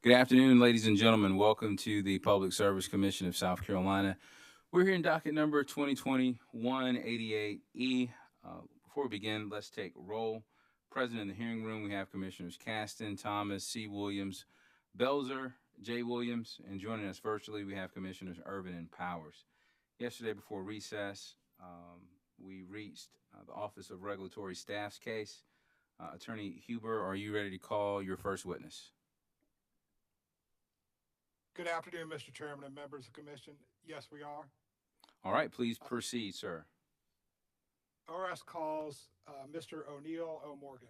Good afternoon, ladies and gentlemen. Welcome to the Public Service Commission of South Carolina. We're here in docket number 2020-188E. Before we begin, let's take roll. Present in the hearing room, we have Commissioners Caston, Thomas, C. Williams, Belzer, J. Williams, and joining us virtually, we have Commissioners Urban and Powers. Yesterday, before recess, we reached the Office of Regulatory Staff's case. Attorney Huber, are you ready to call your first witness? Good afternoon, Mr. Chairman and members of the Commission. Yes, we are. All right, please proceed, sir. ORS calls Mr. O'Neill O. Morgan.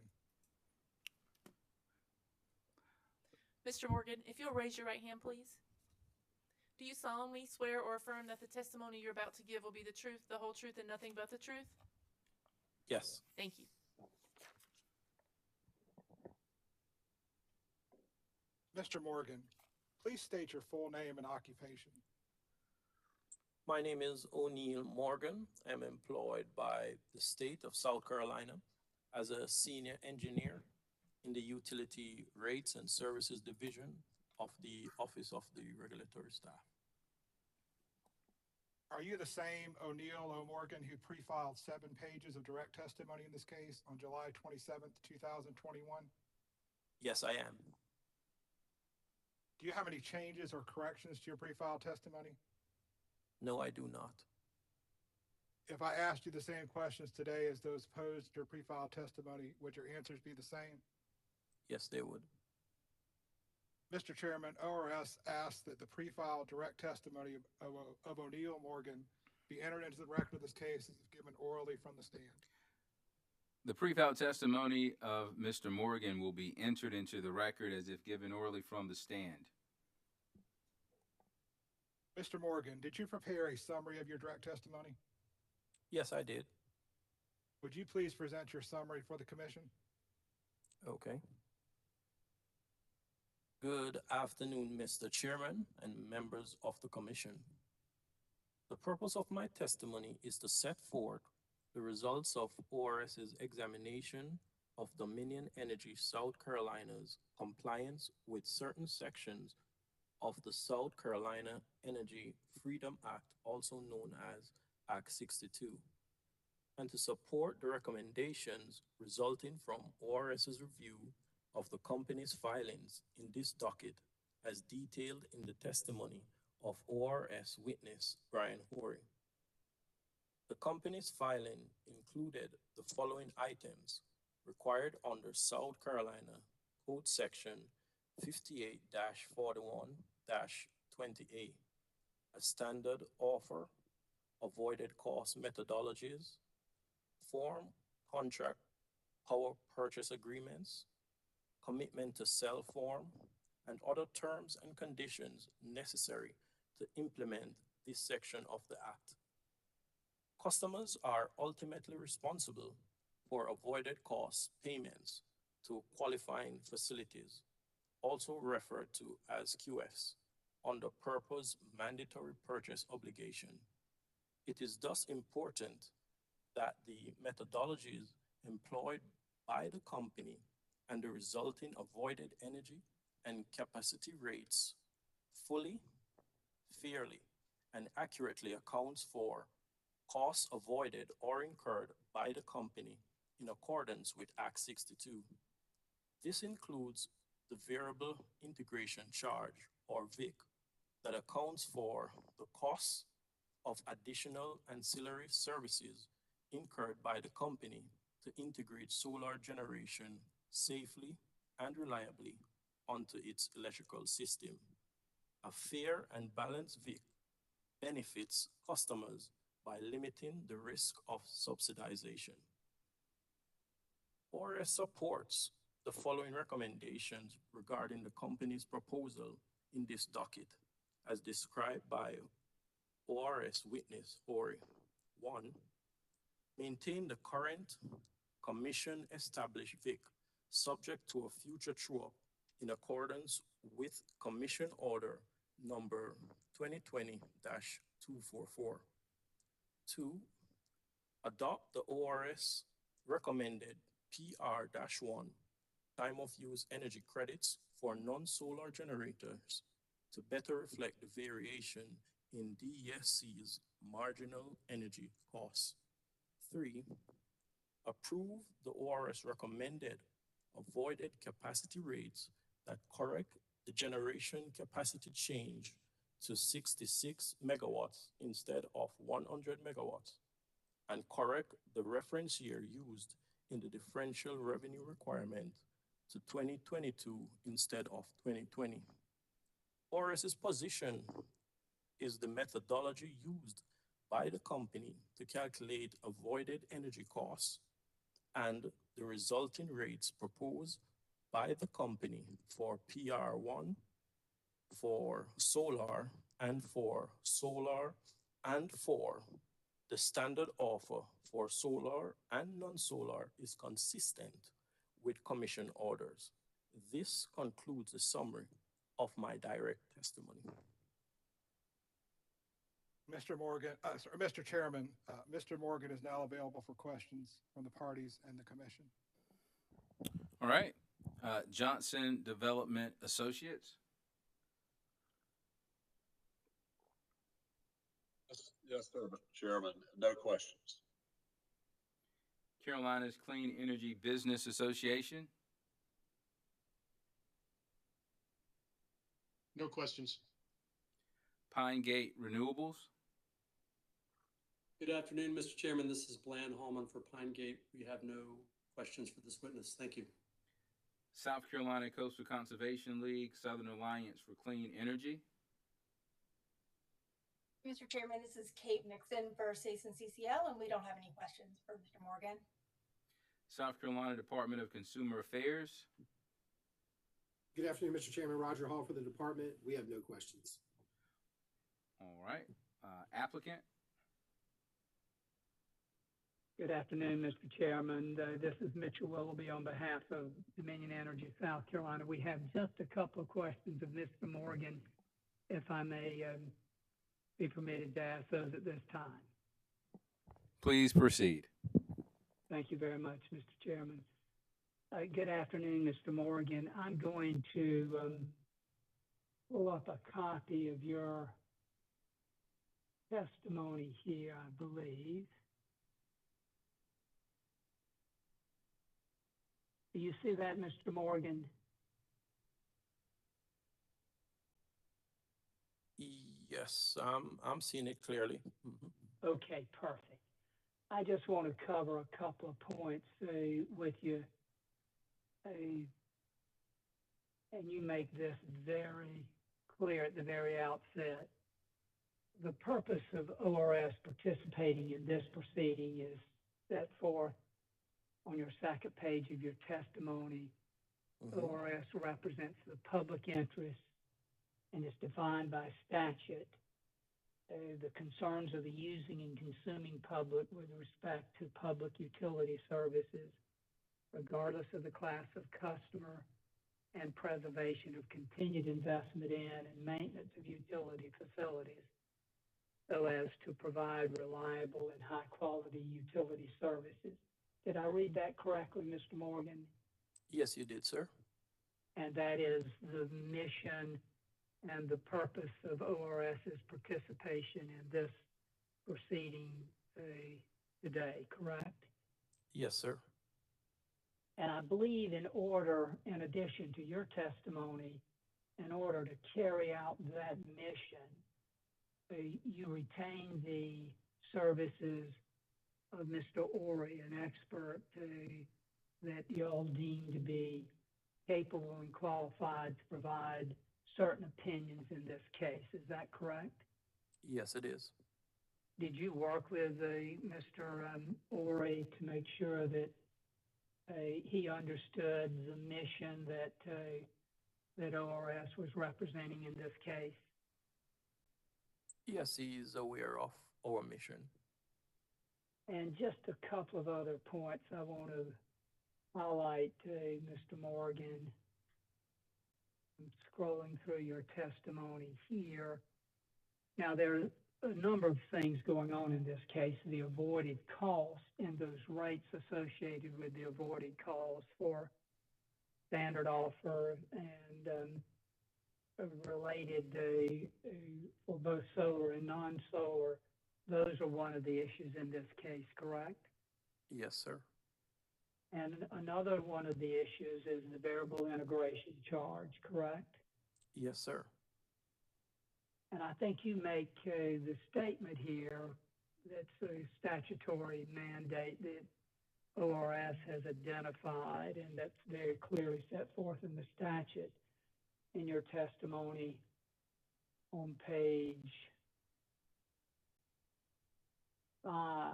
Mr. Morgan, if you'll raise your right hand, please. Do you solemnly swear or affirm that the testimony you're about to give will be the truth, the whole truth, and nothing but the truth? Yes. Thank you. Mr. Morgan, please state your full name and occupation. My name is O'Neill Morgan. I'm employed by the state of South Carolina as a senior engineer in the Utility Rates and Services Division of the Office of the Regulatory Staff. Are you the same O'Neill O. Morgan who pre-filed 7 pages of direct testimony in this case on July 27th, 2021? Yes, I am. Do you have any changes or corrections to your pre-filed testimony? No, I do not. If I asked you the same questions today as those posed in your pre-filed testimony, would your answers be the same? Yes, they would. Mr. Chairman, ORS asks that the pre-filed direct testimony of O'Neill Morgan be entered into the record of this case as if given orally from the stand. The pre-filed testimony of Mr. Morgan will be entered into the record as if given orally from the stand. Mr. Morgan, did you prepare a summary of your direct testimony? Yes, I did. Would you please present your summary for the commission? Okay. Good afternoon, Mr. Chairman and members of the Commission. The purpose of my testimony is to set forth the results of ORS's examination of Dominion Energy South Carolina's compliance with certain sections of the South Carolina Energy Freedom Act, also known as Act 62, and to support the recommendations resulting from ORS's review of the company's filings in this docket as detailed in the testimony of ORS witness Brian Horry. The company's filing included the following items required under South Carolina Code Section 58-41-20A, a standard offer, avoided cost methodologies, form contract power purchase agreements, commitment to sell form, and other terms and conditions necessary to implement this section of the Act. Customers are ultimately responsible for avoided cost payments to qualifying facilities, also referred to as QFs, under purpose mandatory purchase obligation. It is thus important that the methodologies employed by the company and the resulting avoided energy and capacity rates fully, fairly, and accurately accounts for costs avoided or incurred by the company in accordance with Act 62. This includes the variable integration charge, or VIC, that accounts for the costs of additional ancillary services incurred by the company to integrate solar generation safely and reliably onto its electrical system. A fair and balanced VIC benefits customers by limiting the risk of subsidization. ORS supports the following recommendations regarding the company's proposal in this docket, as described by ORS witness Horry. 1. Maintain the current commission-established VIC subject to a future true-up in accordance with Commission Order number 2020-244. 2. Adopt the ORS recommended PR-1 time of use energy credits for non-solar generators to better reflect the variation in DESC's marginal energy costs. 3, approve the ORS recommended avoided capacity rates that correct the generation capacity change to 66 megawatts instead of 100 megawatts, and correct the reference year used in the differential revenue requirement to 2022 instead of 2020. ORS's position is the methodology used by the company to calculate avoided energy costs and the resulting rates proposed by the company for PR1, for solar, and for the standard offer for solar and non-solar is consistent with commission orders. This concludes the summary of my direct testimony. Mr. Chairman, Mr. Morgan is now available for questions from the parties and the commission. All right. Johnson Development Associates. Yes, sir, Mr. Chairman. No questions. Carolinas Clean Energy Business Association. No questions. Pine Gate Renewables. Good afternoon, Mr. Chairman. This is Bland Hallman for Pine Gate. We have no questions for this witness. Thank you. South Carolina Coastal Conservation League, Southern Alliance for Clean Energy. Mr. Chairman, this is Kate Nixon for Sason CCL, and we don't have any questions for Mr. Morgan. South Carolina Department of Consumer Affairs. Good afternoon, Mr. Chairman. Roger Hall for the department. We have no questions. All right. Applicant. Good afternoon, Mr. Chairman. This is Mitchell Willoughby on behalf of Dominion Energy South Carolina. We have just a couple of questions of Mr. Morgan, if I may be permitted to ask those at this time. Please proceed. Thank you very much, Mr. Chairman. Good afternoon, Mr. Morgan. I'm going to pull up a copy of your testimony here, I believe. Do you see that, Mr. Morgan? Yes, I'm seeing it clearly. Mm-hmm. Okay, perfect. I just want to cover a couple of points with you. And you make this very clear at the very outset. The purpose of ORS participating in this proceeding is set forth on your second page of your testimony. Mm-hmm. ORS represents the public interest and is defined by statute. The concerns of the using and consuming public with respect to public utility services, regardless of the class of customer, and preservation of continued investment in and maintenance of utility facilities, so as to provide reliable and high-quality utility services. Did I read that correctly, Mr. Morgan? Yes, you did, sir. And that is the mission and the purpose of ORS's participation in this proceeding today, correct? Yes, sir. And I believe in addition to your testimony, in order to carry out that mission, you retain the services of Mr. Ori, an expert that you all deem to be capable and qualified to provide certain opinions in this case. Is that correct? Yes, it is. Did you work with Mr. Ori to make sure that he understood the mission that ORS was representing in this case? Yes, he is aware of our mission. And just a couple of other points I want to highlight, Mr. Morgan. I'm scrolling through your testimony here. Now, there are a number of things going on in this case. The avoided costs and those rates associated with the avoided costs for standard offer and related for both solar and non-solar, those are one of the issues in this case, correct? Yes, sir. And another one of the issues is the variable integration charge, correct? Yes, sir. And I think you make the statement here that's a statutory mandate that ORS has identified, and that's very clearly set forth in the statute in your testimony on page 5,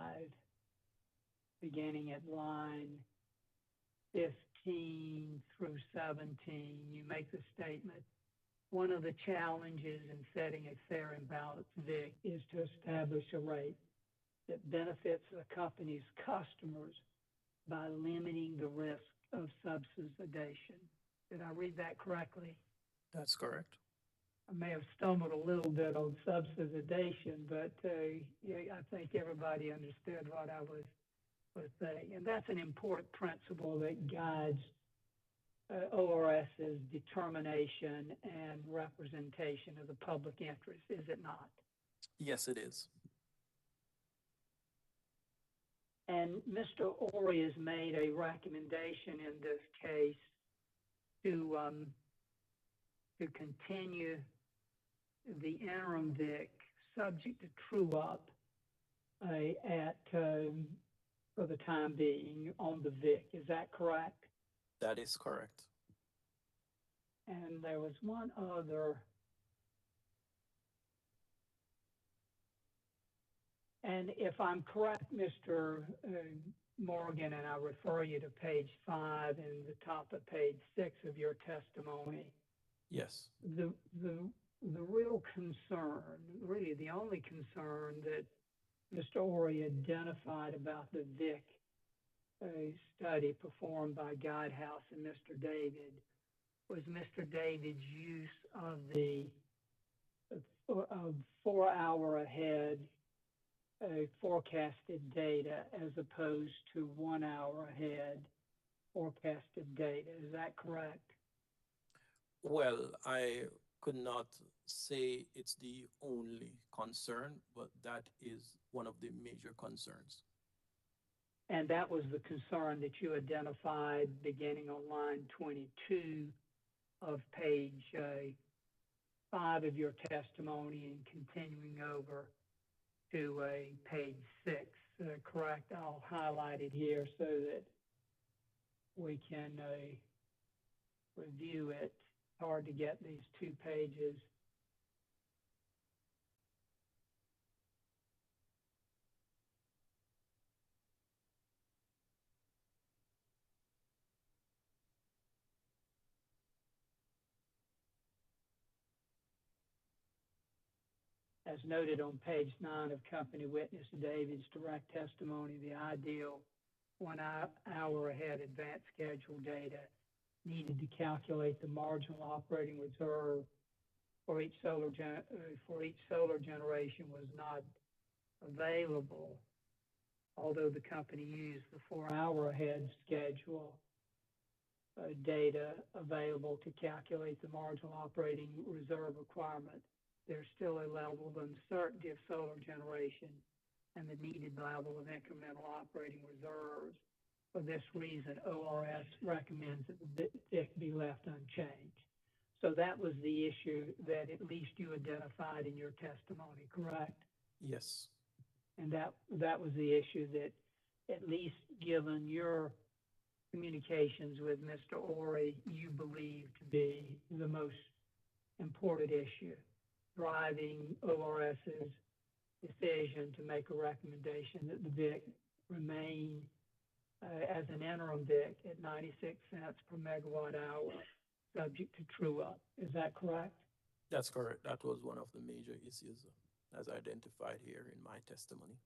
beginning at line 15 through 17. You make the statement, one of the challenges in setting a fair and balanced VIC is to establish a rate that benefits the company's customers by limiting the risk of subsidization. Did I read that correctly? That's correct. I may have stumbled a little bit on subsidization, but yeah, I think everybody understood what I was saying. And that's an important principle that guides ORS's determination and representation of the public interest, is it not? Yes, it is. And Mr. Ori has made a recommendation in this case to continue the interim VIC subject to true up for the time being on the VIC. Is that correct? That is correct. And there was one other. And if I'm correct, Mr. Morgan, and I refer you to page 5 and the top of page 6 of your testimony. Yes. The real concern, really the only concern that Mr. Ori identified about the VIC study performed by Guidehouse and Mr. David was Mr. David's use of the 4-hour ahead forecasted data as opposed to 1 hour ahead forecasted data. Is that correct? Well, I could not say it's the only concern, but that is one of the major concerns. And that was the concern that you identified beginning on line 22 of page 5 of your testimony and continuing over to page 6, correct? I'll highlight it here so that we can review it. Hard to get these 2 pages. As noted on page 9 of company witness David's direct testimony, the ideal 1 hour ahead advanced schedule data needed to calculate the marginal operating reserve for each solar generation was not available, although the company used the 4-hour ahead schedule data available to calculate the marginal operating reserve requirement. There's still a level of uncertainty of solar generation and the needed level of incremental operating reserves. For this reason, ORS recommends that the VIC be left unchanged. So that was the issue that at least you identified in your testimony, correct? Yes. And that was the issue that, at least given your communications with Mr. Ori, you believe to be the most important issue, driving ORS's decision to make a recommendation that the VIC remain as an interim VIC at 96 cents per megawatt hour, subject to true up. Is that correct? That's correct. That was one of the major issues as identified here in my testimony.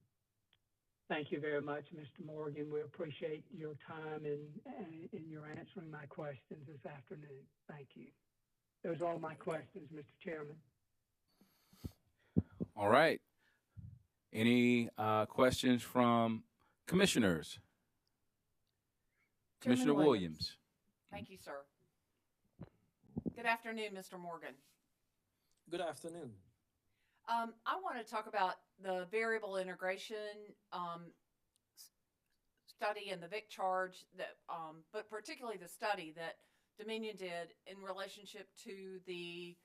Thank you very much, Mr. Morgan. We appreciate your time and your answering my questions this afternoon. Thank you. Those are all my questions, Mr. Chairman. All right. Any questions from commissioners? Commissioner Williams. Thank you, sir. Good afternoon, Mr. Morgan. Good afternoon. I want to talk about the variable integration study and the VIC charge that, but particularly the study that Dominion did in relationship to the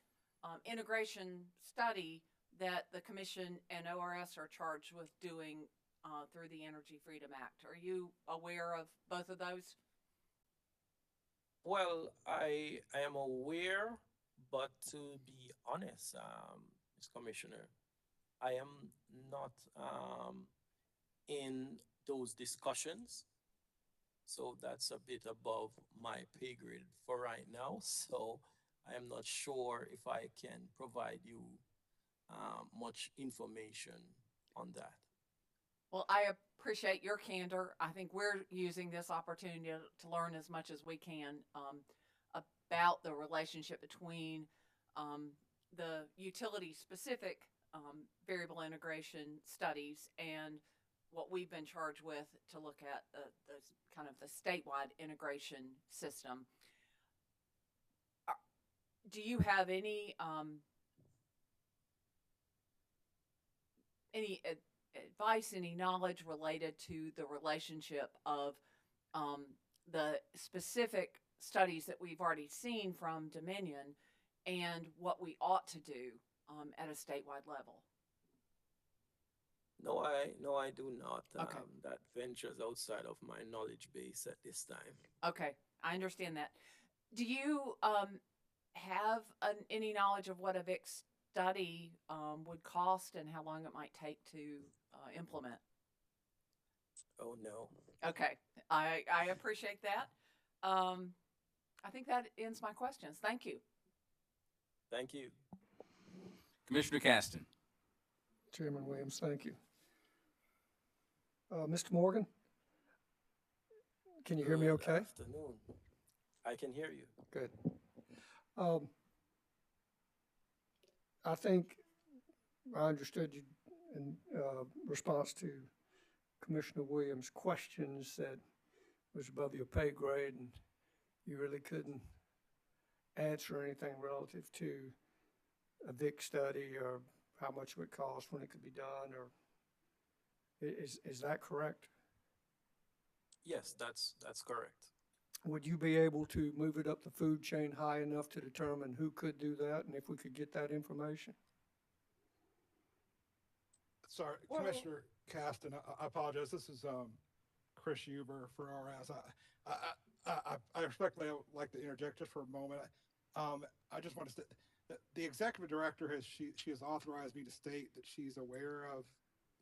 integration study that the Commission and ORS are charged with doing through the Energy Freedom Act. Are you aware of both of those? Well, I am aware, but to be honest, Ms. Commissioner, I am not in those discussions. So that's a bit above my pay grade for right now. So I am not sure if I can provide you much information on that. Well, I appreciate your candor. I think we're using this opportunity to learn as much as we can about the relationship between the utility-specific variable integration studies and what we've been charged with to look at the kind of the statewide integration system. Do you have any advice, any knowledge related to the relationship of the specific studies that we've already seen from Dominion and what we ought to do at a statewide level? No, I do not. Okay. That ventures outside of my knowledge base at this time. Okay, I understand that. Do you have any knowledge of what a VIC study would cost and how long it might take to implement? Oh, no. Okay, I appreciate that. I think that ends my questions. Thank you. Thank you. Commissioner Caston. Chairman Williams, thank you. Mr. Morgan, can you hear me okay? Good afternoon. I can hear you. Good. I think I understood you in response to Commissioner Williams' questions that was above your pay grade and you really couldn't answer anything relative to a VIC study or how much it would cost, when it could be done, or is that correct? Yes, that's correct. Would you be able to move it up the food chain high enough to determine who could do that and if we could get that information? Sorry, Well- Commissioner Caston, I apologize. This is Chris Huber for RS. I respectfully would like to interject just for a moment. I just want to say that the executive director she has authorized me to state that she's aware of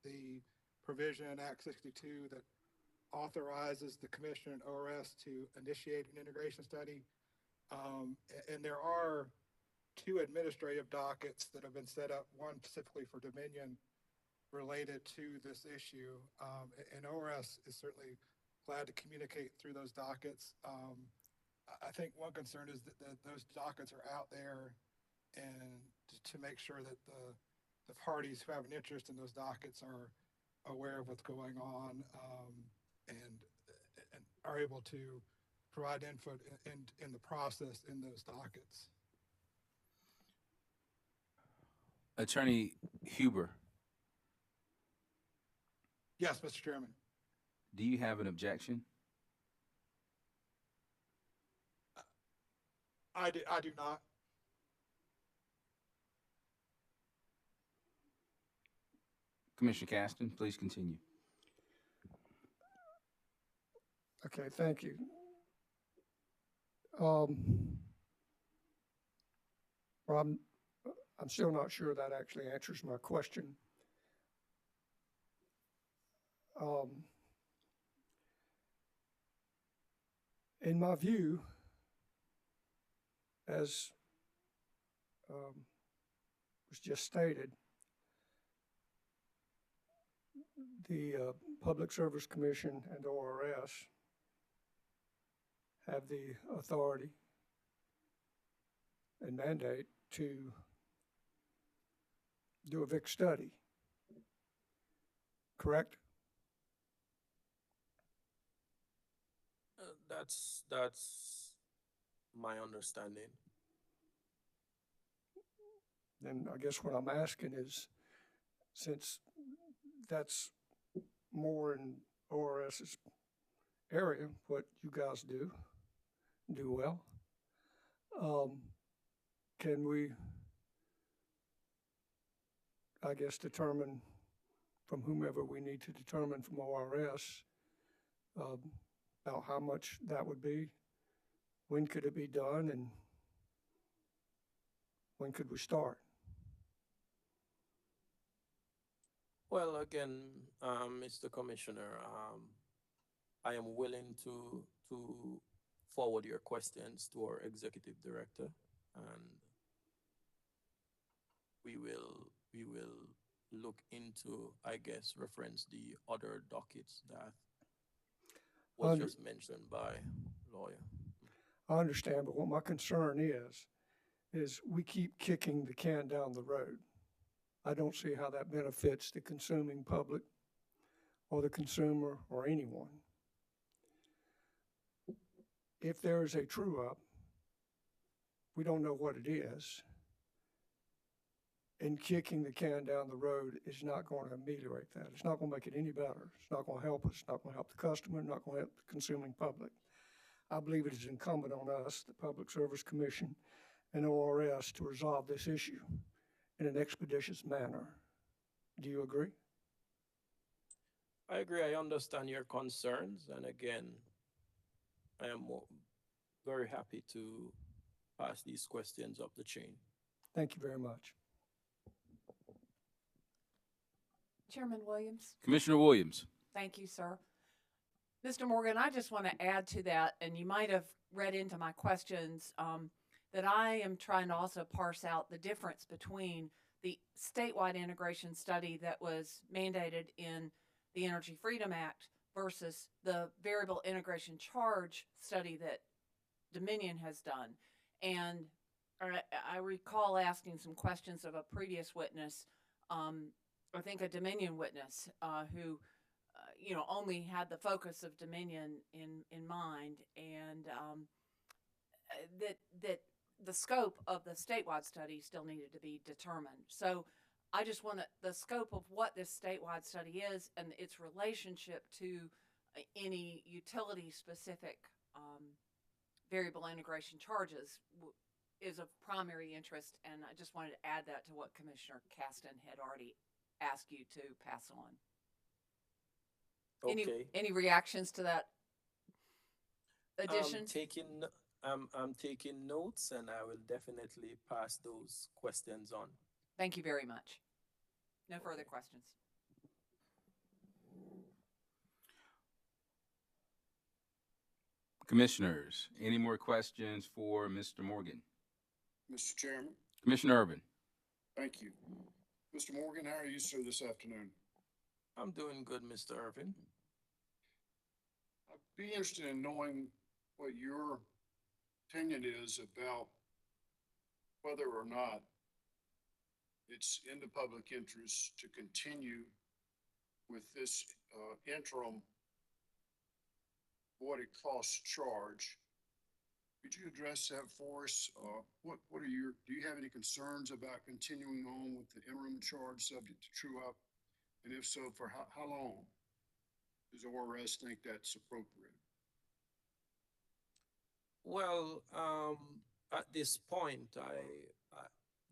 the provision in Act 62 that authorizes the commission and ORS to initiate an integration study. And there are two administrative dockets that have been set up, one specifically for Dominion related to this issue. And ORS is certainly glad to communicate through those dockets. I think one concern is that those dockets are out there, and to make sure that the parties who have an interest in those dockets are aware of what's going on, and are able to provide input in the process in those dockets. Attorney Huber, Yes, Mr. Chairman. do you have an objection? I do not. Commissioner Caston, please continue. Okay, thank you. Well, I'm still not sure that actually answers my question. In my view, as was just stated, the Public Service Commission and ORS have the authority and mandate to do a VIC study, correct? That's my understanding. then I guess what I'm asking is, since that's more in ORS's area, what you guys do well, can we, I guess, determine from whomever we need to determine from ORS about how much that would be? When could it be done, and when could we start? Well, again, Mr. Commissioner, I am willing to forward your questions to our executive director, and we will look into, I guess, reference the other dockets that was just mentioned by lawyer. I understand, but what my concern is we keep kicking the can down the road. I don't see how that benefits the consuming public or the consumer or anyone. If there is a true-up, we don't know what it is, and kicking the can down the road is not going to ameliorate that. It's not going to make it any better. It's not going to help us. It's not going to help the customer, not going to help the consuming public. I believe it is incumbent on us, the Public Service Commission and ORS, to resolve this issue in an expeditious manner. Do you agree? I agree. I understand your concerns, and again, I am very happy to pass these questions up the chain. Thank you very much. Chairman Williams. Commissioner Williams. Thank you, sir. Mr. Morgan, I just want to add to that, and you might have read into my questions, that I am trying to also parse out the difference between the statewide integration study that was mandated in the Energy Freedom Act versus the variable integration charge study that Dominion has done. And I recall asking some questions of a previous witness, I think a Dominion witness, who only had the focus of Dominion in mind, and that the scope of the statewide study still needed to be determined. So I just want the scope of what this statewide study is and its relationship to any utility-specific variable integration charges is of primary interest, and I just wanted to add that to what Commissioner Caston had already asked you to pass on. Okay. Any reactions to that addition? I'm taking notes, and I will definitely pass those questions on. Thank you very much. No further questions. Commissioners, any more questions for Mr. Morgan? Mr. Chairman. Commissioner Urban. Thank you. Mr. Morgan, how are you, sir, this afternoon? I'm doing good, Mr. Irvin. I'd be interested in knowing what your opinion is about whether or not it's in the public interest to continue with this interim voided cost charge. Could you address that for us? What are do you have any concerns about continuing on with the interim charge subject to true up? And if so, for how long does ORS think that's appropriate? Well, at this point,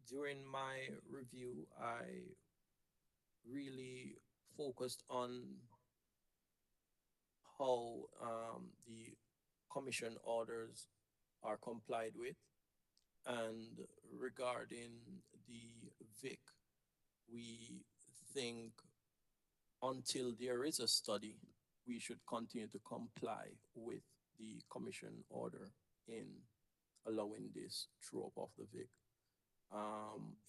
during my review, I really focused on how the commission orders are complied with, and regarding the VIC, we think until there is a study, we should continue to comply with the commission order in allowing this true up of the VIC.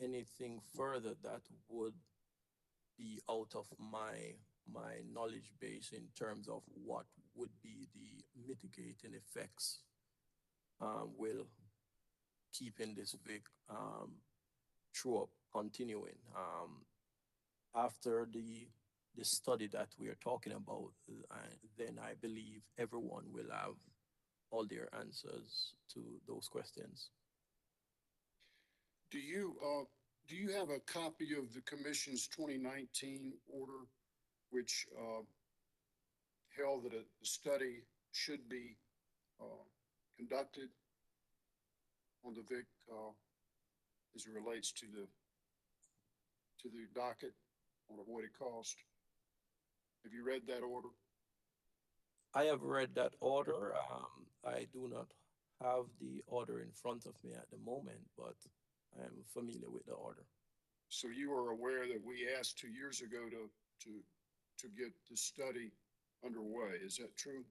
Anything further that would be out of my knowledge base in terms of what would be the mitigating effects will keep in this VIC true up continuing. After the study that we are talking about, then I believe everyone will have all their answers to those questions. Do you, do you have a copy of the commission's 2019 order, which held that a study should be conducted on the VIC as it relates to the docket on avoided cost? Have you read that order? I have read that order. I do not have the order in front of me at the moment, but I am familiar with the order. So you are aware that we asked 2 years ago to get the study underway. Is that true?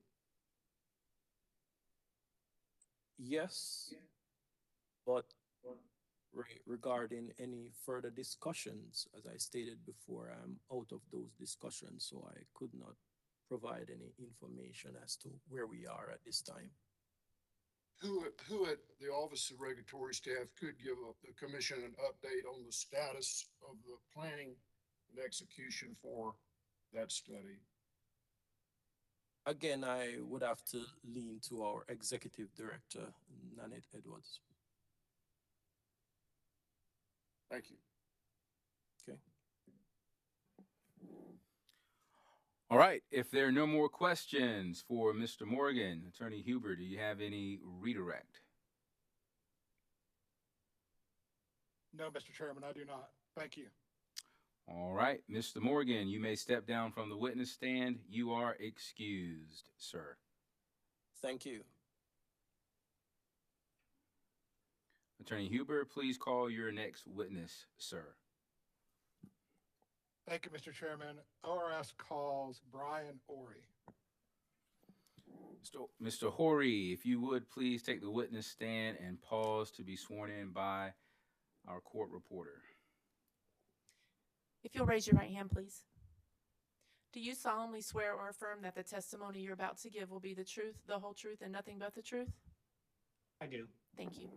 Yes, but regarding any further discussions, as I stated before, I'm out of those discussions, so I could not provide any information as to where we are at this time. Who at the Office of Regulatory Staff could give the commission an update on the status of the planning and execution for that study? Again, I would have to lean to our executive director, Nanette Edwards. Thank you. Okay. All right. If there are no more questions for Mr. Morgan, Attorney Huber, do you have any redirect? No, Mr. Chairman, I do not. Thank you. All right. Mr. Morgan, you may step down from the witness stand. You are excused, sir. Thank you. Attorney Huber, please call your next witness, sir. Thank you, Mr. Chairman. ORS calls Brian Ori. Mr. Horry, if you would please take the witness stand and pause to be sworn in by our court reporter. If you'll raise your right hand, please. Do you solemnly swear or affirm that the testimony you're about to give will be the truth, the whole truth, and nothing but the truth? I do. Thank you.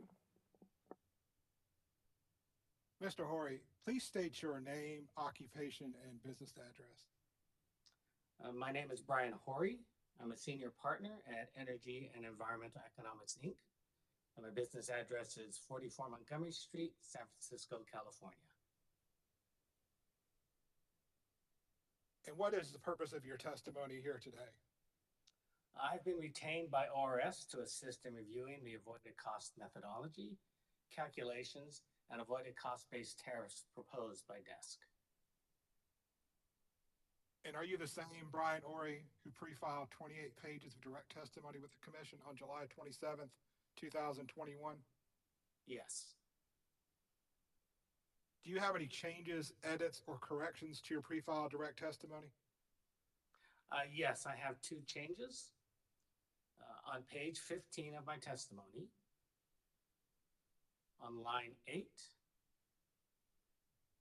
Mr. Horry, please state your name, occupation, and business address. My name is Brian Horry. I'm a senior partner at Energy and Environmental Economics, Inc. And my business address is 44 Montgomery Street, San Francisco, California. And what is the purpose of your testimony here today? I've been retained by ORS to assist in reviewing the avoided cost methodology, calculations, and avoided cost-based tariffs proposed by DESC. And are you the same Brian Ori who pre-filed 28 pages of direct testimony with the Commission on July 27th, 2021? Yes. Do you have any changes, edits, or corrections to your pre-filed direct testimony? Yes, I have two changes. On page 15 of my testimony, on line 8,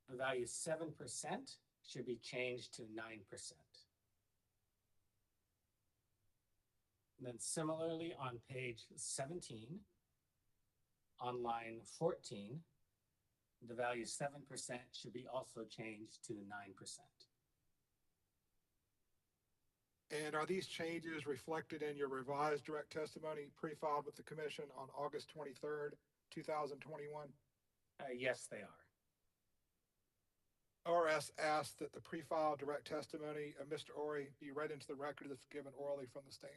the value 7% should be changed to 9%. And then similarly on page 17, on line 14, the value 7% should be also changed to 9%. And are these changes reflected in your revised direct testimony pre-filed with the Commission on August 23rd, 2021? Yes, they are. ORS asked that the pre-filed direct testimony of Mr. Ori be read into the record that's given orally from the stand.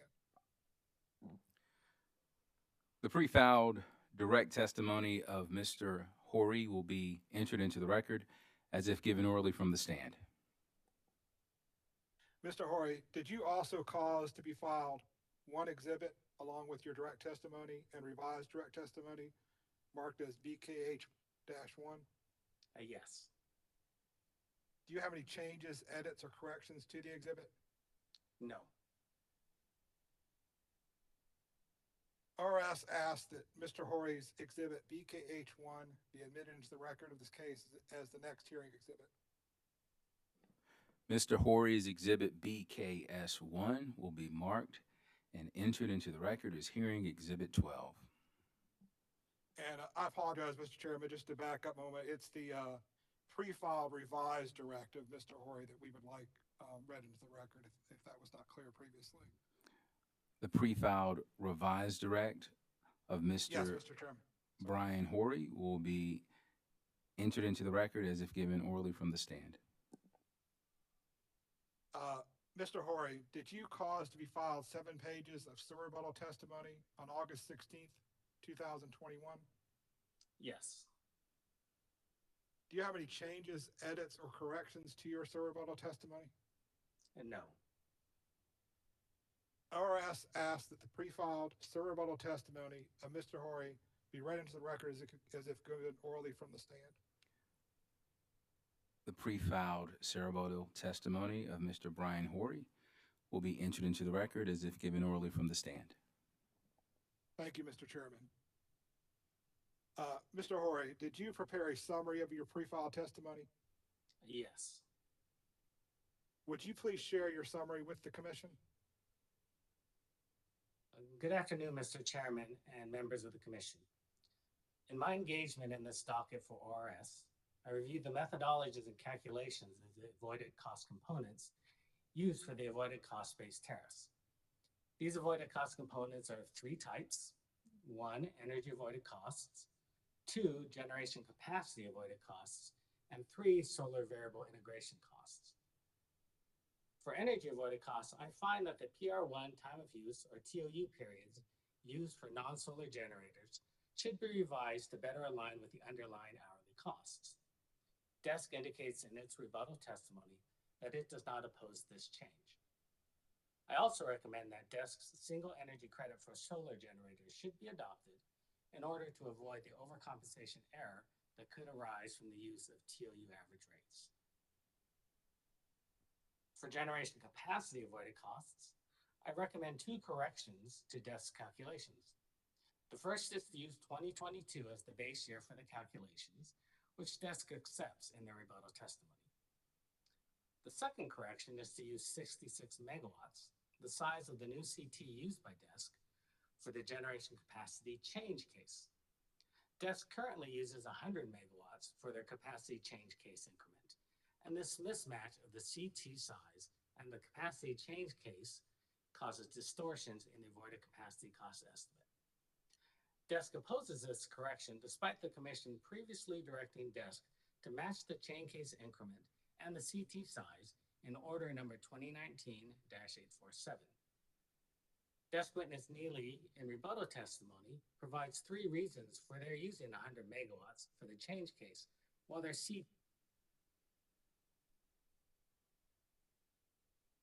The pre-filed direct testimony of Mr. Horry will be entered into the record as if given orally from the stand. Mr. Horry, did you also cause to be filed one exhibit along with your direct testimony and revised direct testimony marked as BKH-1? Yes. Do you have any changes, edits, or corrections to the exhibit? No. ORS asked that Mr. Horry's exhibit BKH-1 be admitted into the record of this case as the next hearing exhibit. Mr. Horry's exhibit BKS1 will be marked and entered into the record as hearing exhibit 12. And I apologize, Mr. Chairman, just to back up a moment. It's the pre-filed revised direct of Mr. Horry that we would like read into the record if that was not clear previously. The pre-filed revised direct of Mr. Yes, Mr. Chairman. Brian Horry will be entered into the record as if given orally from the stand. Mr. Horry, did you cause to be filed 7 pages of rebuttal testimony on August 16th, 2021? Yes. Do you have any changes, edits, or corrections to your rebuttal testimony? And no. ORS asked that the pre-filed rebuttal testimony of Mr. Horry be read into the record as if given orally from the stand. The pre-filed rebuttal testimony of Mr. Brian Horry will be entered into the record as if given orally from the stand. Thank you, Mr. Chairman. Mr. Horry, did you prepare a summary of your pre-filed testimony? Yes. Would you please share your summary with the commission? Good afternoon, Mr. Chairman and members of the commission. In my engagement in this docket for ORS, I reviewed the methodologies and calculations of the avoided cost components used for the avoided cost-based tariffs. These avoided cost components are of 3 types. 1, energy avoided costs. 2, generation capacity avoided costs. And 3, solar variable integration costs. For energy avoided costs, I find that the PR1 time of use or TOU periods used for non-solar generators should be revised to better align with the underlying hourly costs. DESC indicates in its rebuttal testimony that it does not oppose this change. I also recommend that DESC's single energy credit for solar generators should be adopted in order to avoid the overcompensation error that could arise from the use of TOU average rates. For generation capacity avoided costs, I recommend 2 corrections to DESC calculations. The first is to use 2022 as the base year for the calculations, which DESC accepts in their rebuttal testimony. The second correction is to use 66 megawatts, the size of the new CT used by DESC, for the generation capacity change case. DESC currently uses 100 megawatts for their capacity change case increment, and this mismatch of the CT size and the capacity change case causes distortions in the avoided capacity cost estimate. DESC opposes this correction despite the commission previously directing DESC to match the chain case increment and the CT size in order number 2019-847. DESC witness Neely in rebuttal testimony provides 3 reasons for their using 100 megawatts for the change case, while their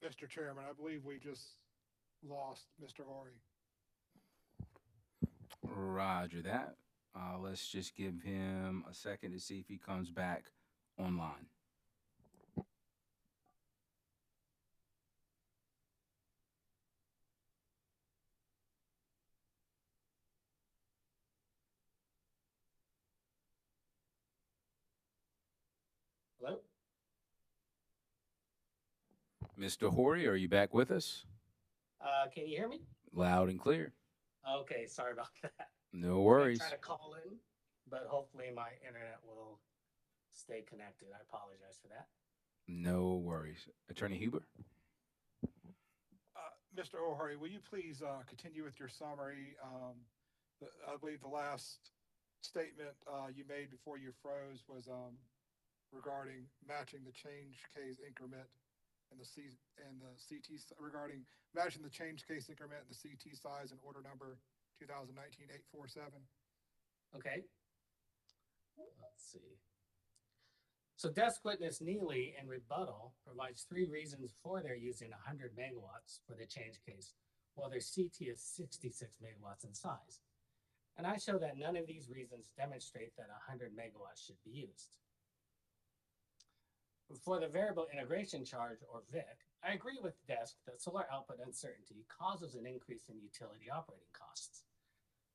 Mr. Chairman, I believe we just lost Mr. Horry. Roger that. Let's just give him a second to see if he comes back online. Hello? Mr. Horry, are you back with us? Can you hear me? Loud and clear. Okay, sorry about that. No worries. I'm trying to call in, but hopefully my internet will stay connected. I apologize for that. No worries. Attorney Huber? Mr. O'Hurry, will you please continue with your summary? I believe the last statement you made before you froze was regarding matching the change case increment and the CT regarding matching the change case increment and the CT size in order number 2019-847. Okay. Let's see. So DESC witness Neely in rebuttal provides 3 reasons for their using 100 megawatts for the change case, while their CT is 66 megawatts in size. And I show that none of these reasons demonstrate that 100 megawatts should be used. For the variable integration charge, or VIC, I agree with DESC that solar output uncertainty causes an increase in utility operating costs.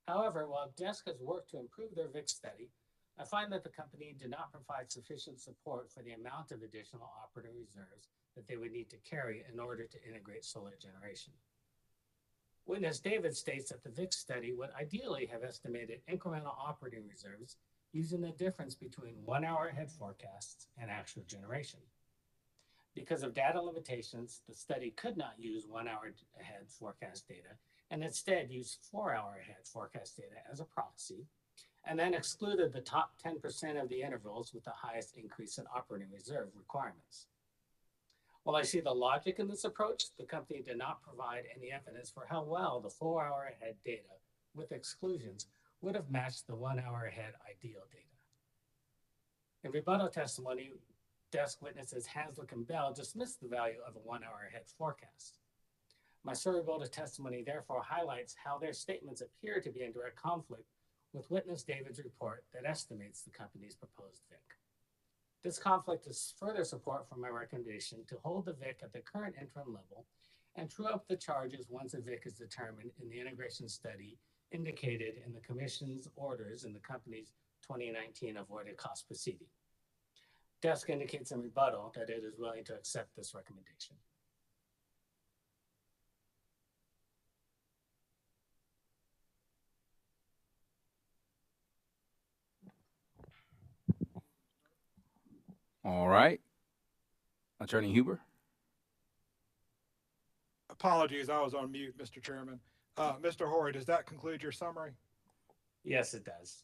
However, while DESC has worked to improve their VIC study, I find that the company did not provide sufficient support for the amount of additional operating reserves that they would need to carry in order to integrate solar generation. Witness David states that the VIC study would ideally have estimated incremental operating reserves using the difference between 1 hour ahead forecasts and actual generation. Because of data limitations, the study could not use 1 hour ahead forecast data and instead used 4 hour ahead forecast data as a proxy, and then excluded the top 10% of the intervals with the highest increase in operating reserve requirements. While I see the logic in this approach, the company did not provide any evidence for how well the 4-hour ahead data with exclusions would have matched the 1-hour ahead ideal data. In rebuttal testimony, desk witnesses Hanslick and Bell dismissed the value of a 1-hour ahead forecast. My rebuttal testimony therefore highlights how their statements appear to be in direct conflict with witness David's report that estimates the company's proposed VIC. This conflict is further support for my recommendation to hold the VIC at the current interim level and true up the charges once a VIC is determined in the integration study indicated in the Commission's orders in the company's 2019 avoided cost proceeding. Desk indicates in rebuttal that it is willing to accept this recommendation. All right. Attorney Huber. Apologies, I was on mute, Mr. Chairman. Mr. Horry, does that conclude your summary? Yes, it does.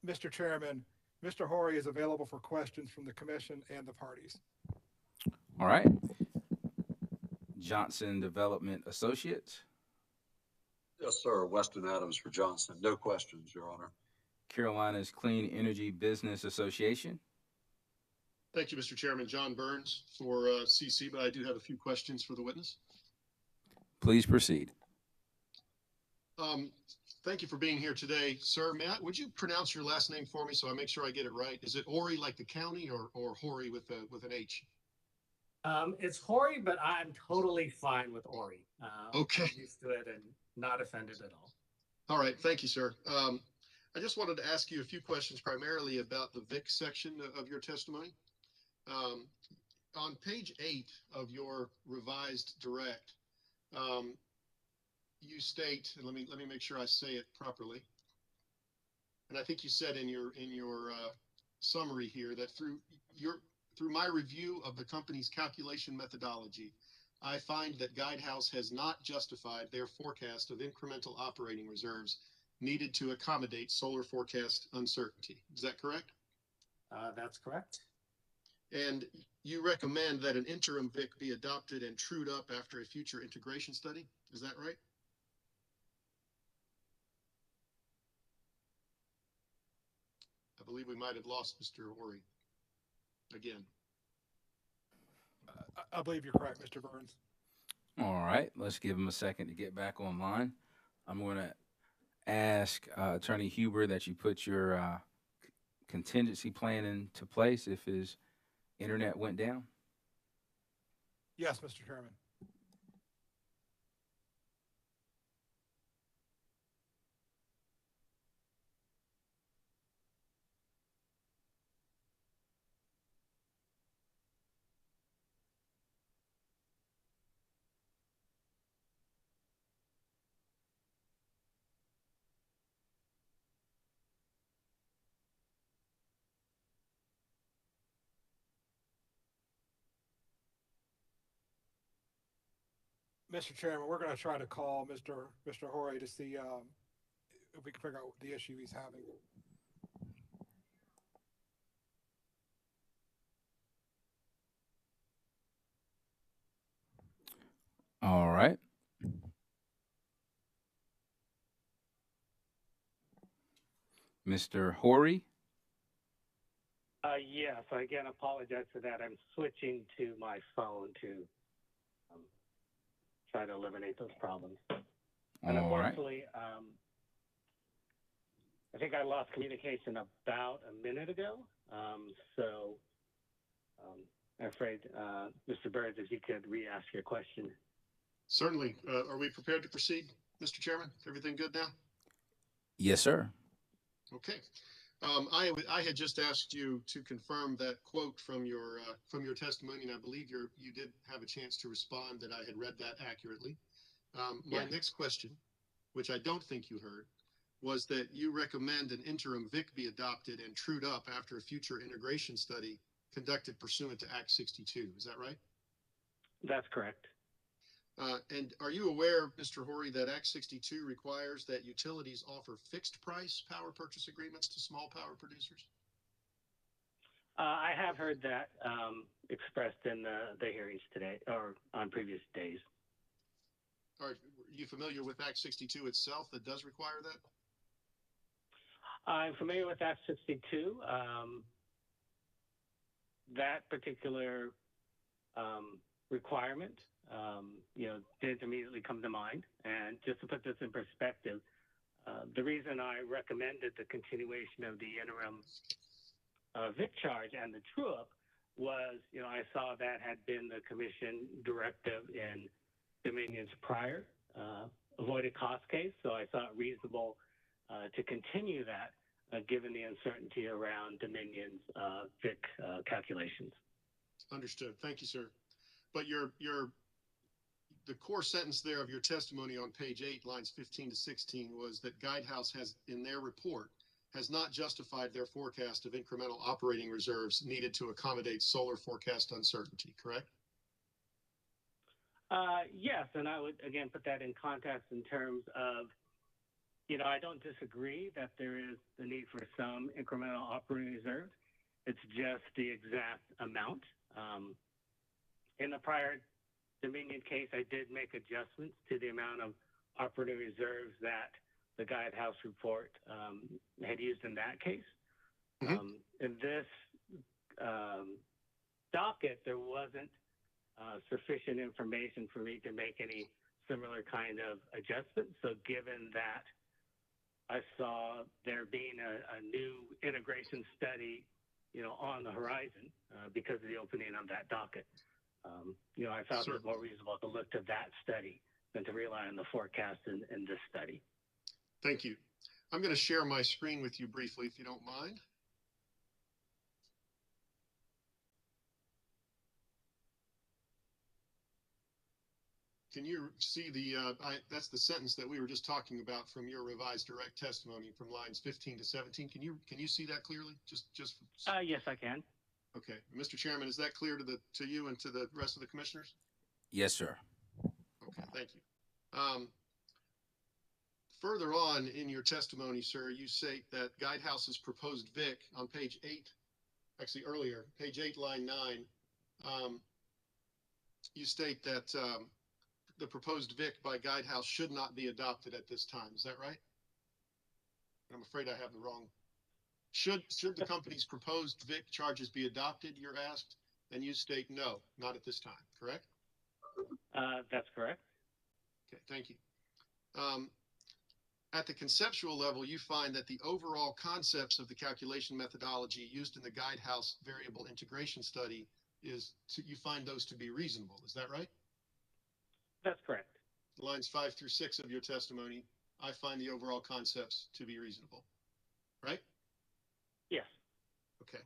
Mr. Chairman, Mr. Horry is available for questions from the commission and the parties. All right. Johnson Development Associates. Yes, sir. Weston Adams for Johnson. No questions, Your Honor. Carolina's Clean Energy Business Association. Thank you, Mr. Chairman. John Burns for CC, but I do have a few questions for the witness. Please proceed. Thank you for being here today. Sir, would you pronounce your last name for me so I make sure I get it right? Is it Horry like the county or Horry with an H? It's Horry, but I'm totally fine with Horry. Okay. I'm used to it and not offended at all. All right. Thank you, sir. I just wanted to ask you a few questions primarily about the VIC section of your testimony. On page 8 of your revised direct, you state, and let me make sure I say it properly. And I think you said in your summary here that through my review of the company's calculation methodology, I find that Guidehouse has not justified their forecast of incremental operating reserves needed to accommodate solar forecast uncertainty. Is that correct? That's correct. And you recommend that an interim VIC be adopted and trued up after a future integration study. Is that right? I believe we might have lost Mr. Horry again. I believe you're correct, Mr. Burns. All right. Let's give him a second to get back online. I'm going to ask Attorney Huber that you put your contingency plan into place if his internet went down. Yes, Mr. Chairman. Mr. Chairman, we're going to try to call Mr. Horry to see if we can figure out the issue he's having. All right. Mr. Horry. Yes, I again apologize for that. I'm switching to my phone to try to eliminate those problems. And unfortunately, I think I lost communication about a minute ago. So I'm afraid, Mr. Burns, if you could re-ask your question. Certainly. Are we prepared to proceed, Mr. Chairman? Everything good now? Yes, sir. Okay. I had just asked you to confirm that quote from your testimony, and I believe you did have a chance to respond that I had read that accurately. My next question, which I don't think you heard, was that you recommend an interim VIC be adopted and trued up after a future integration study conducted pursuant to Act 62. Is that right? That's correct. And are you aware, Mr. Horry, that Act 62 requires that utilities offer fixed price power purchase agreements to small power producers? I have heard that expressed in the hearings today or on previous days. Are you familiar with Act 62 itself that does require that? I'm familiar with Act 62. That particular requirement, didn't immediately come to mind. And just to put this in perspective, the reason I recommended the continuation of the interim VIC charge and the true-up was, I saw that had been the commission directive in Dominion's prior avoided cost case. So I thought reasonable to continue that given the uncertainty around Dominion's VIC calculations. Understood. Thank you, sir. But the core sentence there of your testimony on page 8, lines 15 to 16 was that Guidehouse has, in their report, has not justified their forecast of incremental operating reserves needed to accommodate solar forecast uncertainty, correct? Yes, and I would, again, put that in context in terms of, I don't disagree that there is the need for some incremental operating reserves. It's just the exact amount. In the prior Dominion case, I did make adjustments to the amount of operating reserves that the Guidehouse report had used in that case. In this docket, there wasn't sufficient information for me to make any similar kind of adjustments. So given that I saw there being a new integration study, on the horizon because of the opening of that docket, I found it more reasonable to look to that study than to rely on the forecast in this study. Thank you. I'm going to share my screen with you briefly, if you don't mind. Can you see that's the sentence that we were just talking about from your revised direct testimony from lines 15 to 17. Can you see that clearly? Yes, I can. Okay. Mr. Chairman, is that clear to you and to the rest of the commissioners? Yes, sir. Okay, thank you. Further on in your testimony, sir, you say that Guidehouse's proposed VIC on page 8, actually earlier, page 8, line 9, you state that the proposed VIC by Guidehouse should not be adopted at this time. Is that right? I'm afraid I have the wrong. Should the company's proposed VIC charges be adopted, you're asked, and you state no, not at this time, correct? That's correct. Okay, thank you. At the conceptual level, you find that the overall concepts of the calculation methodology used in the Guidehouse variable integration study you find those to be reasonable. Is that right? That's correct. Lines 5 through 6 of your testimony, I find the overall concepts to be reasonable, right? Yes. Okay.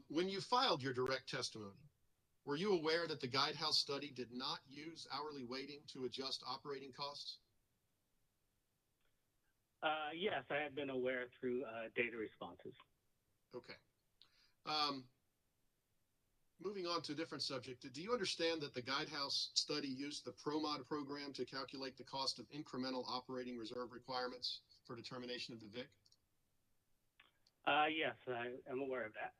When you filed your direct testimony, were you aware that the Guidehouse study did not use hourly weighting to adjust operating costs? Yes, I had been aware through data responses. Okay. Moving on to a different subject, do you understand that the Guidehouse study used the PROMOD program to calculate the cost of incremental operating reserve requirements for determination of the VIC? Yes, I am aware of that.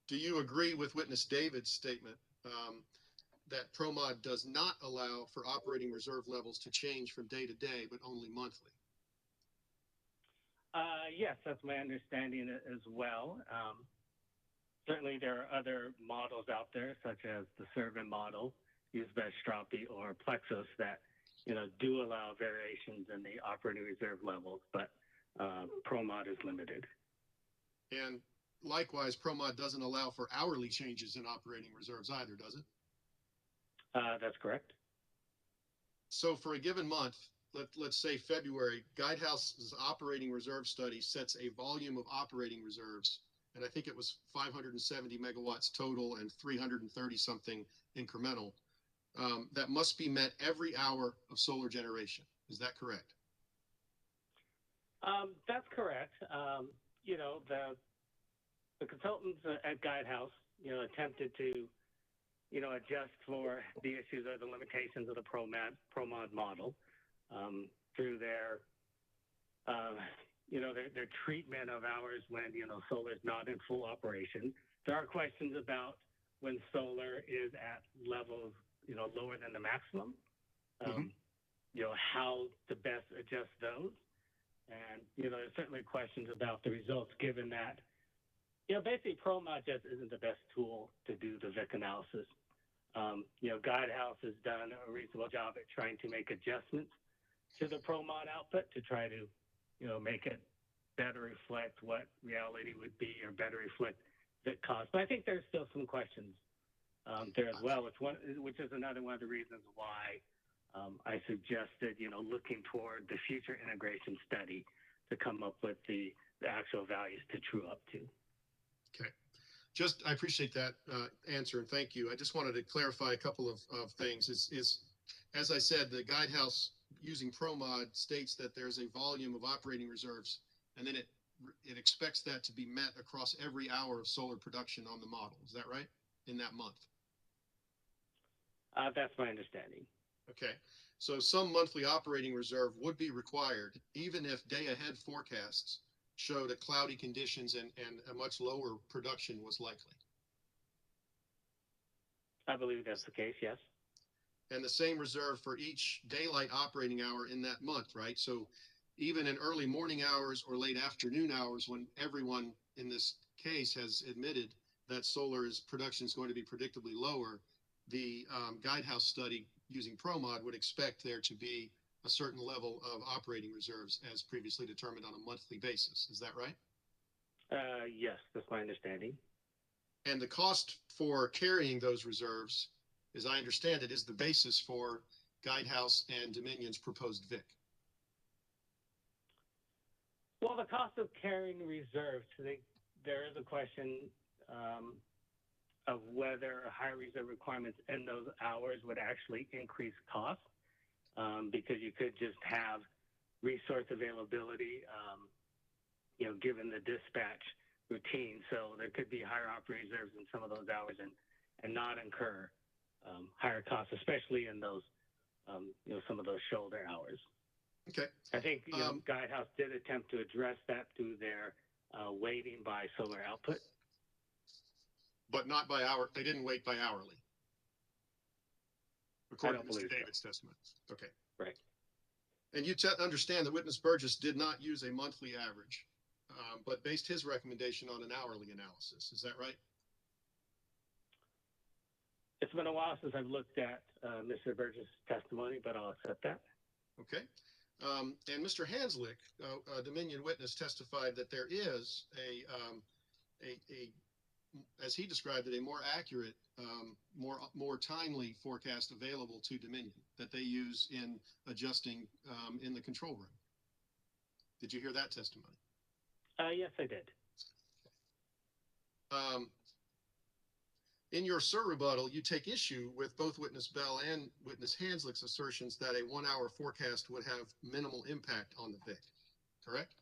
Do you agree with witness David's statement that PROMOD does not allow for operating reserve levels to change from day to day, but only monthly? Yes, that's my understanding as well. Certainly there are other models out there, such as the Servin model used by Stropy or Plexus that, do allow variations in the operating reserve levels, but PROMOD is limited. And likewise, PROMOD doesn't allow for hourly changes in operating reserves either, does it? That's correct. So for a given month, let's say February, Guidehouse's operating reserve study sets a volume of operating reserves, and I think it was 570 megawatts total and 330 something incremental, that must be met every hour of solar generation. Is that correct? That's correct. The consultants at Guidehouse, attempted to adjust for the issues or the limitations of the ProMod model through their their treatment of hours when, solar is not in full operation. There are questions about when solar is at levels, lower than the maximum, how to best adjust those. And, there's certainly questions about the results given that, basically ProMod just isn't the best tool to do the VIC analysis. Guidehouse has done a reasonable job at trying to make adjustments to the ProMod output to try to, make it better reflect what reality would be or better reflect the cost. But I think there's still some questions there as well, which is another one of the reasons why I suggested, looking toward the future integration study to come up with the actual values to true up to. Okay. I appreciate that answer, and thank you. I just wanted to clarify a couple of things. As I said, the Guidehouse using ProMod states that there's a volume of operating reserves, and then it expects that to be met across every hour of solar production on the model. Is that right? In that month? That's my understanding. Okay. So some monthly operating reserve would be required, even if day-ahead forecasts showed a cloudy conditions and a much lower production was likely. I believe that's the case, yes. And the same reserve for each daylight operating hour in that month, right? So even in early morning hours or late afternoon hours, when everyone in this case has admitted that solar's production is going to be predictably lower, the Guidehouse study using ProMod would expect there to be a certain level of operating reserves as previously determined on a monthly basis. Is that right? Yes, that's my understanding. And the cost for carrying those reserves, as I understand it, is the basis for Guidehouse and Dominion's proposed VIC. Well, the cost of carrying reserves, there is a question of whether higher reserve requirements in those hours would actually increase costs, because you could just have resource availability, given the dispatch routine. So there could be higher operating reserves in some of those hours and not incur higher costs, especially in those, some of those shoulder hours. Okay. I think, Guidehouse did attempt to address that through their weighting by solar output. But not by hour. They didn't weight by hourly. According to Mr. David's testimony. Okay. Right. And you understand that Witness Burgess did not use a monthly average, but based his recommendation on an hourly analysis. Is that right? It's been a while since I've looked at Mr. Burgess' testimony, but I'll accept that. Okay. And Mr. Hanslick, a Dominion witness, testified that there is as he described it, a more accurate, more timely forecast available to Dominion that they use in adjusting in the control room. Did you hear that testimony? Yes, I did. In your SIR rebuttal, you take issue with both Witness Bell and Witness Hanslick's assertions that a 1 hour forecast would have minimal impact on the VIC, correct?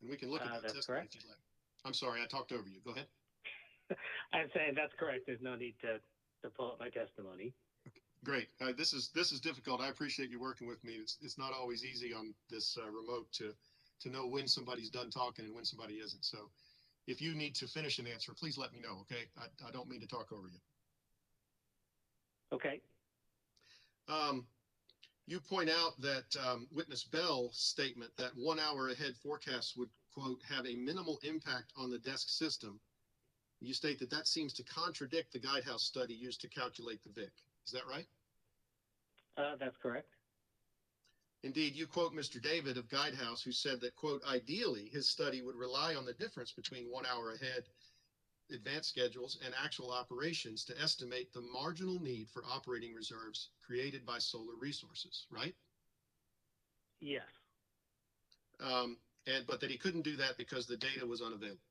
And we can look at that testimony if you'd like. I'm sorry, I talked over you. Go ahead. I'm saying that's correct. There's no need to pull up my testimony. Okay, great. This is difficult. I appreciate you working with me. It's not always easy on this remote to know when somebody's done talking and when somebody isn't. So if you need to finish an answer, please let me know, okay? I don't mean to talk over you. Okay. You point out that Witness Bell's statement that 1 hour ahead forecasts would, quote, have a minimal impact on the desk system. You state that that seems to contradict the Guidehouse study used to calculate the VIC. Is that right? That's correct. Indeed, you quote Mr. David of Guidehouse, who said that, quote, ideally, his study would rely on the difference between 1 hour ahead advanced schedules and actual operations to estimate the marginal need for operating reserves created by solar resources, right? Yes. But that he couldn't do that because the data was unavailable.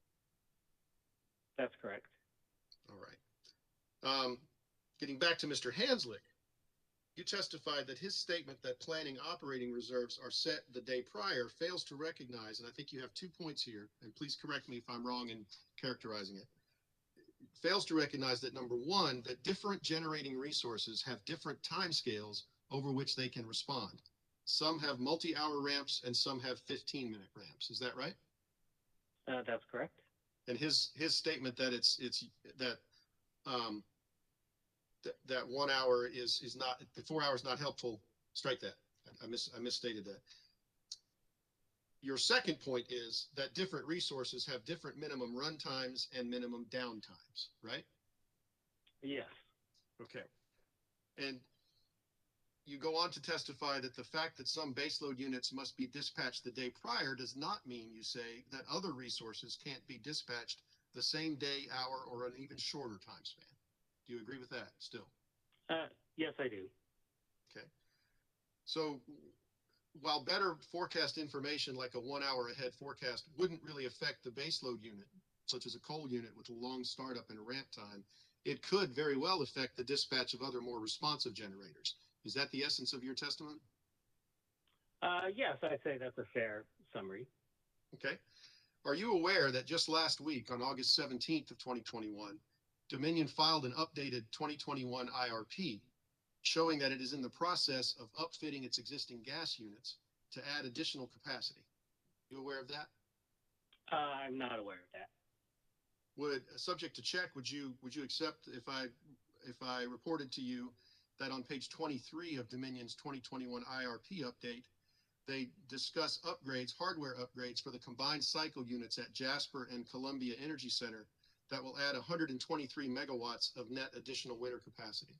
That's correct. All right. Getting back to Mr. Hanslick, you testified that his statement that planning operating reserves are set the day prior fails to recognize, and I think you have 2 points here, and please correct me if I'm wrong in characterizing it. fails to recognize that number one, that different generating resources have different timescales over which they can respond. Some have multi-hour ramps and some have 15-minute ramps. Is that right? That's correct. And his statement that that that 1 hour is not, the 4 hours not helpful, strike that. I misstated that. Your second point is that different resources have different minimum run times and minimum down times, right? Yes. Okay. And you go on to testify that the fact that some baseload units must be dispatched the day prior does not mean, you say, that other resources can't be dispatched the same day, hour, or an even shorter time span. Do you agree with that still? Yes, I do. Okay. So while better forecast information like a 1 hour ahead forecast wouldn't really affect the baseload unit, such as a coal unit with a long startup and ramp time, it could very well affect the dispatch of other more responsive generators. Is that the essence of your testimony? Yes, I'd say that's a fair summary. Okay. Are you aware that just last week, on August 17th of 2021, Dominion filed an updated 2021 IRP showing that it is in the process of upfitting its existing gas units to add additional capacity? You aware of that? I'm not aware of that. Would, subject to check, would you accept if I reported to you that on page 23 of Dominion's 2021 IRP update, they discuss upgrades, hardware upgrades for the combined cycle units at Jasper and Columbia Energy Center that will add 123 megawatts of net additional winter capacity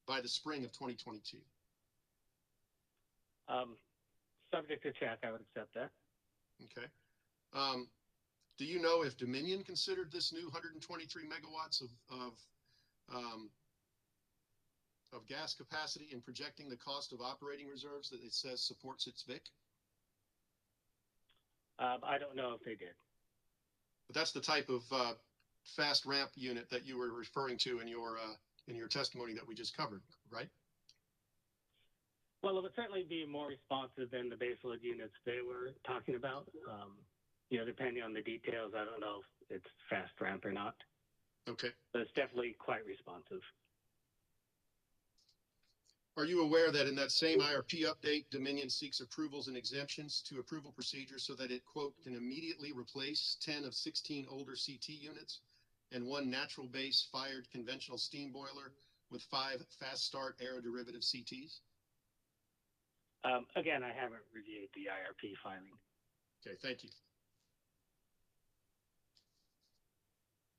by the spring of 2022? Subject to check, I would accept that. Okay. Do you know if Dominion considered this new 123 megawatts of gas capacity in projecting the cost of operating reserves that it says supports its VIC? I don't know if they did. But that's the type of fast ramp unit that you were referring to in your testimony that we just covered, right? Well, it would certainly be more responsive than the baseload units they were talking about. Depending on the details, I don't know if it's fast ramp or not. Okay. But it's definitely quite responsive. Are you aware that in that same IRP update, Dominion seeks approvals and exemptions to approval procedures so that it, quote, can immediately replace 10 of 16 older CT units and 1 natural base fired conventional steam boiler with 5 fast start aeroderivative CTs? Again, I haven't reviewed the IRP filing. Okay, thank you.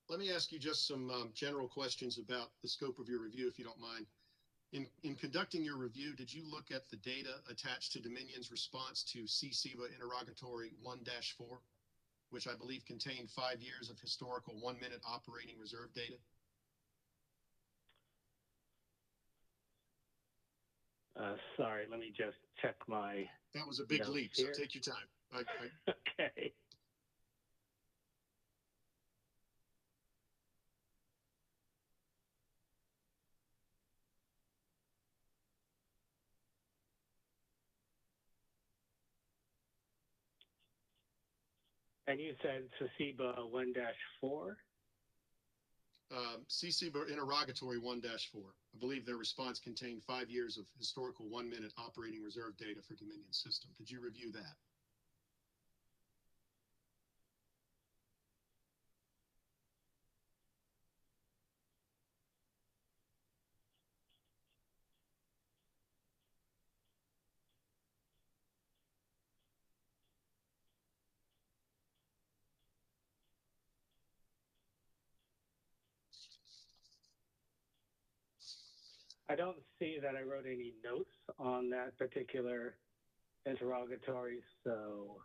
Let me ask you just some general questions about the scope of your review, if you don't mind. In conducting your review, did you look at the data attached to Dominion's response to CCBA Interrogatory 1-4, which I believe contained 5 years of historical 1-minute operating reserve data? Sorry, let me just check my. That was a big leap, so take your time. Okay. And you said CCBA 1-4? CCBA Interrogatory 1-4. I believe their response contained 5 years of historical 1-minute operating reserve data for Dominion system. Did you review that? I don't see that I wrote any notes on that particular interrogatory, so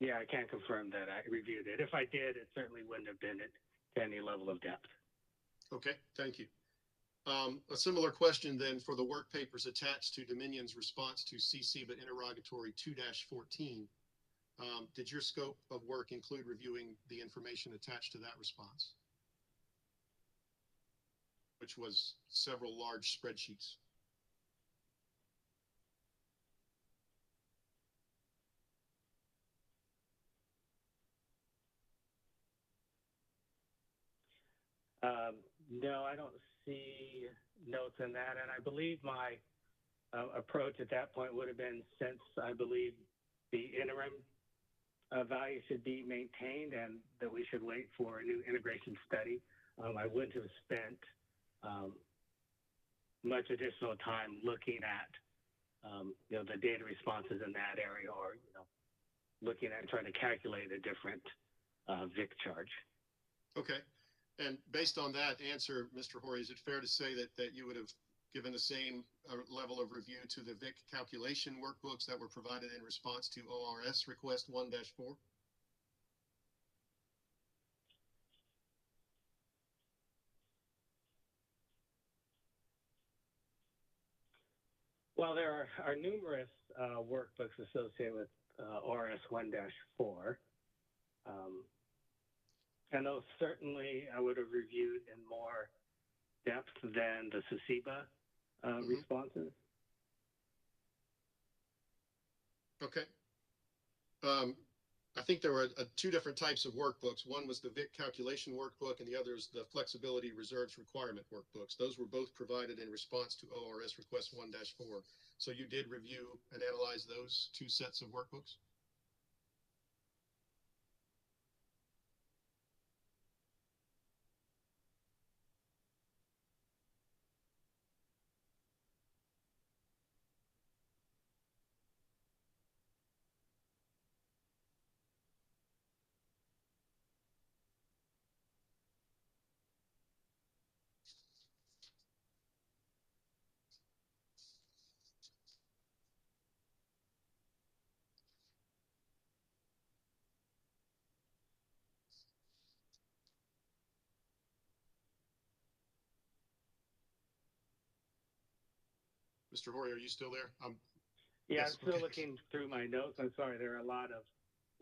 yeah, I can't confirm that I reviewed it. If I did, it certainly wouldn't have been at any level of depth. Okay, thank you. A similar question then for the work papers attached to Dominion's response to CCBA Interrogatory 2-14. Did your scope of work include reviewing the information attached to that response, which was several large spreadsheets? No, I don't see notes in that, and I believe my approach at that point would have been, since I believe the interim value should be maintained and that we should wait for a new integration study, I wouldn't have spent much additional time looking at the data responses in that area, or looking at trying to calculate a different VIC charge. Okay. And based on that answer, Mr. Horry, is it fair to say that you would have given the same level of review to the VIC calculation workbooks that were provided in response to ORS request 1-4? Well, there are numerous workbooks associated with ORS 1-4. And those certainly I would have reviewed in more depth than the SECIBA responses. Okay. I think there were two different types of workbooks. One was the VIC calculation workbook, and the other is the flexibility reserves requirement workbooks. Those were both provided in response to ORS request 1-4. So you did review and analyze those two sets of workbooks? Mr. Horry, are you still there? Yeah, Yes, I'm still okay. looking through my notes. I'm sorry, there are a lot of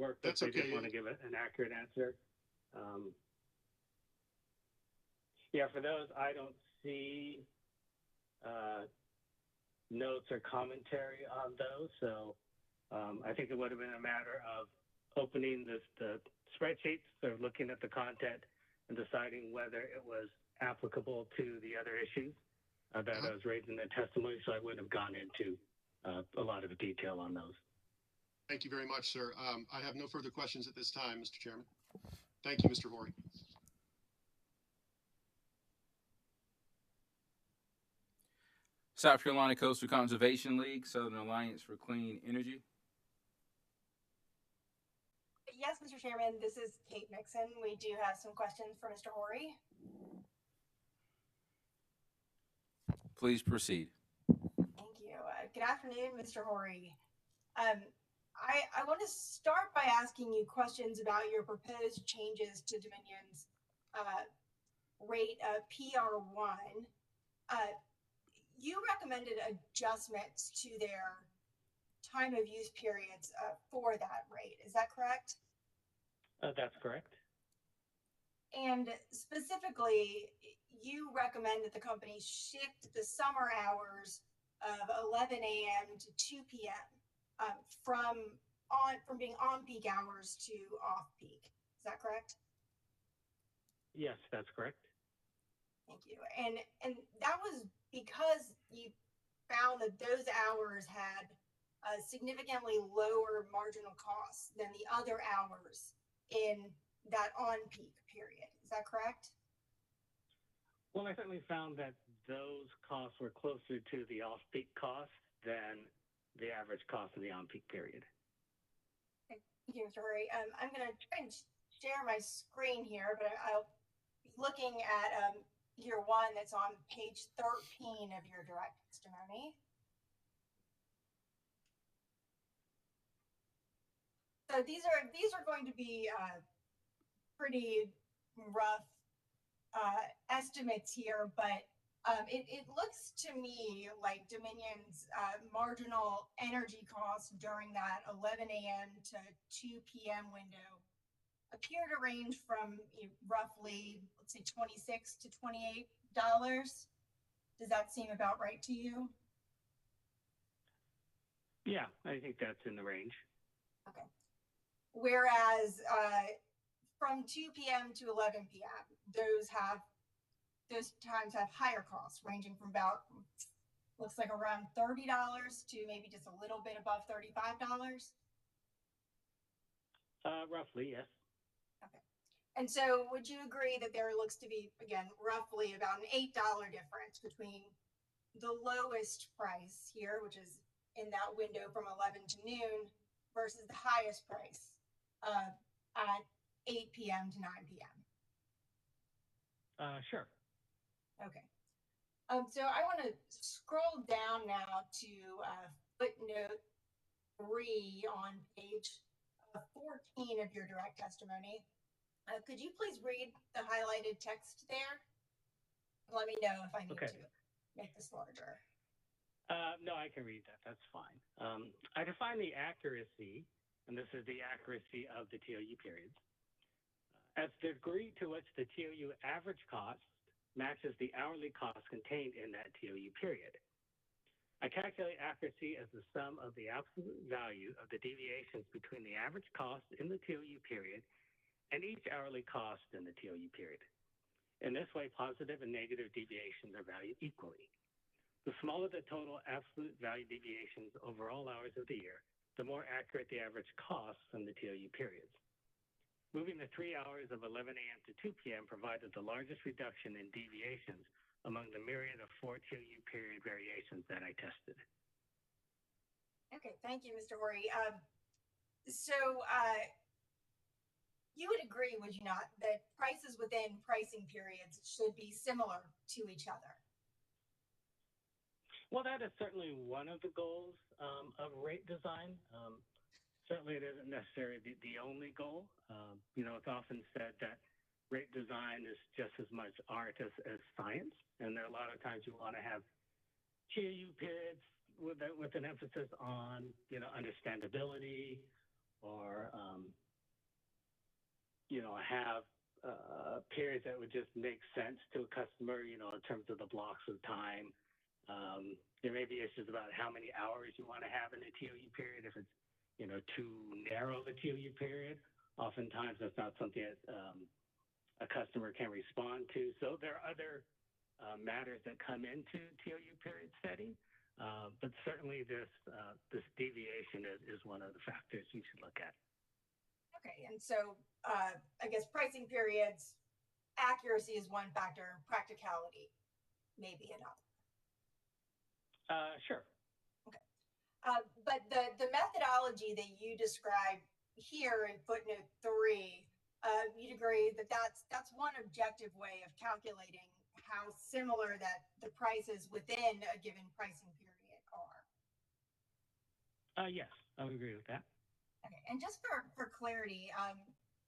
workbooks. That's I okay. just want to give an accurate answer. Yeah, for those, I don't see notes or commentary on those. So I think it would have been a matter of opening the spreadsheets, or looking at the content and deciding whether it was applicable to the other issues that I was raising in the testimony. So I wouldn't have gone into a lot of detail on those. Thank you very much, sir. I have no further questions at this time, Mr. Chairman. Thank you, Mr. Horry. South Carolina Coastal Conservation League, Southern Alliance for Clean Energy. Yes, Mr. Chairman, this is Kate Nixon. We do have some questions for Mr. Horry. Please proceed. Thank you. Good afternoon, Mr. Horry. I want to start by asking you questions about your proposed changes to Dominion's rate of PR1. You recommended adjustments to their time of use periods for that rate. Is that correct? That's correct. And specifically, you recommend that the company shift the summer hours of 11 a.m. to 2 p.m. From being on peak hours to off peak. Is that correct? Yes, that's correct. Thank you. And that was because you found that those hours had significantly lower marginal costs than the other hours in that on-peak period. Is that correct? Well, I certainly found that those costs were closer to the off-peak cost than the average cost of the on-peak period. Thank you, Mr. Horry. I'm going to try and share my screen here, but I'll be looking at year one that's on page 13 of your direct testimony. So these are going to be pretty rough estimates here, but it looks to me like Dominion's marginal energy costs during that 11 a.m. to 2 p.m. window appear to range from roughly, let's say, $26 to $28. Does that seem about right to you? Yeah, I think that's in the range. Okay. Whereas from 2 p.m. to 11 p.m., those have those times have higher costs, ranging from about, looks like around $30 to maybe just a little bit above $35. Roughly, yes. Okay. And so would you agree that there looks to be, again, roughly about an $8 difference between the lowest price here, which is in that window from 11 to noon, versus the highest price at 8 p.m. to 9 p.m.? Sure. Okay. So I want to scroll down now to footnote 3 on page 14 of your direct testimony. Could you please read the highlighted text there? Let me know if I need to make this larger. No, I can read that. That's fine. I define the accuracy, and this is the accuracy of the TOU periods, as the degree to which the TOU average cost matches the hourly cost contained in that TOU period. I calculate accuracy as the sum of the absolute value of the deviations between the average cost in the TOU period and each hourly cost in the TOU period. In this way, positive and negative deviations are valued equally. The smaller the total absolute value deviations over all hours of the year, the more accurate the average costs in the TOU periods. Moving the 3 hours of 11 a.m. to 2 p.m. provided the largest reduction in deviations among the myriad of 4 TOU period variations that I tested. Okay, thank you, Mr. Horry. So you would agree, would you not, that prices within pricing periods should be similar to each other? Well, that is certainly one of the goals of rate design. Certainly, it isn't necessarily the only goal. It's often said that rate design is just as much art as science, and there are a lot of times you want to have TOU periods with an emphasis on understandability, or have periods that would just make sense to a customer, in terms of the blocks of time. There may be issues about how many hours you want to have in a TOU period. If it's too narrow the TOU period, oftentimes that's not something that a customer can respond to. So there are other matters that come into TOU period setting, but certainly this deviation is one of the factors you should look at. Okay, and so I guess pricing periods, accuracy is one factor, practicality maybe another. Sure. But the methodology that you describe here in footnote 3, you'd agree that that's one objective way of calculating how similar that the prices within a given pricing period are. Yes, I would agree with that. Okay, and just for clarity,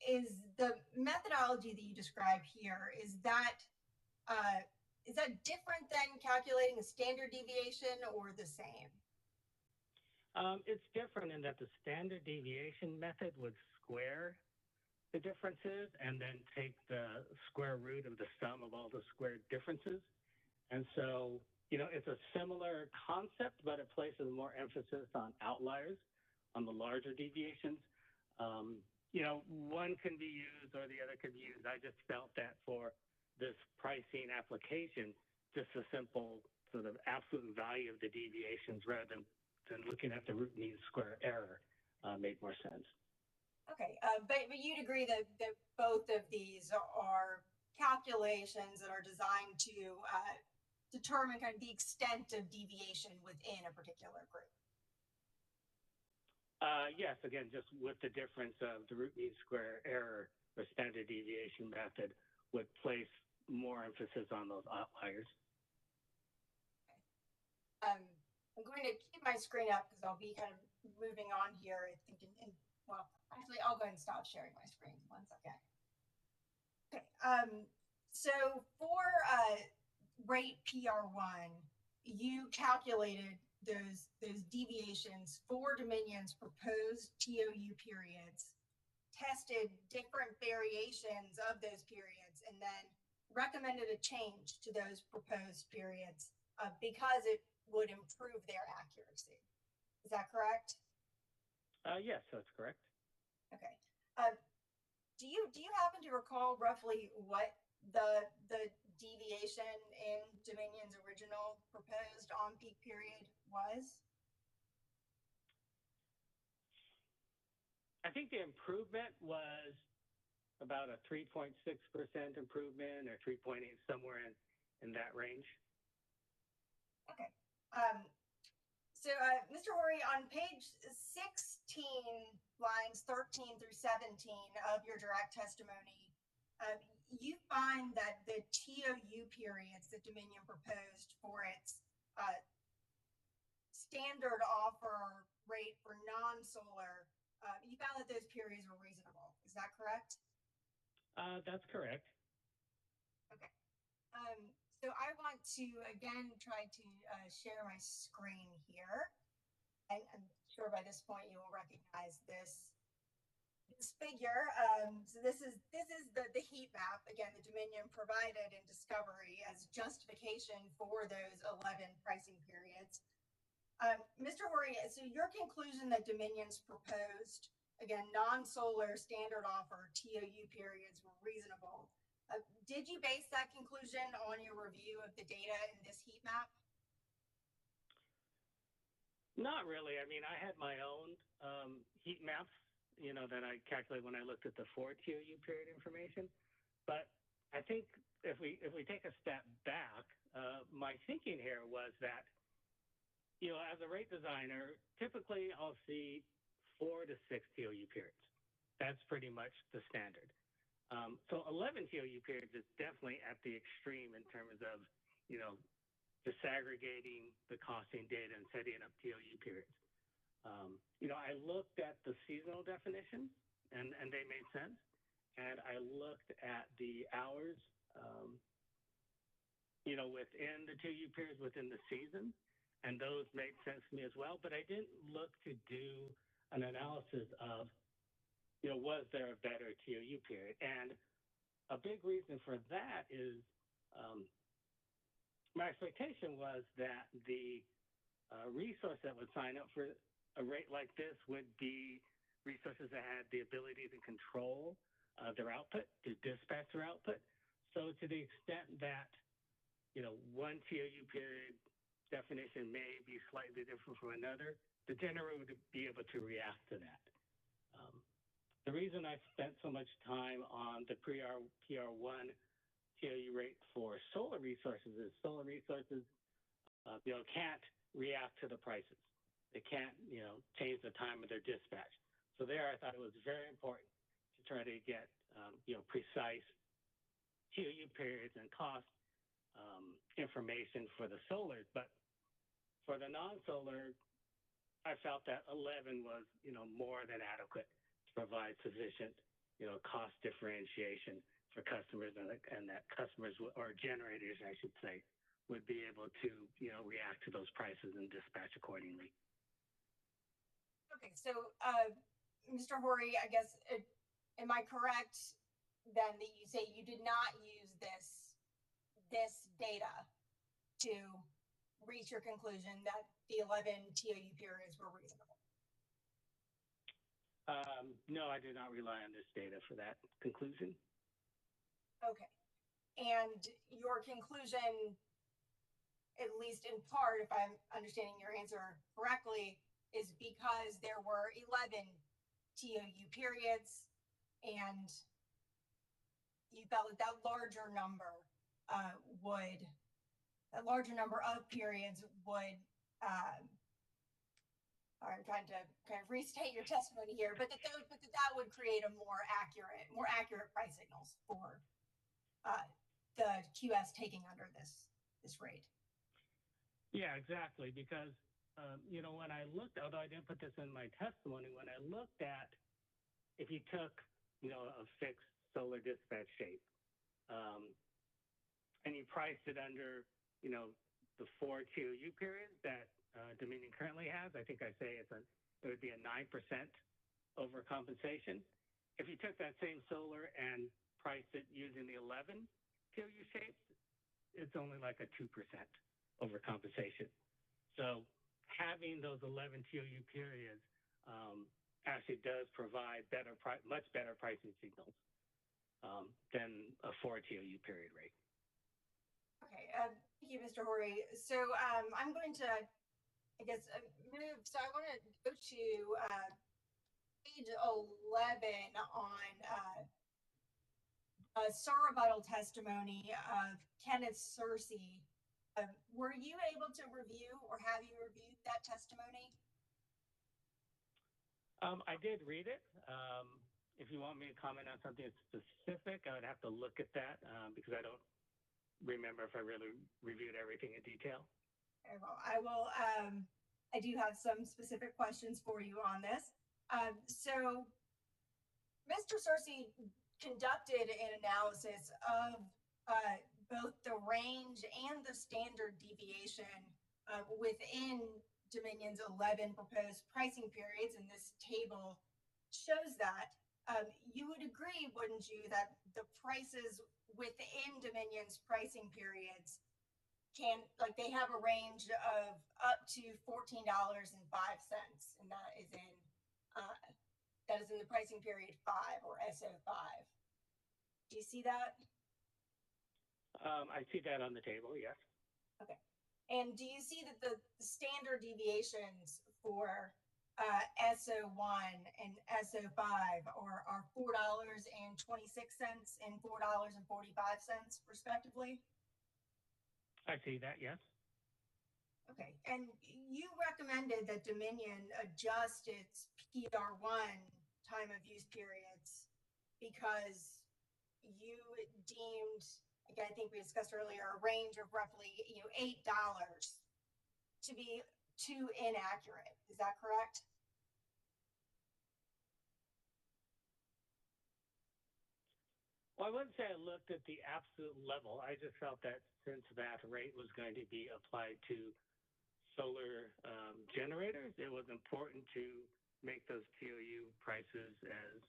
is the methodology that you describe here, is that different than calculating a standard deviation or the same? It's different in that the standard deviation method would square the differences and then take the square root of the sum of all the squared differences. And so, it's a similar concept, but it places more emphasis on outliers, on the larger deviations. One can be used or the other can be used. I just felt that for this pricing application, just a simple sort of absolute value of the deviations rather than looking at the root mean square error made more sense. Okay, but you'd agree that both of these are calculations that are designed to determine kind of the extent of deviation within a particular group. Yes, again, just with the difference of the root mean square error, the standard deviation method would place more emphasis on those outliers. Okay. I'm going to keep my screen up because I'll be kind of moving on here. I think, well, actually, I'll go ahead and stop sharing my screen. 1 second. Okay. So for rate PR1, you calculated those deviations for Dominion's proposed TOU periods, tested different variations of those periods, and then recommended a change to those proposed periods because it would improve their accuracy. Is that correct? Yes, that's correct. Okay. Do you happen to recall roughly what the deviation in Dominion's original proposed on-peak period was? I think the improvement was about a 3.6% improvement or 3.8, somewhere in that range. Okay. So, Mr. Horry, on page 16, lines 13 through 17 of your direct testimony, you find that the TOU periods that Dominion proposed for its standard offer rate for non-solar, you found that those periods were reasonable. Is that correct? That's correct. Okay. So I want to again try to share my screen here. And I'm sure by this point you will recognize this figure. So this is the heat map, again, the Dominion provided in discovery as justification for those 11 pricing periods. Mr. Horry, so your conclusion that Dominion's proposed, again, non-solar standard offer TOU periods were reasonable. Did you base that conclusion on your review of the data in this heat map? Not really. I mean, I had my own heat maps, that I calculated when I looked at the 4 TOU period information. But I think if we take a step back, my thinking here was that, as a rate designer, typically I'll see 4 to 6 TOU periods. That's pretty much the standard. So 11 TOU periods is definitely at the extreme in terms of, disaggregating the costing data and setting up TOU periods. I looked at the seasonal definitions, and they made sense. And I looked at the hours, within the TOU periods within the season, and those made sense to me as well. But I didn't look to do an analysis of, was there a better TOU period? And a big reason for that is my expectation was that the resource that would sign up for a rate like this would be resources that had the ability to control their output, to dispatch their output. So to the extent that, one TOU period definition may be slightly different from another, the generator would be able to react to that. The reason I spent so much time on the PR1 TOU rate for solar resources is solar resources, can't react to the prices. They can't, change the time of their dispatch. So there, I thought it was very important to try to get, precise TOU periods and cost information for the solars. But for the non-solar, I felt that 11 was, more than adequate to provide sufficient, cost differentiation for customers, and that customers or generators, I should say, would be able to, react to those prices and dispatch accordingly. Okay, so Mr. Horry, I guess, am I correct then that you say you did not use this data to reach your conclusion that the 11 TOU periods were reasonable? No, I did not rely on this data for that conclusion. Okay. And your conclusion, at least in part, if I'm understanding your answer correctly, is because there were 11 TOU periods, and you felt that that larger number of periods would, I'm trying to kind of restate your testimony here, but that would create a more accurate price signals for the QS taking under this rate. Yeah, exactly. Because, when I looked, although I didn't put this in my testimony, when I looked at, if you took, a fixed solar dispatch shape, and you priced it under, the 4 TOU periods that Dominion currently has, I think I say it would be a 9% overcompensation. If you took that same solar and priced it using the 11 TOU shapes, it's only like a 2% overcompensation. So having those 11 TOU periods actually does provide much better pricing signals than a 4 TOU period rate. Okay, thank you, Mr. Horry. So I'm going to, I guess, move. So I want to go to page 11 on surrebuttal testimony of Kenneth Searcy. Were you able to review, or have you reviewed that testimony? I did read it. If you want me to comment on something specific, I would have to look at that because I don't remember if I really reviewed everything in detail. Okay, well, I will. I do have some specific questions for you on this. So, Mr. Searcy conducted an analysis of both the range and the standard deviation within Dominion's 11 proposed pricing periods, and this table shows that. You would agree, wouldn't you, that the prices within Dominion's pricing periods they have a range of up to $14.05, and that is in the pricing period 5, or SO5. Do you see that? I see that on the table, yes. Okay. And do you see that the standard deviations for SO1 and SO5 are $4.26 and $4.45 respectively? I see that, yes. Okay, and you recommended that Dominion adjust its PR1 time of use periods because you deemed, again, I think we discussed earlier, a range of roughly $8 to be too inaccurate. Is that correct? Well, I wouldn't say I looked at the absolute level. I just felt that since that rate was going to be applied to solar generators, it was important to make those TOU prices as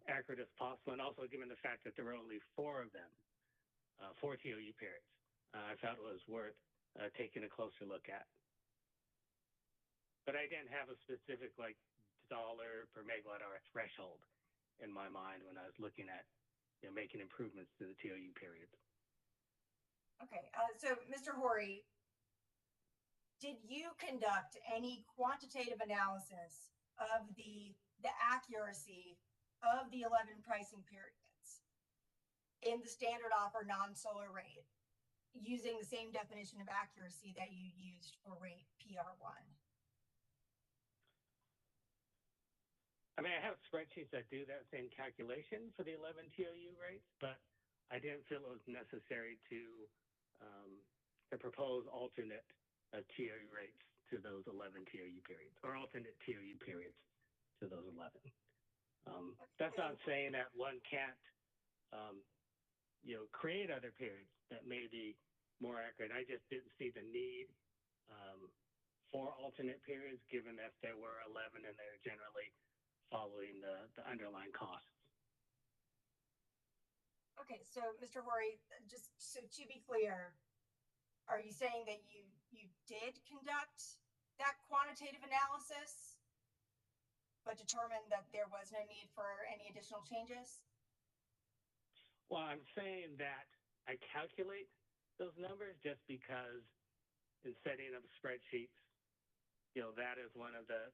accurate as possible. And also given the fact that there were only 4 of them, 4 TOU periods, I felt it was worth taking a closer look at. But I didn't have a specific dollar per megawatt hour threshold in my mind when I was looking at making improvements to the TOU periods. Okay, so Mr. Horry, did you conduct any quantitative analysis of the accuracy of the 11 pricing periods in the standard offer non-solar rate using the same definition of accuracy that you used for rate PR1? I mean, I have spreadsheets that do that same calculation for the 11 TOU rates, but I didn't feel it was necessary to propose alternate TOU rates to those 11 TOU periods, or alternate TOU periods to those 11. That's not saying that one can't, create other periods that may be more accurate. I just didn't see the need for alternate periods, given that there were 11 and they're generally following the underlying costs. Okay, so Mr. Horry, just so to be clear, are you saying that you did conduct that quantitative analysis, but determined that there was no need for any additional changes? Well, I'm saying that I calculate those numbers just because in setting up spreadsheets, that is one of the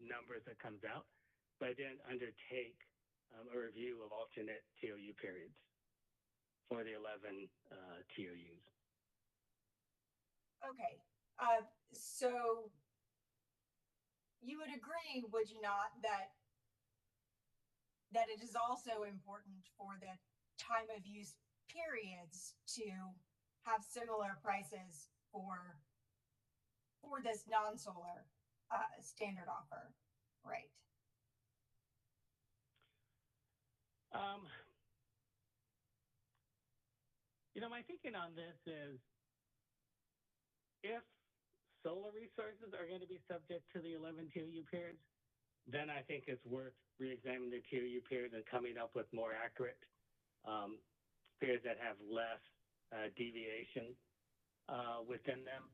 numbers that comes out, but I didn't undertake a review of alternate TOU periods for the 11 TOUs. Okay, so you would agree, would you not, that it is also important for the time of use periods to have similar prices for this non-solar standard offer, right? My thinking on this is if solar resources are going to be subject to the 11 TOU periods, then I think it's worth re-examining the TOU periods and coming up with more accurate periods that have less deviation within them.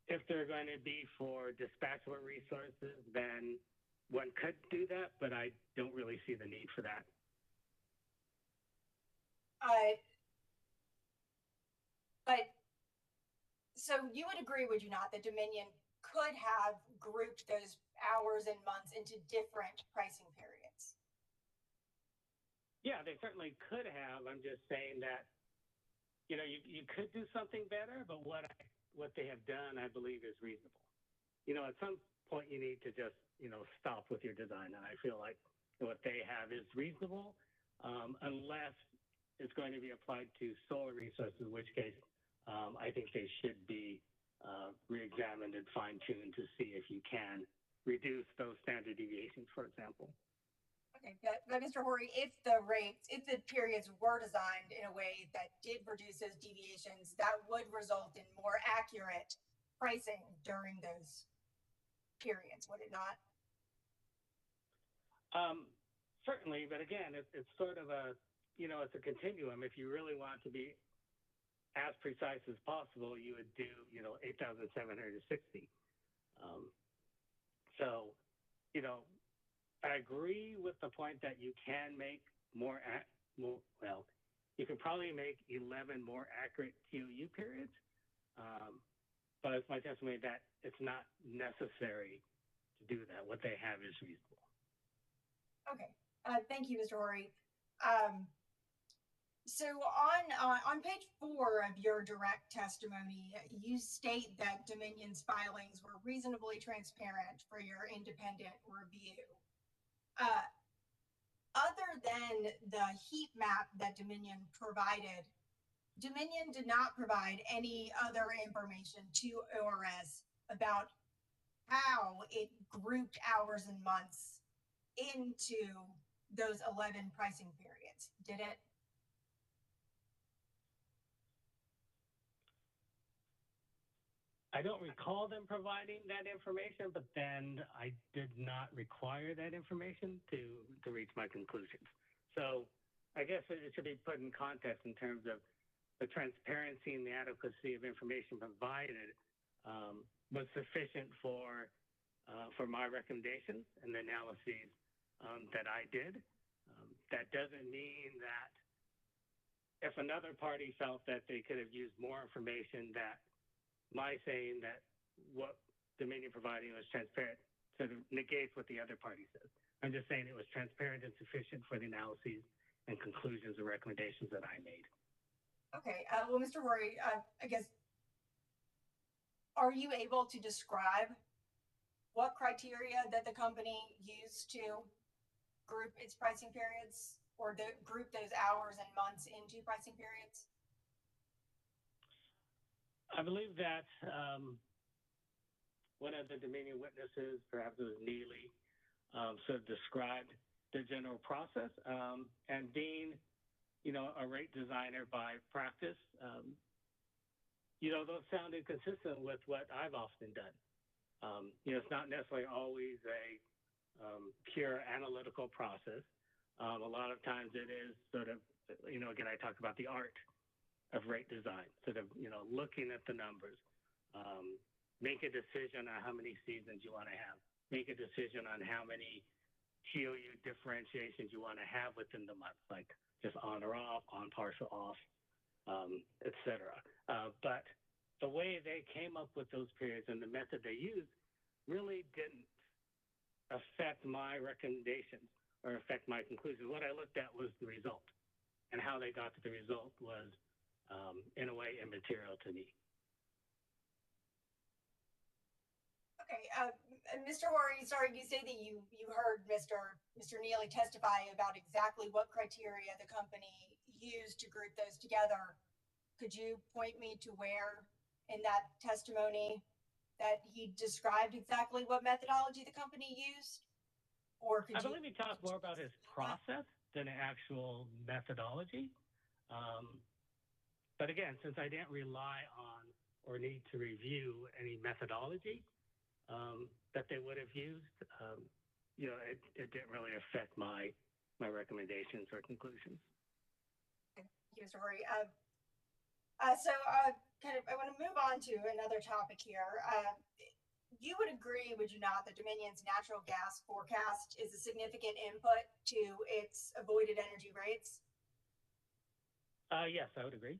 If they're going to be for dispatchable resources, then one could do that, but I don't really see the need for that. But So you would agree, would you not, that Dominion could have grouped those hours and months into different pricing periods? Yeah, they certainly could have. I'm just saying that, you know, you could do something better, but what they have done, I believe, is reasonable. You know, at some point you need to just, you know, stop with your design. And I feel like what they have is reasonable, unless it's going to be applied to solar resources, in which case I think they should be re-examined and fine-tuned to see if you can reduce those standard deviations, for example. Okay, but Mr. Horry, if the periods were designed in a way that did reduce those deviations, that would result in more accurate pricing during those periods, would it not? Certainly, but again, it's sort of a, you know, it's a continuum. If you really want to be as precise as possible, you would do, you know, 8,760. So, you know, I agree with the point that you can make well, you can probably make 11 more accurate TOU periods, but it's my testimony that it's not necessary to do that. What they have is reasonable. Okay, thank you, Mr. Horry. So on page 4 of your direct testimony, you state that Dominion's filings were reasonably transparent for your independent review. Other than the heat map that Dominion provided, Dominion did not provide any other information to ORS about how it grouped hours and months into those 11 pricing periods, did it? I don't recall them providing that information, but then I did not require that information to reach my conclusions. So I guess it should be put in context in terms of the transparency and the adequacy of information provided was sufficient for my recommendations and the analyses that I did. That doesn't mean that if another party felt that they could have used more information, that my saying that what Dominion providing was transparent sort of negates what the other party says. I'm just saying it was transparent and sufficient for the analyses and conclusions and recommendations that I made. Okay, well, Mr. Horry, I guess, are you able to describe what criteria that the company used to group its pricing periods or group those hours and months into pricing periods? I believe that one of the Dominion witnesses, perhaps it was Neely, sort of described the general process. And being, you know, a rate designer by practice, you know, those sounded consistent with what I've often done. You know, it's not necessarily always a pure analytical process. A lot of times it is sort of, you know, again, I talk about the art of rate design, sort of, you know, looking at the numbers, make a decision on how many seasons you want to have, make a decision on how many TOU differentiations you want to have within the month, like just on or off, on partial off, et cetera. But the way they came up with those periods and the method they used really didn't affect my recommendations or affect my conclusions. What I looked at was the result, and how they got to the result was in a way immaterial to me. Okay, Mr. Horry, sorry, you say that you heard Mr. Neely testify about exactly what criteria the company used to group those together. Could you point me to where in that testimony that he described exactly what methodology the company used? Or could I believe he talked more about his process than an actual methodology. But again, since I didn't rely on or need to review any methodology that they would have used, you know, it didn't really affect my recommendations or conclusions. Thank you, Mr. Horry. So I want to move on to another topic here. You would agree, would you not, that Dominion's natural gas forecast is a significant input to its avoided energy rates? Yes, I would agree.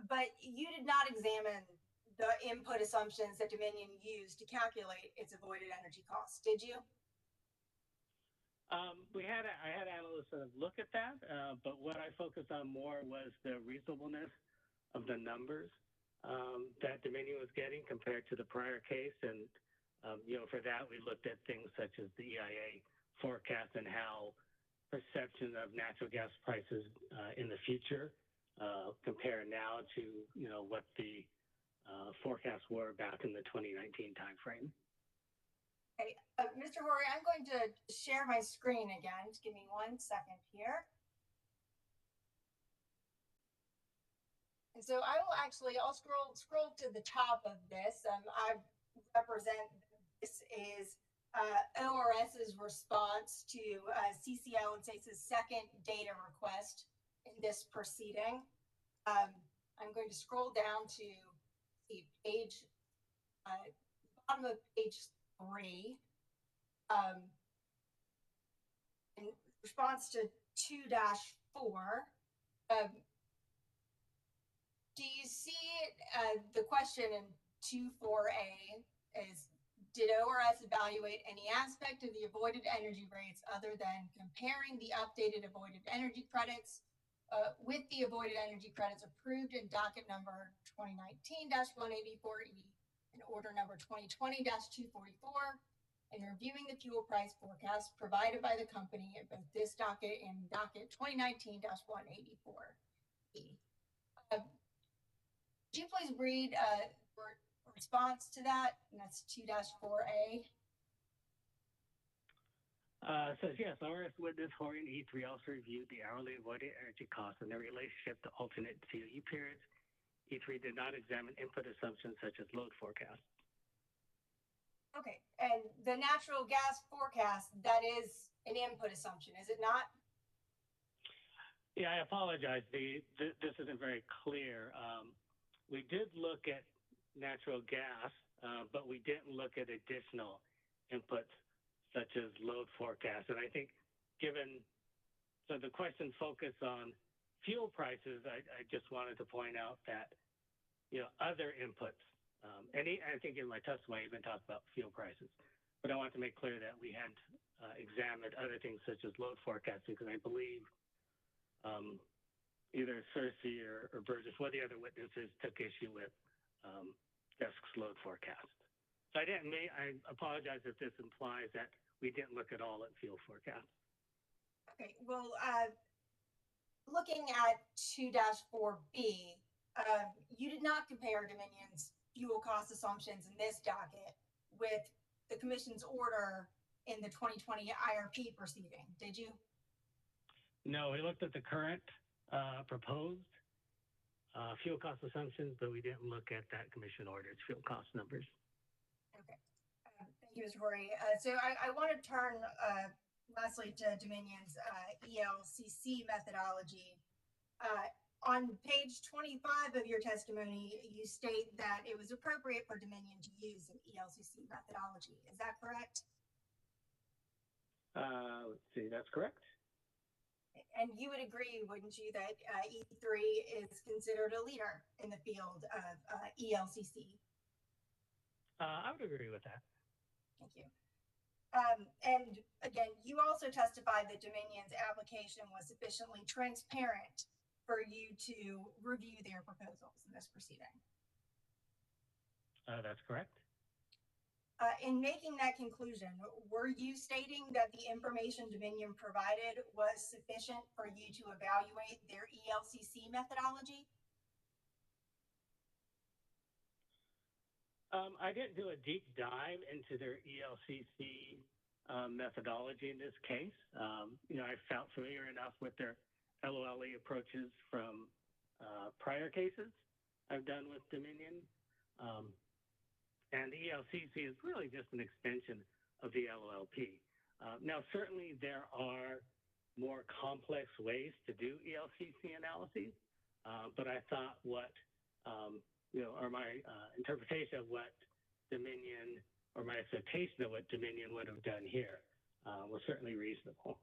But you did not examine the input assumptions that Dominion used to calculate its avoided energy costs, did you? I had analysts look at that, but what I focused on more was the reasonableness of the numbers that Dominion was getting compared to the prior case. And, for that, we looked at things such as the EIA forecast and how perception of natural gas prices in the future compare now to, what the forecasts were back in the 2019 timeframe. Okay, Mr. Horry, I'm going to share my screen again. Just give me 1 second here. And so I'll scroll to the top of this. I represent, this is ORS's response to CCL and SACE's second data request in this proceeding. I'm going to scroll down to the page, bottom of page 3. In response to 2-4, do you see the question in 2-4A is, did ORS evaluate any aspect of the avoided energy rates other than comparing the updated avoided energy credits with the avoided energy credits approved in docket number 2019-184E and order number 2020-244, and reviewing the fuel price forecast provided by the company at both this docket and docket 2019-184E? Could you please read a response to that? And that's 2-4A. Says, yes, ORS witness Horry and E3 also reviewed the hourly avoided energy costs and their relationship to alternate COE periods. E3 did not examine input assumptions such as load forecasts. Okay, and the natural gas forecast, that is an input assumption, is it not? Yeah, I apologize. This isn't very clear. We did look at natural gas, but we didn't look at additional inputs such as load forecasts. And I think so the question focused on fuel prices, I just wanted to point out that, other inputs, I think in my testimony I even talked about fuel prices, but I want to make clear that we had examined other things such as load forecasting, because I believe either Cersei or Burgess, one of the other witnesses, took issue with DESC's load forecast. So I apologize if this implies that we didn't look at all at fuel forecasts. Okay, well, looking at 2-4B, you did not compare Dominion's fuel cost assumptions in this docket with the Commission's order in the 2020 IRP proceeding, did you? No, we looked at the current proposed fuel cost assumptions, but we didn't look at that Commission order's fuel cost numbers. Okay. Thank you, Mr. Horry. So I want to turn lastly to Dominion's ELCC methodology. On page 25 of your testimony, you state that it was appropriate for Dominion to use an ELCC methodology. Is that correct? Let's see, that's correct. And you would agree, wouldn't you, that E3 is considered a leader in the field of ELCC? I would agree with that. Thank you. And again, you also testified that Dominion's application was sufficiently transparent for you to review their proposals in this proceeding. That's correct. In making that conclusion, were you stating that the information Dominion provided was sufficient for you to evaluate their ELCC methodology? I didn't do a deep dive into their ELCC methodology in this case. I felt familiar enough with their LOLE approaches from prior cases I've done with Dominion. And the ELCC is really just an extension of the LOLP. Now, certainly there are more complex ways to do ELCC analyses, but I thought or my interpretation of what Dominion, or my expectation of what Dominion would have done here was certainly reasonable.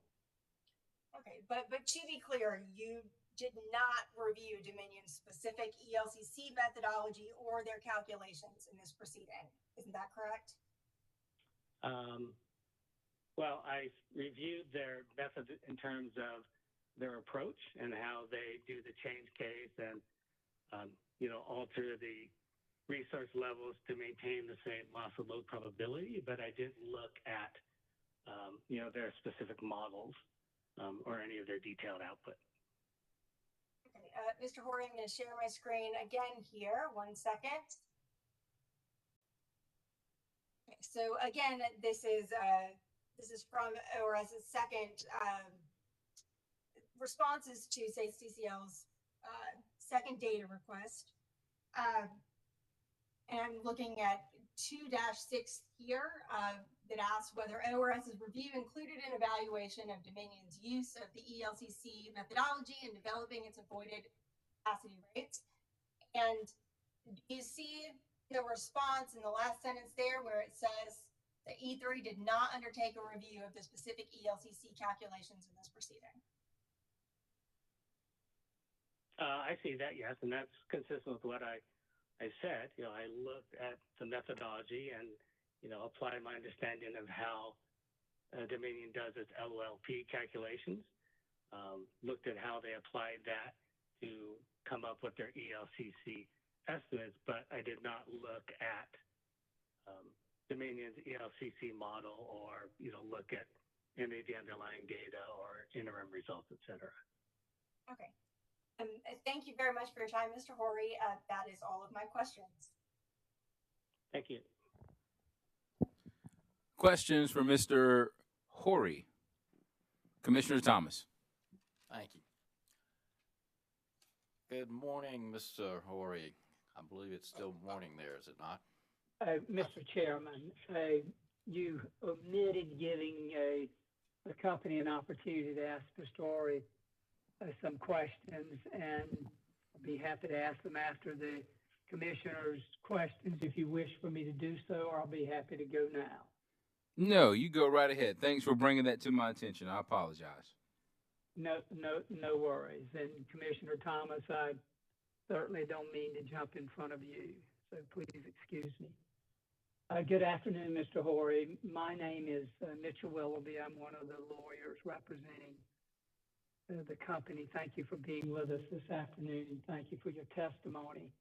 Okay, but to be clear, you did not review Dominion's specific ELCC methodology or their calculations in this proceeding. Isn't that correct? Well, I reviewed their method in terms of their approach and how they do the change case and, alter the resource levels to maintain the same loss of load probability, but I didn't look at, their specific models or any of their detailed output. Okay, Mr. Horry, I'm going to share my screen again here. 1 second. Okay, so again, this is from ORS's second responses to, say, CCL's second data request. And I'm looking at 2-6 here that asks whether ORS's review included an evaluation of Dominion's use of the ELCC methodology in developing its avoided capacity rates. And you see the response in the last sentence there where it says that E3 did not undertake a review of the specific ELCC calculations in this proceeding. I see that, yes, and that's consistent with what I said. I looked at the methodology and, applied my understanding of how Dominion does its LLP calculations, looked at how they applied that to come up with their ELCC estimates, but I did not look at Dominion's ELCC model or, look at any of the underlying data or interim results, et cetera. Okay. Thank you very much for your time, Mr. Horry. That is all of my questions. Thank you. Questions for Mr. Horry? Commissioner Thomas. Thank you. Good morning, Mr. Horry. I believe it's still morning there, is it not? Mr. Chairman, you omitted giving the company an opportunity to ask Mr. Horry some questions, and I'll be happy to ask them after the commissioner's questions if you wish for me to do so, or I'll be happy to go now. No, you go right ahead. Thanks for bringing that to my attention. I apologize. No worries. And Commissioner Thomas, I certainly don't mean to jump in front of you, so please excuse me. Good afternoon, Mr. Horry. My name is Mitchell Willoughby. I'm one of the lawyers representing the company. Thank you for being with us this afternoon, and thank you for your testimony.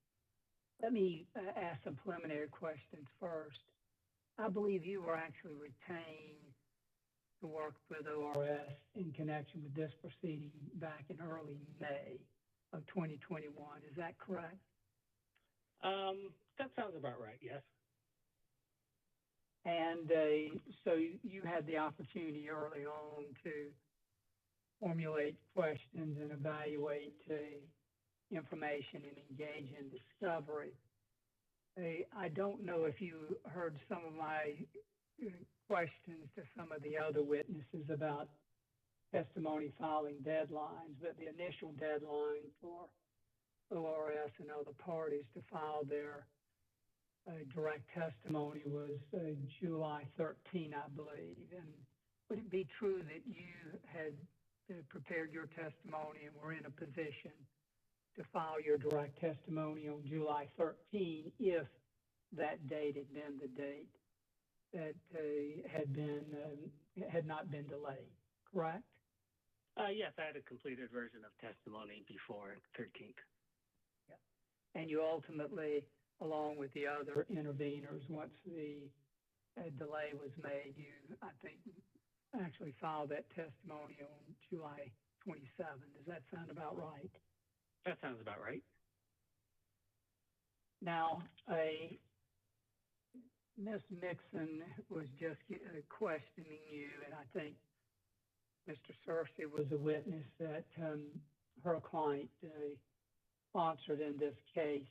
Let me ask some preliminary questions first. I believe you were actually retained to work with ORS in connection with this proceeding back in early May of 2021. Is that correct? That sounds about right, yes. And so you had the opportunity early on to formulate questions and evaluate information and engage in discovery. I don't know if you heard some of my questions to some of the other witnesses about testimony filing deadlines, but the initial deadline for ORS and other parties to file their direct testimony was July 13, I believe. And would it be true that you had prepared your testimony and were in a position to file your direct testimony on July 13 if that date had been the date that had not been delayed, correct? Yes, I had a completed version of testimony before 13th. Yeah. And you ultimately, along with the other interveners, once the delay was made, you, I think, actually filed that testimony on July 27. Does that sound about right? That sounds about right. Now, Ms. Mixon was just questioning you, and I think Mr. Cersei was a witness that her client sponsored in this case.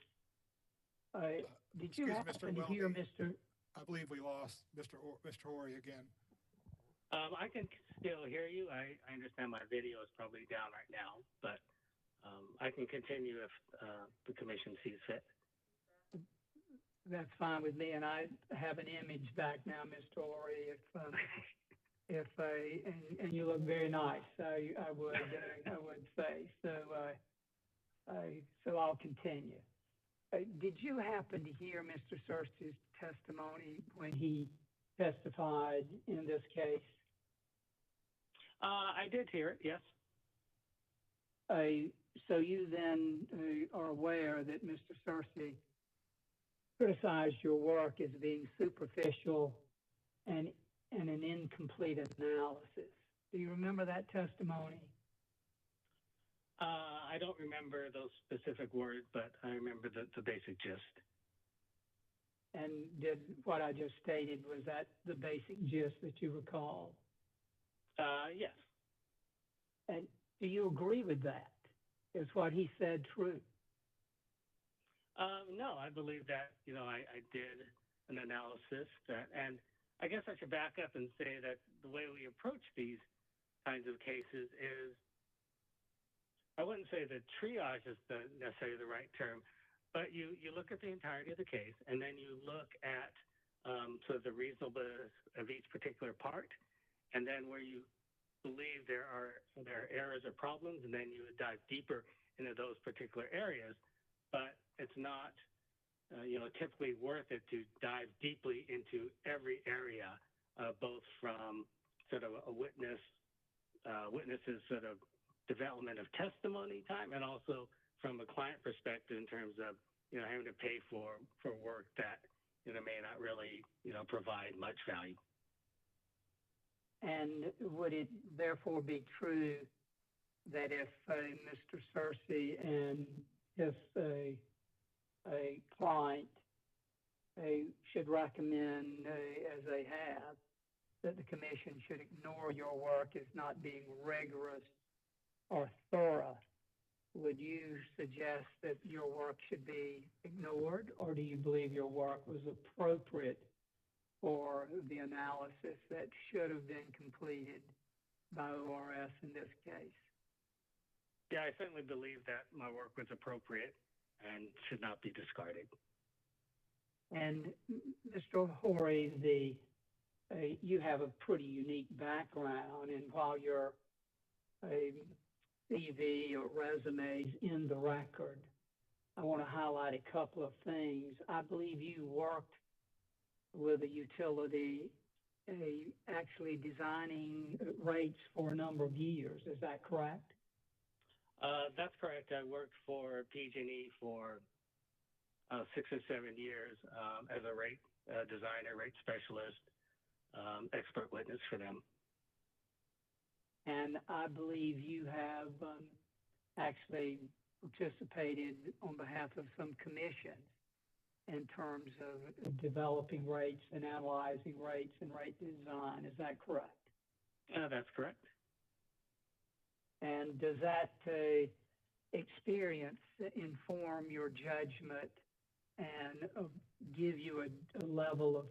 Did you happen to hear Mr. I believe we lost Mr. Horry again. I can still hear you. I understand my video is probably down right now, but I can continue if the commission sees fit. That's fine with me, and I have an image back now, Mr. Horry. if and you look very nice. I would say so. So I'll continue. Did you happen to hear Mr. Searcy's testimony when he testified in this case? I did hear it, yes. So you then are aware that Mr. Searcy criticized your work as being superficial and an incomplete analysis. Do you remember that testimony? I don't remember those specific words, but I remember the basic gist. And did what I just stated, was that the basic gist that you recall? Yes. And do you agree with that? Is what he said true? No, I believe that, I did an analysis and I guess I should back up and say that the way we approach these kinds of cases is, I wouldn't say that triage is necessarily the right term, but you look at the entirety of the case, and then you look at sort of the reasonableness of each particular part, and then where you believe there are errors or problems, and then you would dive deeper into those particular areas. But it's not, typically worth it to dive deeply into every area, both from sort of a witness's sort of development of testimony time, and also from a client perspective in terms of, having to pay for work that, may not really, provide much value. And would it therefore be true that if Mr. Searcy and if a client should recommend, as they have, that the commission should ignore your work as not being rigorous or thorough, would you suggest that your work should be ignored, or do you believe your work was appropriate for the analysis that should have been completed by ORS in this case? Yeah, I certainly believe that my work was appropriate and should not be discarded. And Mr. Horry, you have a pretty unique background, and while your CV or resumes in the record, I want to highlight a couple of things. I believe you worked with a utility actually designing rates for a number of years. Is that correct? That's correct. I worked for PG&E for 6 or 7 years as a rate designer, rate specialist, expert witness for them. And I believe you have actually participated on behalf of some commissions in terms of developing rates and analyzing rates and rate design. Is that correct? That's correct. And does that experience inform your judgment and give you a level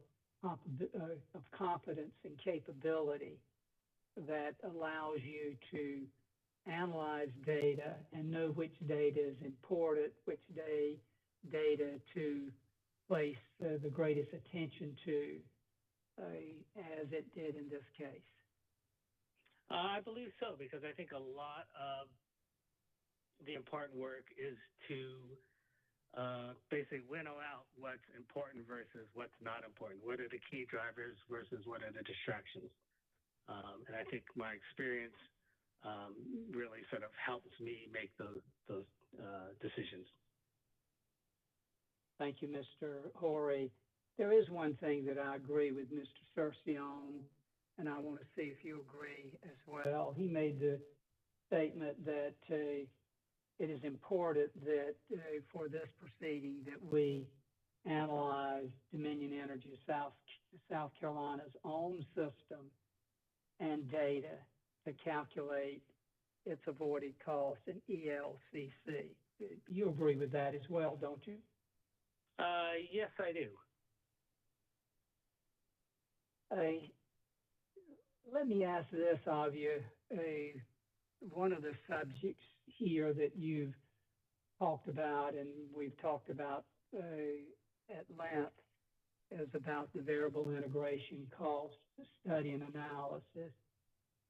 of confidence and capability that allows you to analyze data and know which data is important, which data to place the greatest attention to, as it did in this case? I believe so, because I think a lot of the important work is to basically winnow out what's important versus what's not important. What are the key drivers versus what are the distractions? And I think my experience really sort of helps me make those decisions. Thank you, Mr. Horry. There is one thing that I agree with Mr. Searcy on, and I want to see if you agree as well. He made the statement that it is important that for this proceeding that we analyze Dominion Energy South Carolina's own system and data to calculate its avoided cost in ELCC. You agree with that as well, don't you? Yes, I do. Let me ask this of you. One of the subjects here that you've talked about and we've talked about at length is about the variable integration cost study and analysis.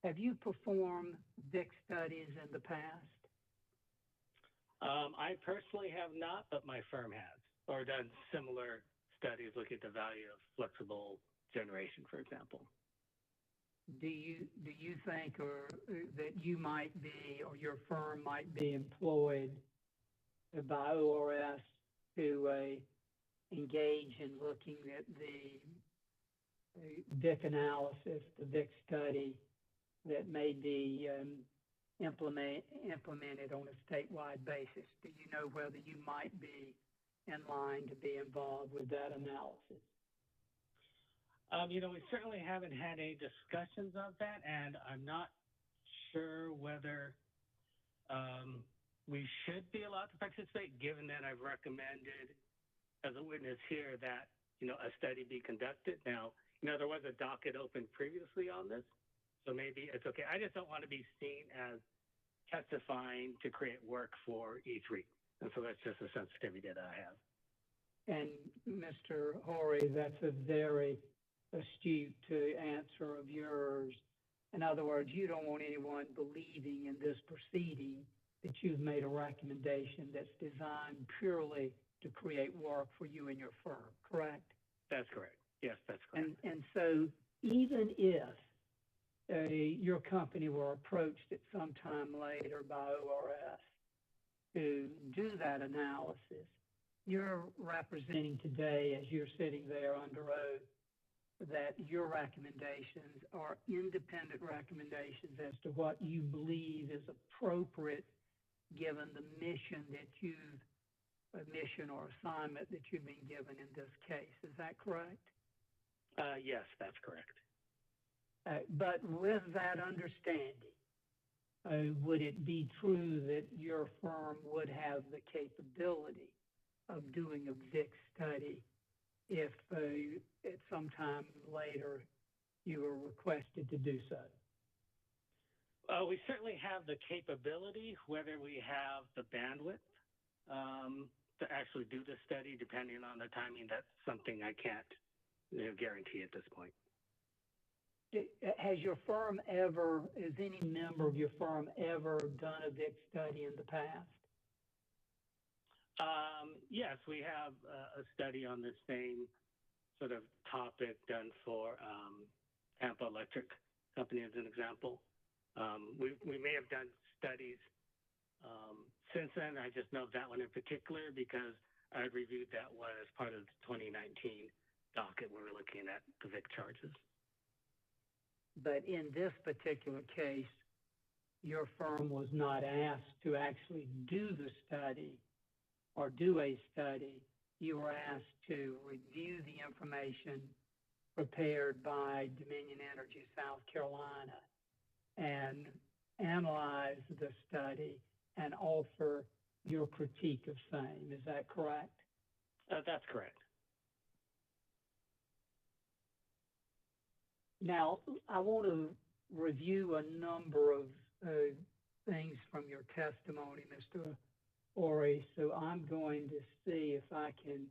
Have you performed VIC studies in the past? I personally have not, but my firm has, or done similar studies looking at the value of flexible generation, for example. Do you think that you might be, or your firm might be employed by ORS to engage in looking at the VIC analysis, the VIC study that may be implemented on a statewide basis? Do you know whether you might be in line to be involved with that analysis? We certainly haven't had any discussions of that, and I'm not sure whether we should be allowed to participate, given that I've recommended as a witness here that, a study be conducted. Now, there was a docket open previously on this, so maybe it's okay. I just don't want to be seen as testifying to create work for E3. And so that's just a sensitivity that I have. And Mr. Horry, that's a very astute answer of yours. In other words, you don't want anyone believing in this proceeding that you've made a recommendation that's designed purely to create work for you and your firm, correct? That's correct. Yes, that's correct. And so even if your company were approached at some time later by ORS to do that analysis, you're representing today, as you're sitting there under oath, that your recommendations are independent recommendations as to what you believe is appropriate given the mission or assignment that you've been given in this case. Is that correct? Yes, that's correct. But with that understanding, would it be true that your firm would have the capability of doing a VIC study if at some time later you were requested to do so? We certainly have the capability. Whether we have the bandwidth to actually do the study, depending on the timing, that's something I can't guarantee at this point. Has any member of your firm ever done a VIC study in the past? Yes, we have a study on the same sort of topic done for Tampa Electric Company as an example. We may have done studies since then. I just know that one in particular because I reviewed that one as part of the 2019 docket when we were looking at the VIC charges. But in this particular case, your firm was not asked to actually do the study or do a study. You were asked to review the information prepared by Dominion Energy South Carolina and analyze the study and offer your critique of same. Is that correct? That's correct. Now, I want to review a number of things from your testimony, Mr. Horry. So I'm going to see if I can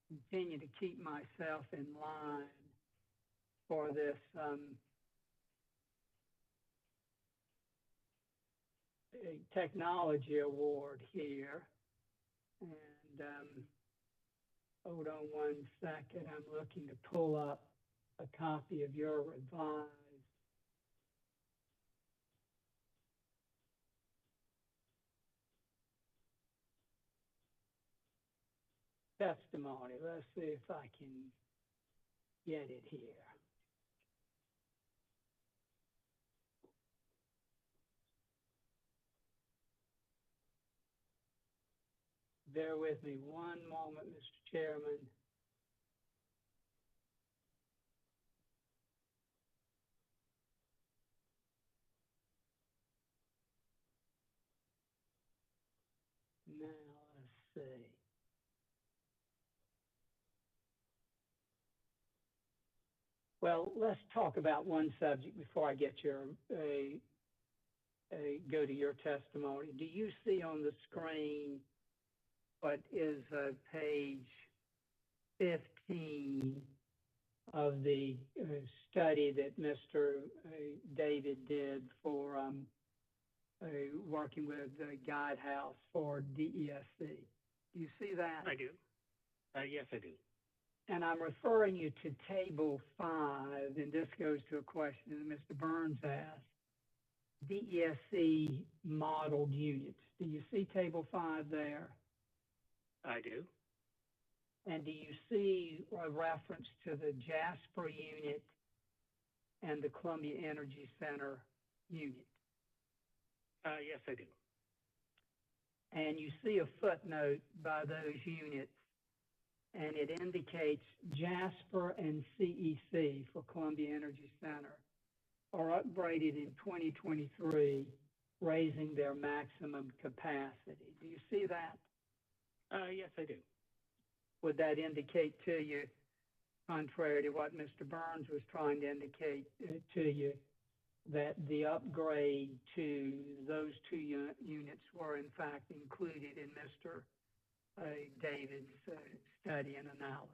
continue to keep myself in line for this technology award here. And hold on one second. I'm looking to pull up a copy of your revised testimony. Let's see if I can get it here. Bear with me one moment, Mr. Chairman. Now, let's see. Well, let's talk about one subject before I get go to your testimony. Do you see on the screen what is page 15 of the study that Mr. David did for working with the Guidehouse for DESC. Do you see that? I do. Yes, I do. And I'm referring you to Table 5, and this goes to a question that Mr. Burns asked. DESC modeled units. Do you see Table 5 there? I do. And do you see a reference to the Jasper unit and the Columbia Energy Center unit? Yes, I do. And you see a footnote by those units, and it indicates Jasper and CEC for Columbia Energy Center are upgraded in 2023, raising their maximum capacity. Do you see that? Yes, I do. Would that indicate to you, contrary to what Mr. Burns was trying to indicate to you, that the upgrade to those two units were in fact included in Mr. David's study and analysis?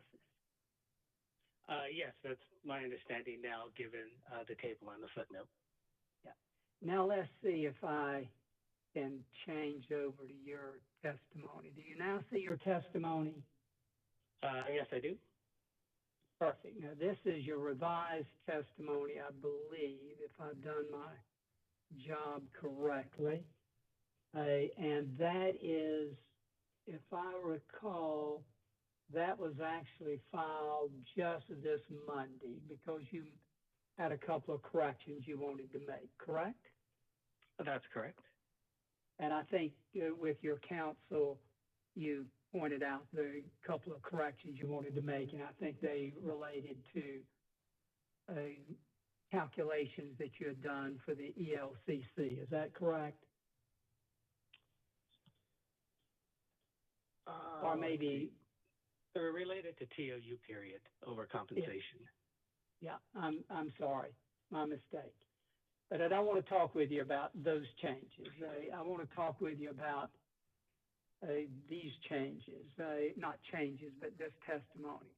Yes, that's my understanding now, given the table and the footnote. Yeah. Now let's see if I can change over to your testimony. Do you now see your testimony? Yes, I do. Perfect. Now this is your revised testimony, I believe, if I've done my job correctly. And that is, if I recall, that was actually filed just this Monday because you had a couple of corrections you wanted to make, correct? That's correct. And I think with your counsel, you pointed out the couple of corrections you wanted to make, and I think they related to calculations that you had done for the ELCC. Is that correct? Or maybe they're related to TOU period over compensation. Yeah, I'm sorry, my mistake. But I don't want to talk with you about those changes. I want to talk with you about these changes, not changes, but this testimony.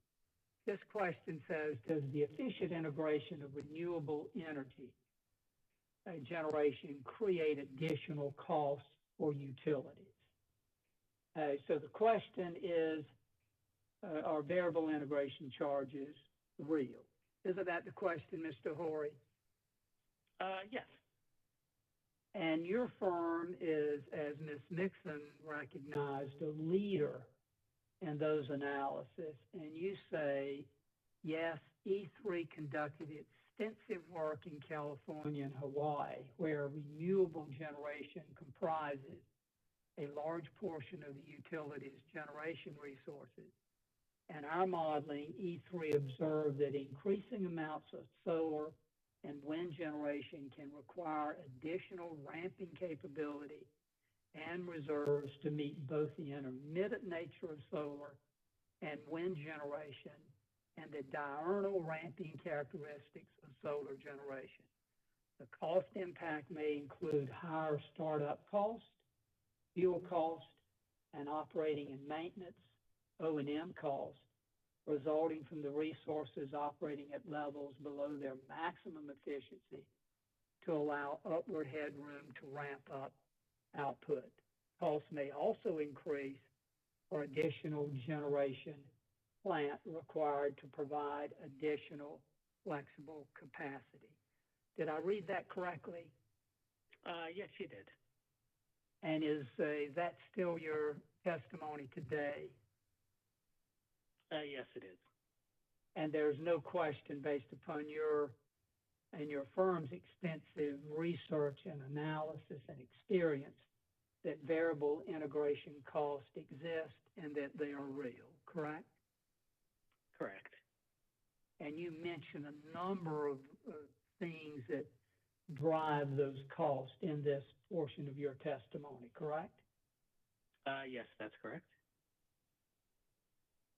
This question says, does the efficient integration of renewable energy generation create additional costs for utilities? So the question is, are variable integration charges real? Isn't that the question, Mr. Horry? Yes. And your firm is, as Ms. Nixon recognized, a leader in those analysis. And you say, yes, E3 conducted extensive work in California and Hawaii, where renewable generation comprises a large portion of the utility's generation resources. And our modeling, E3 observed that increasing amounts of solar and wind generation can require additional ramping capability and reserves to meet both the intermittent nature of solar and wind generation and the diurnal ramping characteristics of solar generation. The cost impact may include higher startup cost, fuel cost, and operating and maintenance, O&M costs, resulting from the resources operating at levels below their maximum efficiency to allow upward headroom to ramp up output. Costs may also increase for additional generation plant required to provide additional flexible capacity. Did I read that correctly? Yes, you did. And is that still your testimony today? Yes, it is. And there's no question based upon your firm's extensive research and analysis and experience that variable integration costs exist and that they are real, correct? Correct. And you mentioned a number of things that drive those costs in this portion of your testimony, correct? Yes, that's correct.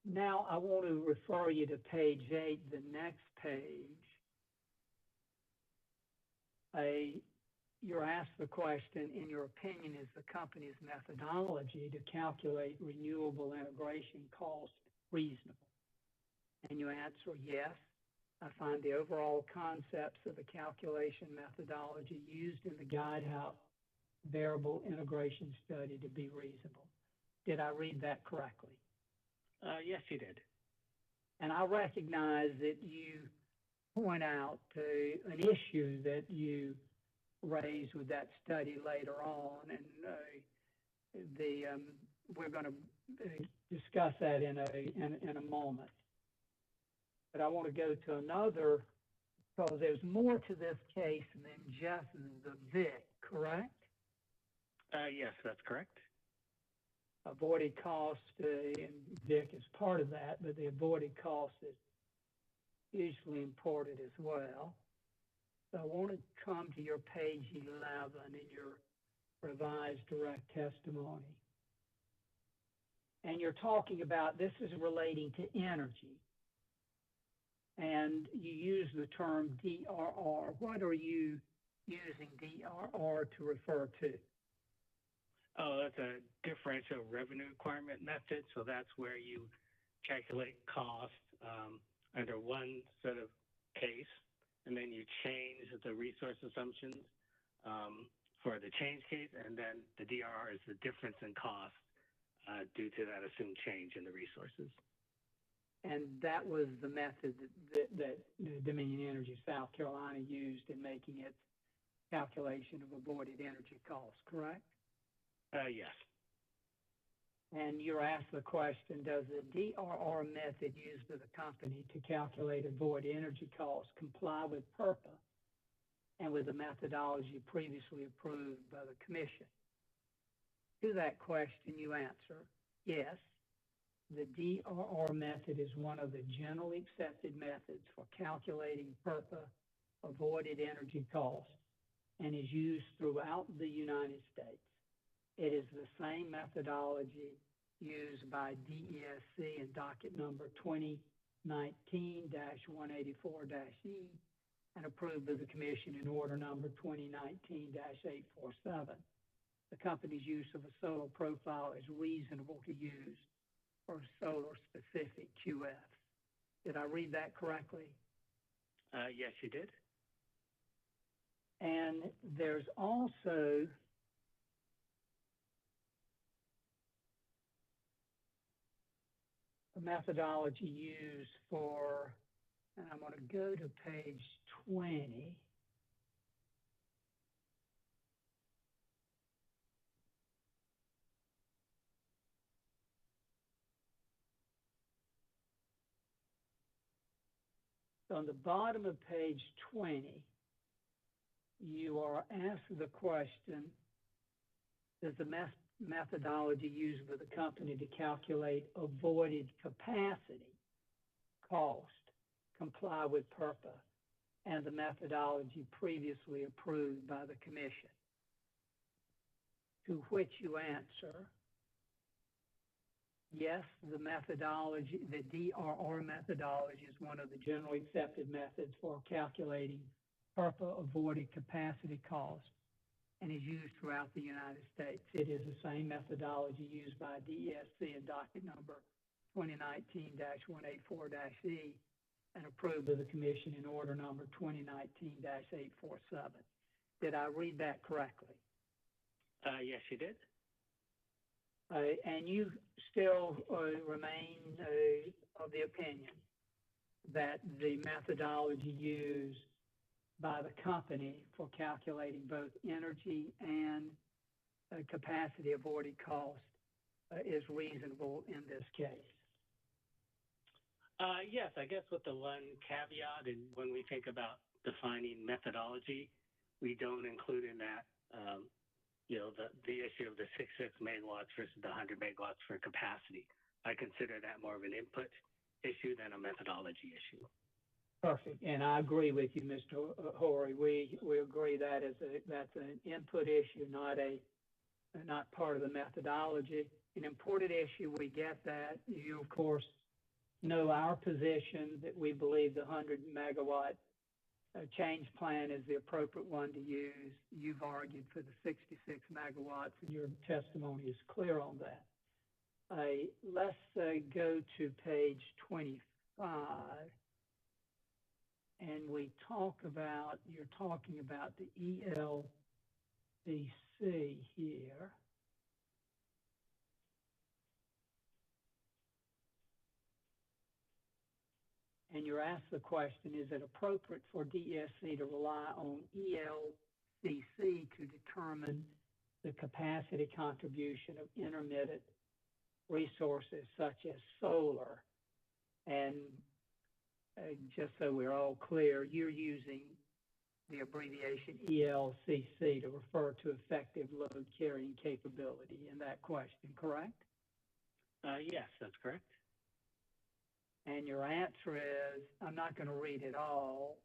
Now I want to refer you to page 8, the next page. You're asked the question, in your opinion, is the company's methodology to calculate renewable integration cost reasonable? And you answer yes. I find the overall concepts of the calculation methodology used in the Guidehouse variable integration study to be reasonable. Did I read that correctly? Yes, you did. And I recognize that you point out an issue that you raised with that study later on, and we're going to discuss that in a moment. But I want to go to another, because there's more to this case than just the VIC, correct? Yes, that's correct. Avoided cost, and VIC is part of that, but the avoided cost is usually imported as well. So I want to come to your page 11 in your revised direct testimony. And you're talking about, this is relating to energy. And you use the term DRR. What are you using DRR to refer to? Oh, that's a differential revenue requirement method. So that's where you calculate cost under one set of case, and then you change the resource assumptions for the change case, and then the DRR is the difference in cost due to that assumed change in the resources. And that was the method that Dominion Energy South Carolina used in making its calculation of avoided energy costs, correct? Yes. And you're asked the question, does the DRR method used by the company to calculate avoided energy costs comply with PURPA and with the methodology previously approved by the Commission? To that question, you answer, yes. The DRR method is one of the generally accepted methods for calculating PURPA avoided energy costs and is used throughout the United States. It is the same methodology used by DESC in docket number 2019-184-E and approved by the Commission in order number 2019-847. The company's use of a solar profile is reasonable to use for solar-specific QFs. Did I read that correctly? Yes, you did. And there's also a methodology used for, and I'm going to go to page 20. On the bottom of page 20, you are asked the question, does the methodology used by the company to calculate avoided capacity cost comply with PURPA and the methodology previously approved by the Commission? To which you answer, yes, the methodology, the DRR methodology is one of the generally accepted methods for calculating PURPA avoided capacity cost and is used throughout the United States. It is the same methodology used by DESC in docket number 2019-184-E and approved by the Commission in order number 2019-847. Did I read that correctly? Yes, you did. And you still remain of the opinion that the methodology used by the company for calculating both energy and capacity avoided cost is reasonable in this case? Yes, I guess with the one caveat, and when we think about defining methodology, we don't include in that the issue of the 66 megawatts versus the 100 megawatts for capacity. I consider that more of an input issue than a methodology issue. Perfect, and I agree with you, Mr. Horry. We agree that that's an input issue, not part of the methodology. An imported issue, we get that. You, of course, know our position that we believe the 100 megawatt change plan is the appropriate one to use. You've argued for the 66 megawatts, and your testimony is clear on that. Let's go to page 24. 5, and you're talking about the ELCC here. And you're asked the question, is it appropriate for DSC to rely on ELCC to determine the capacity contribution of intermittent resources such as solar? And just so we're all clear, you're using the abbreviation ELCC to refer to effective load carrying capability in that question, correct? Yes, that's correct. And your answer is, I'm not going to read it all,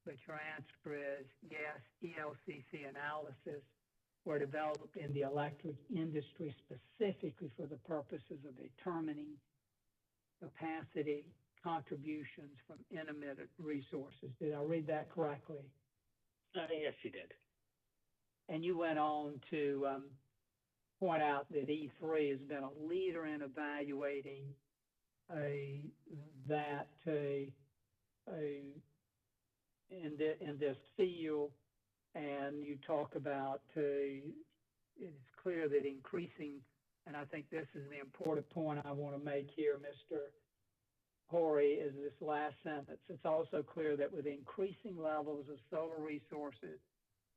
but your answer is yes, ELCC analysis were developed in the electric industry specifically for the purposes of determining capacity contributions from intermittent resources. Did I read that correctly? Yes, you did. And you went on to point out that E3 has been a leader in evaluating in this field, and you talk about it's clear that increasing, and I think this is the important point I want to make here, Mr. Horry, is this last sentence. It's also clear that with increasing levels of solar resources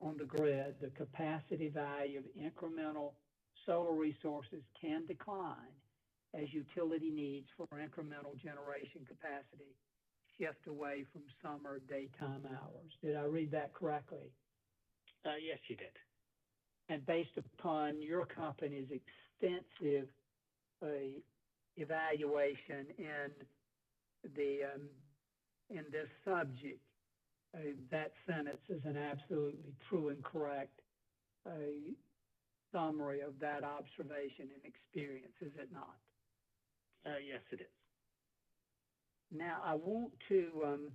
on the grid, the capacity value of incremental solar resources can decline as utility needs for incremental generation capacity shift away from summer daytime hours. Did I read that correctly? Yes, you did. And based upon your company's extensive evaluation in this subject, that sentence is an absolutely true and correct summary of that observation and experience, is it not? Yes, it is. Now, I want to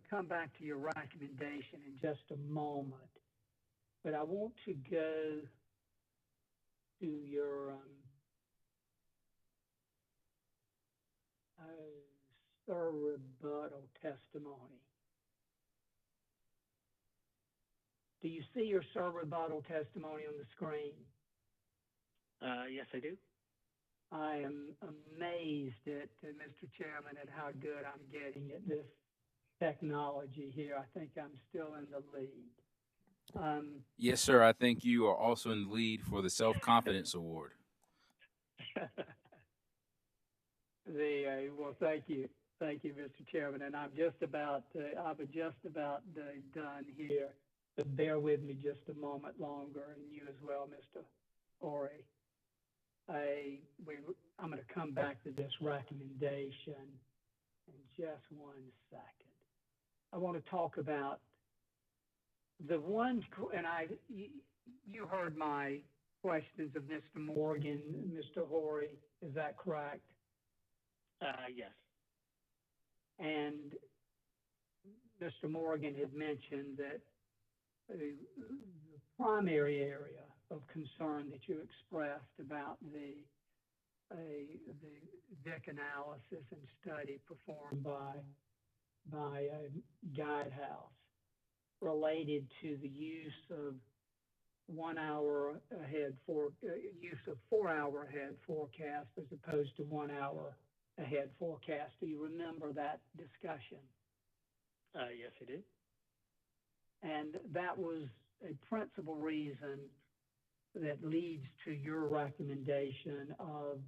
come back to your recommendation in just a moment, but I want to go to your rebuttal testimony. Do you see your rebuttal testimony on the screen? Yes, I do. I am amazed at, Mr. Chairman, at how good I'm getting at this technology here. I think I'm still in the lead. Yes, sir. I think you are also in the lead for the Self-Confidence Award. Well, thank you. Thank you, Mr. Chairman. And I'm just about done here. But bear with me just a moment longer, and you as well, Mr. Horry. I'm going to come back to this recommendation in just 1 second. I want to talk about the one, and you heard my questions of Mr. Morgan, Mr. Horry, is that correct? Yes. And Mr. Morgan had mentioned that the primary area of concern that you expressed about the DIC analysis and study performed by Guidehouse related to the use of 1 hour ahead use of 4 hour ahead forecast as opposed to 1 hour ahead forecast. Do you remember that discussion? Yes, I do. And that was a principal reason that leads to your recommendation of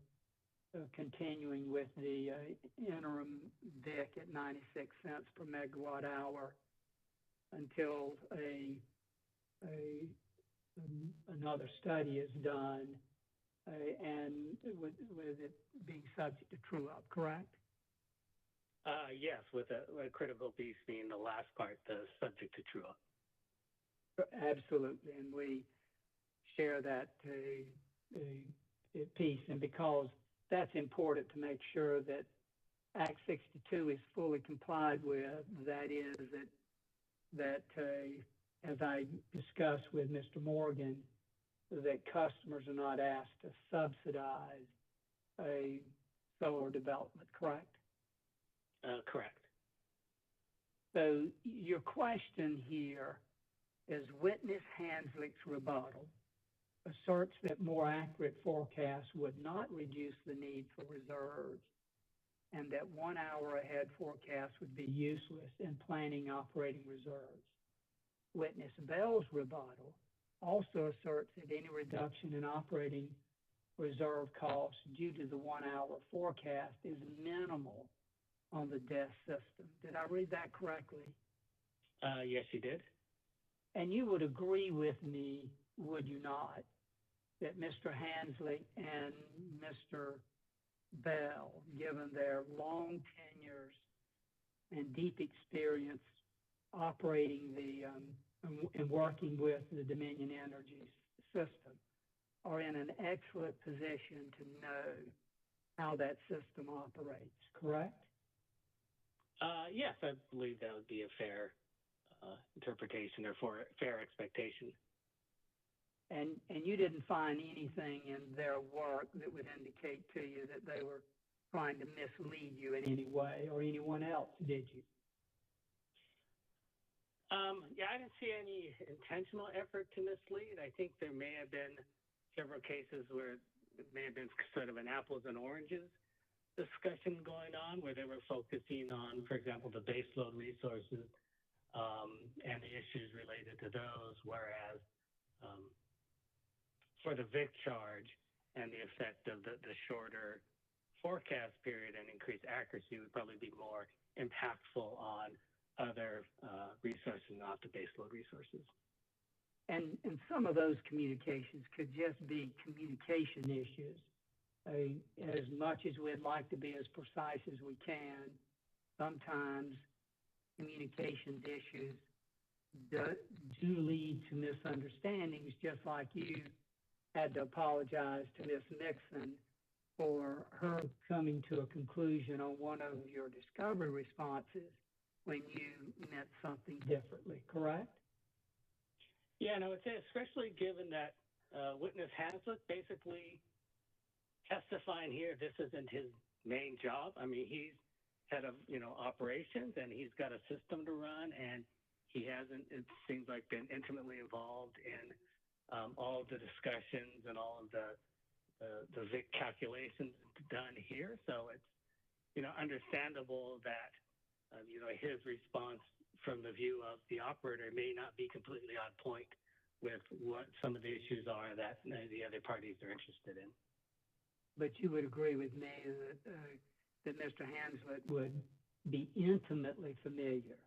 continuing with the interim DIC at 96 cents per megawatt hour until another study is done and with it being subject to true up, correct? Yes, with a critical piece being the last part, the subject to true up. Absolutely, and we share that piece, and because that's important to make sure that Act 62 is fully complied with, that is that as I discussed with Mr. Morgan, that customers are not asked to subsidize solar development, correct? Correct. So your question here is witness Hanslick's rebuttal asserts that more accurate forecasts would not reduce the need for reserves and that 1 hour ahead forecasts would be useless in planning operating reserves. Witness Bell's rebuttal also asserts that any reduction in operating reserve costs due to the 1 hour forecast is minimal on the DES system. Did I read that correctly? Yes, you did. And you would agree with me, would you not, that Mr. Hanslick and Mr. Bell, given their long tenures and deep experience operating and working with the Dominion Energy system, are in an excellent position to know how that system operates, correct? Yes, I believe that would be a fair interpretation or fair expectation. And you didn't find anything in their work that would indicate to you that they were trying to mislead you in any way or anyone else, did you? Yeah, I didn't see any intentional effort to mislead. I think there may have been several cases where it may have been sort of an apples and oranges discussion going on where they were focusing on, for example, the baseload resources and the issues related to those, whereas for the VIC charge and the effect of the shorter forecast period and increased accuracy would probably be more impactful on other resources, not the baseload resources. And some of those communications could just be communication issues. As much as we'd like to be as precise as we can, sometimes communications issues do lead to misunderstandings, just like you had to apologize to Ms. Nixon for her coming to a conclusion on one of your discovery responses when you meant something differently, correct? Yeah, and I would say, especially given that witness Hanslick basically testifying here, this isn't his main job. I mean, he's head of, operations, and he's got a system to run, and he hasn't, it seems like, been intimately involved in all of the discussions and all of the VIC calculations done here. So it's, understandable that, his response from the view of the operator may not be completely on point with what some of the issues are that the other parties are interested in. But you would agree with me that Mr. Hanslick would be intimately familiar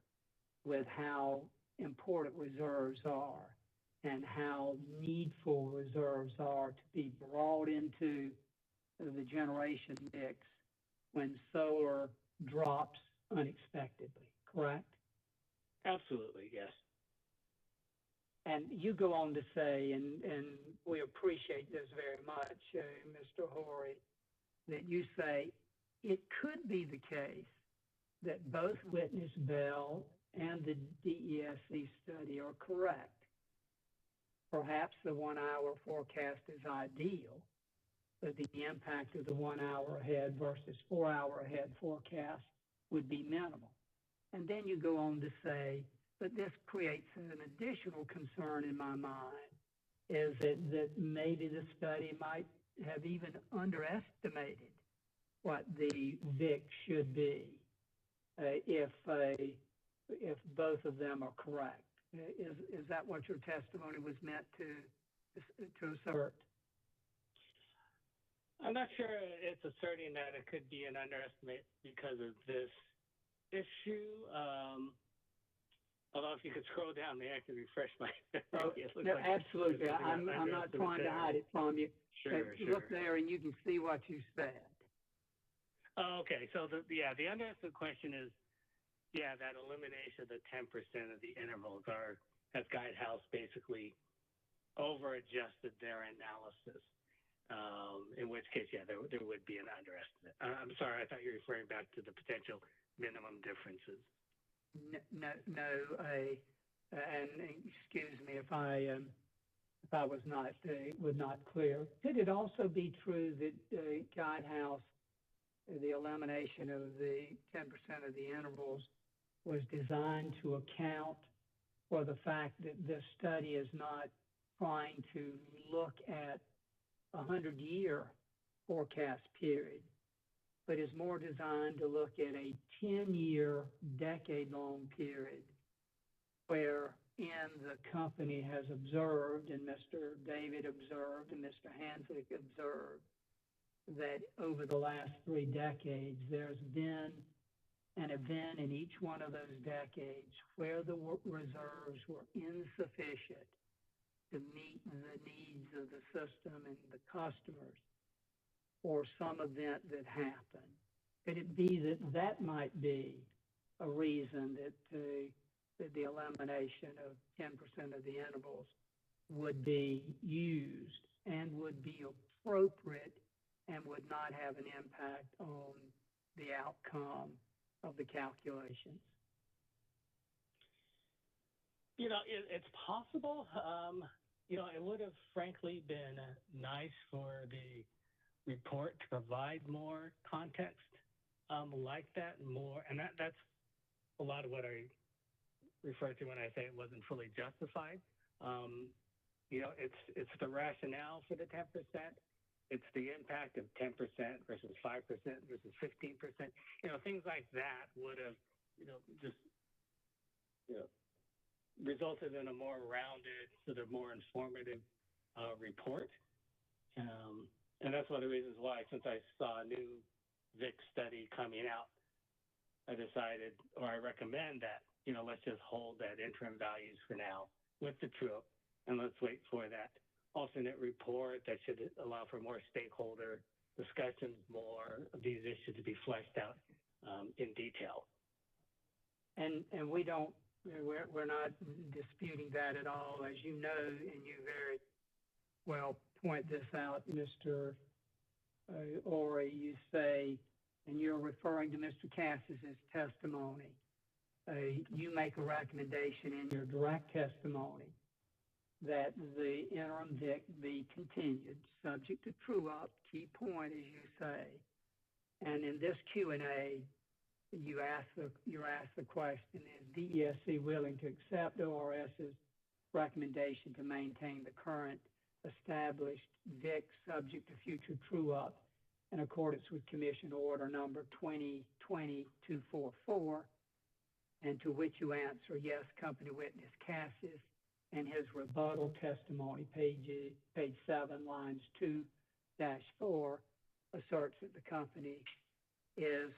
with how important reserves are and how needful reserves are to be brought into the generation mix when solar drops unexpectedly, correct? Absolutely, yes. And you go on to say, and we appreciate this very much, Mr. Horry, that you say it could be the case that both witness Bell and the DESC study are correct. Perhaps the 1 hour forecast is ideal, but the impact of the 1 hour ahead versus 4 hour ahead forecast would be minimal. And then you go on to say, but this creates an additional concern in my mind, is that maybe the study might have even underestimated what the VIC should be if both of them are correct. Is that what your testimony was meant to assert? I'm not sure it's asserting that it could be an underestimate because of this issue. Although if you could scroll down there, I can refresh my memory. No, absolutely. I'm not trying to hide it from you. Sure. Look there and you can see what you said. Oh, okay. So the underestimate question is, that elimination of the 10% of the intervals has Guidehouse basically over-adjusted their analysis. In which case, there would be an underestimate. I'm sorry, I thought you were referring back to the potential minimum differences. No, and excuse me if I was not clear. Could it also be true that Guidehouse the elimination of the 10% of the intervals was designed to account for the fact that this study is not trying to look at a 100-year forecast period, but is more designed to look at a 10-year, decade-long period where the company has observed, and Mr. David observed, and Mr. Hanslick observed, that over the last 3 decades, there's been an event in each one of those decades where the reserves were insufficient to meet the needs of the system and the customers, or some event that happened. Could it be that that might be a reason that the elimination of 10% of the intervals would be used and would be appropriate and would not have an impact on the outcome of the calculations? You know, it's possible. You know, it would have frankly been nice for the report to provide more context like that, and that's a lot of what I refer to when I say it wasn't fully justified. You know, it's the rationale for the 10%. It's the impact of 10% versus 5% versus 15%. You know, things like that would have, just, resulted in a more rounded, sort of more informative report. And that's one of the reasons why, since I saw a new VIC study coming out, I decided, or I recommend that, let's just hold that interim values for now with the true-up, and let's wait for that alternate report that should allow for more stakeholder discussions, more of these issues to be fleshed out in detail. And we're not disputing that at all. As you know, and you very well point this out, Mr. Ori, you say, and you're referring to Mr. Cassis's testimony, you make a recommendation in your direct testimony that the interim VIC be continued, subject to true-up, key point, as you say. And in this Q&A, you're asked the question, is DESC willing to accept ORS's recommendation to maintain the current established VIC subject to future true-up in accordance with Commission Order number 2020-244, and to which you answer, yes, company witness Cassis, and his rebuttal testimony, page 7, lines 2-4, asserts that the company is,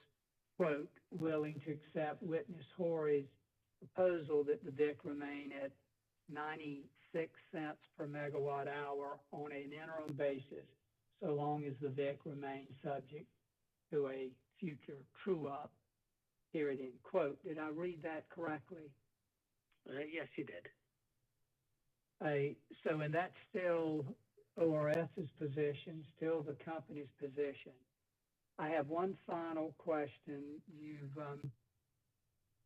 quote, willing to accept witness Horry's proposal that the VIC remain at 96 cents per megawatt hour on an interim basis, so long as the VIC remains subject to a future true-up, period, end quote. Did I read that correctly? Yes, you did. So, and that's still ORS's position, still the company's position. I have one final question.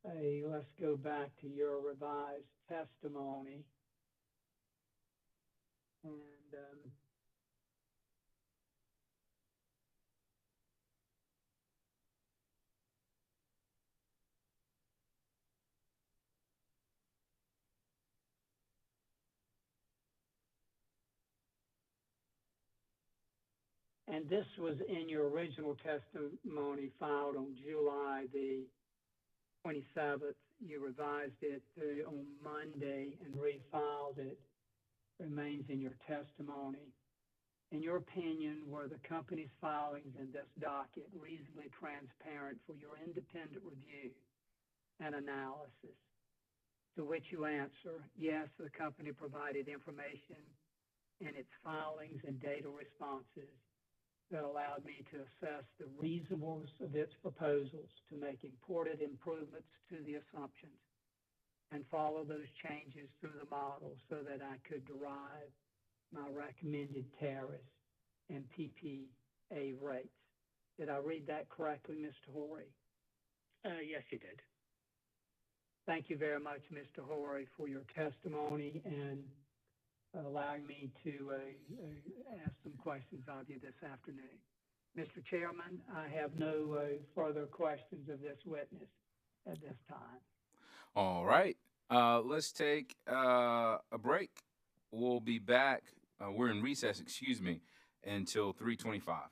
Let's go back to your revised testimony. And this was in your original testimony filed on July the 27th. You revised it on Monday and refiled it. Remains in your testimony. In your opinion, were the company's filings in this docket reasonably transparent for your independent review and analysis? To which you answer, yes, the company provided information in its filings and data responses that allowed me to assess the reasonableness of its proposals to make important improvements to the assumptions and follow those changes through the model so that I could derive my recommended tariffs and PPA rates. Did I read that correctly, Mr. Horry? Yes, you did. Thank you very much, Mr. Horry, for your testimony and allowing me to ask some questions of you this afternoon. Mr. Chairman, I have no further questions of this witness at this time. All right. Let's take a break. We'll be back. We're in recess, excuse me, until 3:25.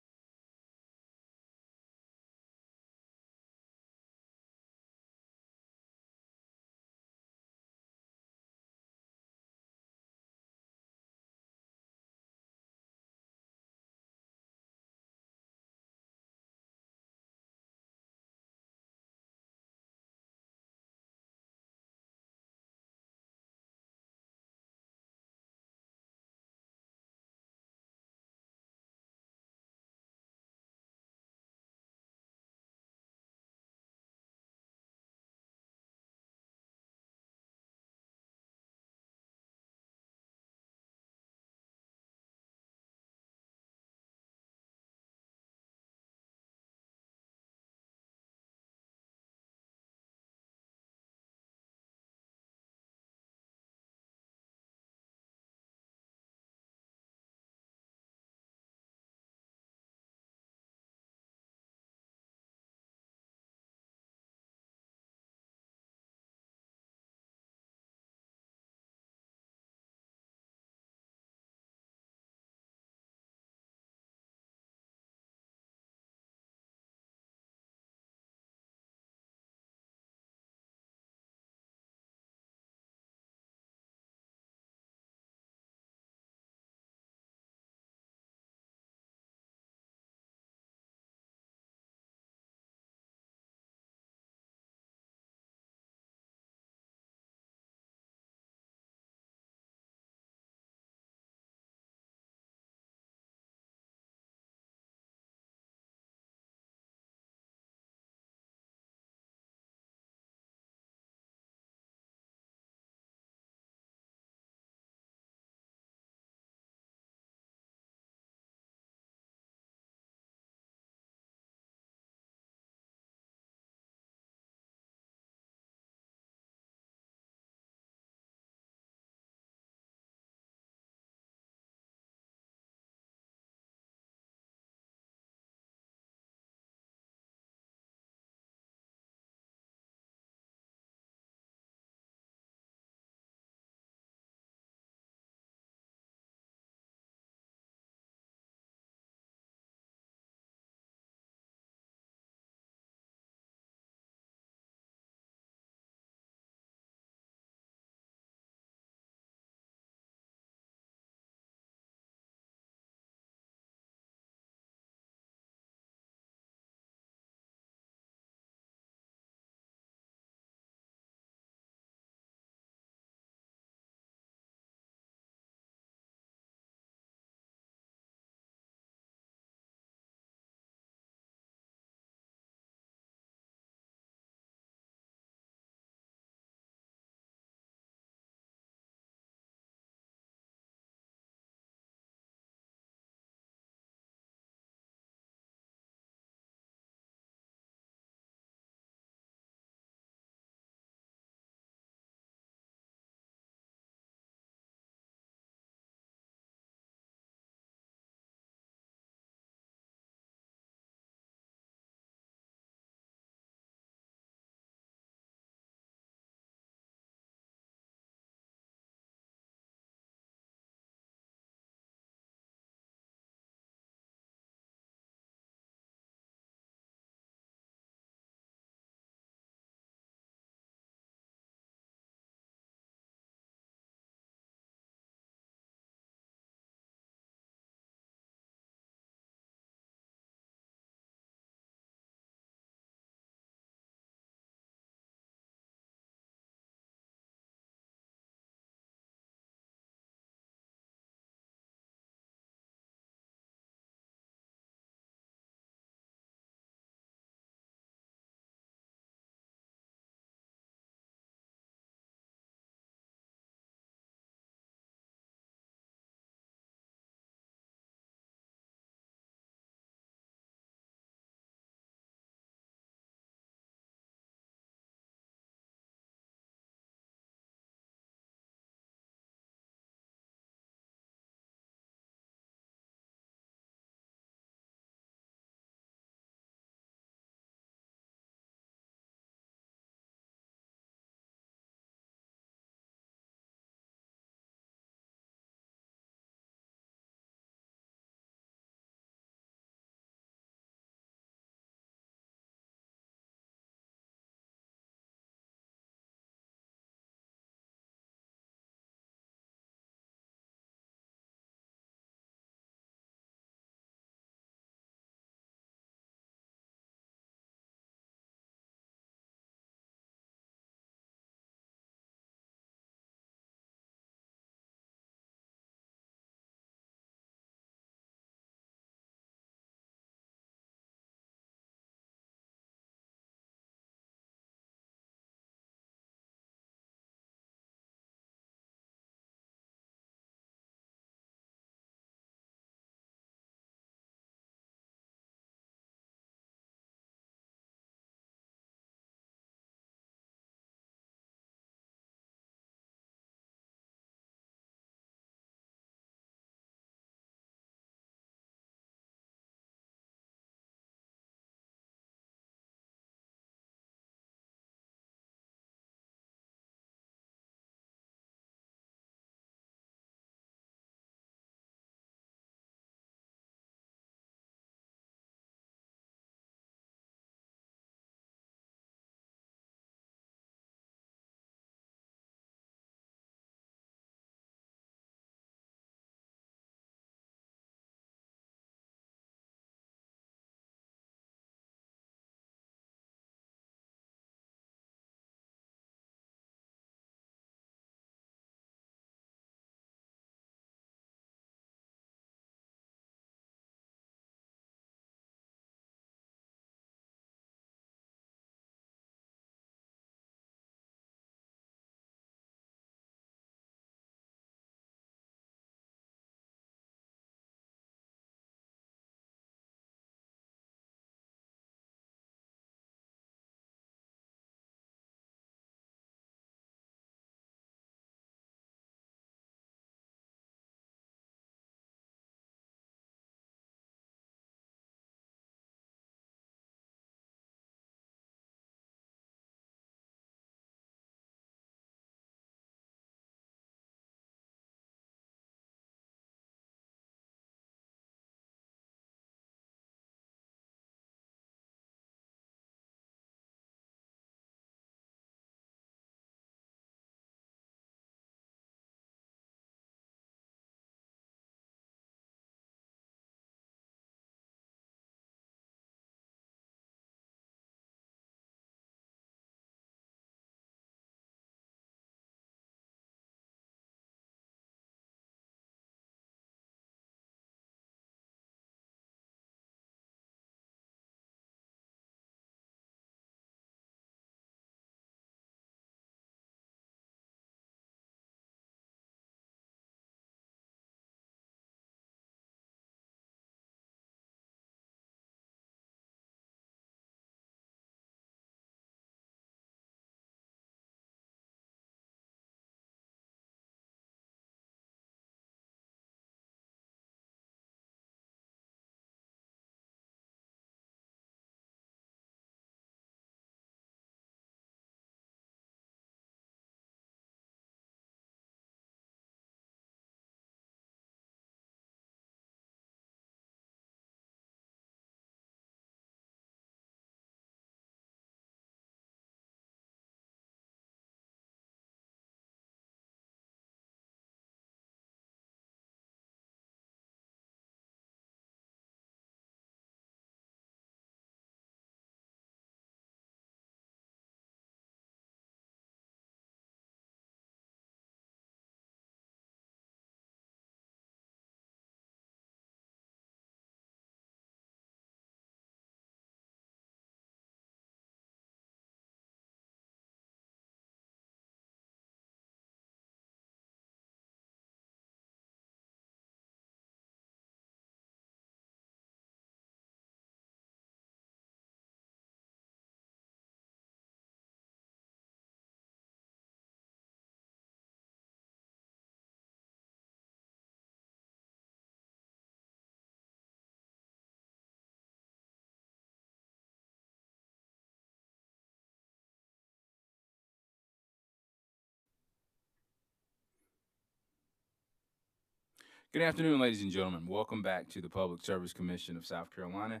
Good afternoon, ladies and gentlemen. Welcome back to the Public Service Commission of South Carolina.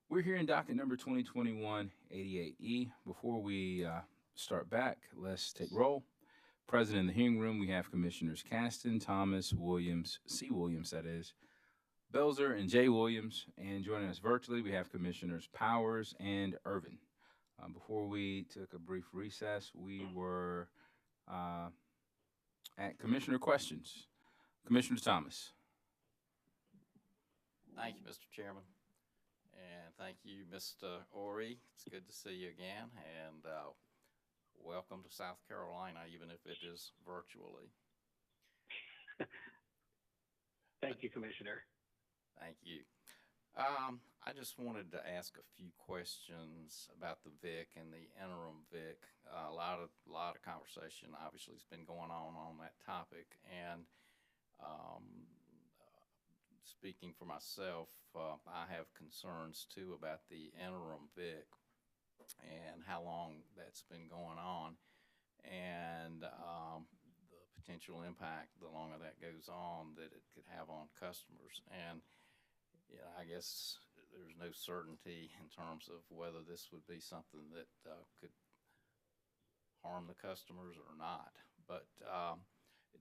We're here in docket number 2021-88E. Before we start back, let's take roll. Present in the hearing room, we have Commissioners Caston, Thomas, Williams, C. Williams, that is, Belzer, and J. Williams. And joining us virtually, we have Commissioners Powers and Irvin. Before we took a brief recess, we were at Commissioner questions. Commissioner Thomas. Thank you, Mr. Chairman. And thank you, Mr. Ori. It's good to see you again. And welcome to South Carolina, even if it is virtually. Thank you, Commissioner. Thank you. I just wanted to ask a few questions about the VIC and the interim VIC. A lot of conversation obviously has been going on that topic, and speaking for myself, I have concerns too about the interim VIC and how long that's been going on, and the potential impact the longer that goes on that it could have on customers. And yeah, I guess there's no certainty in terms of whether this would be something that could harm the customers or not. But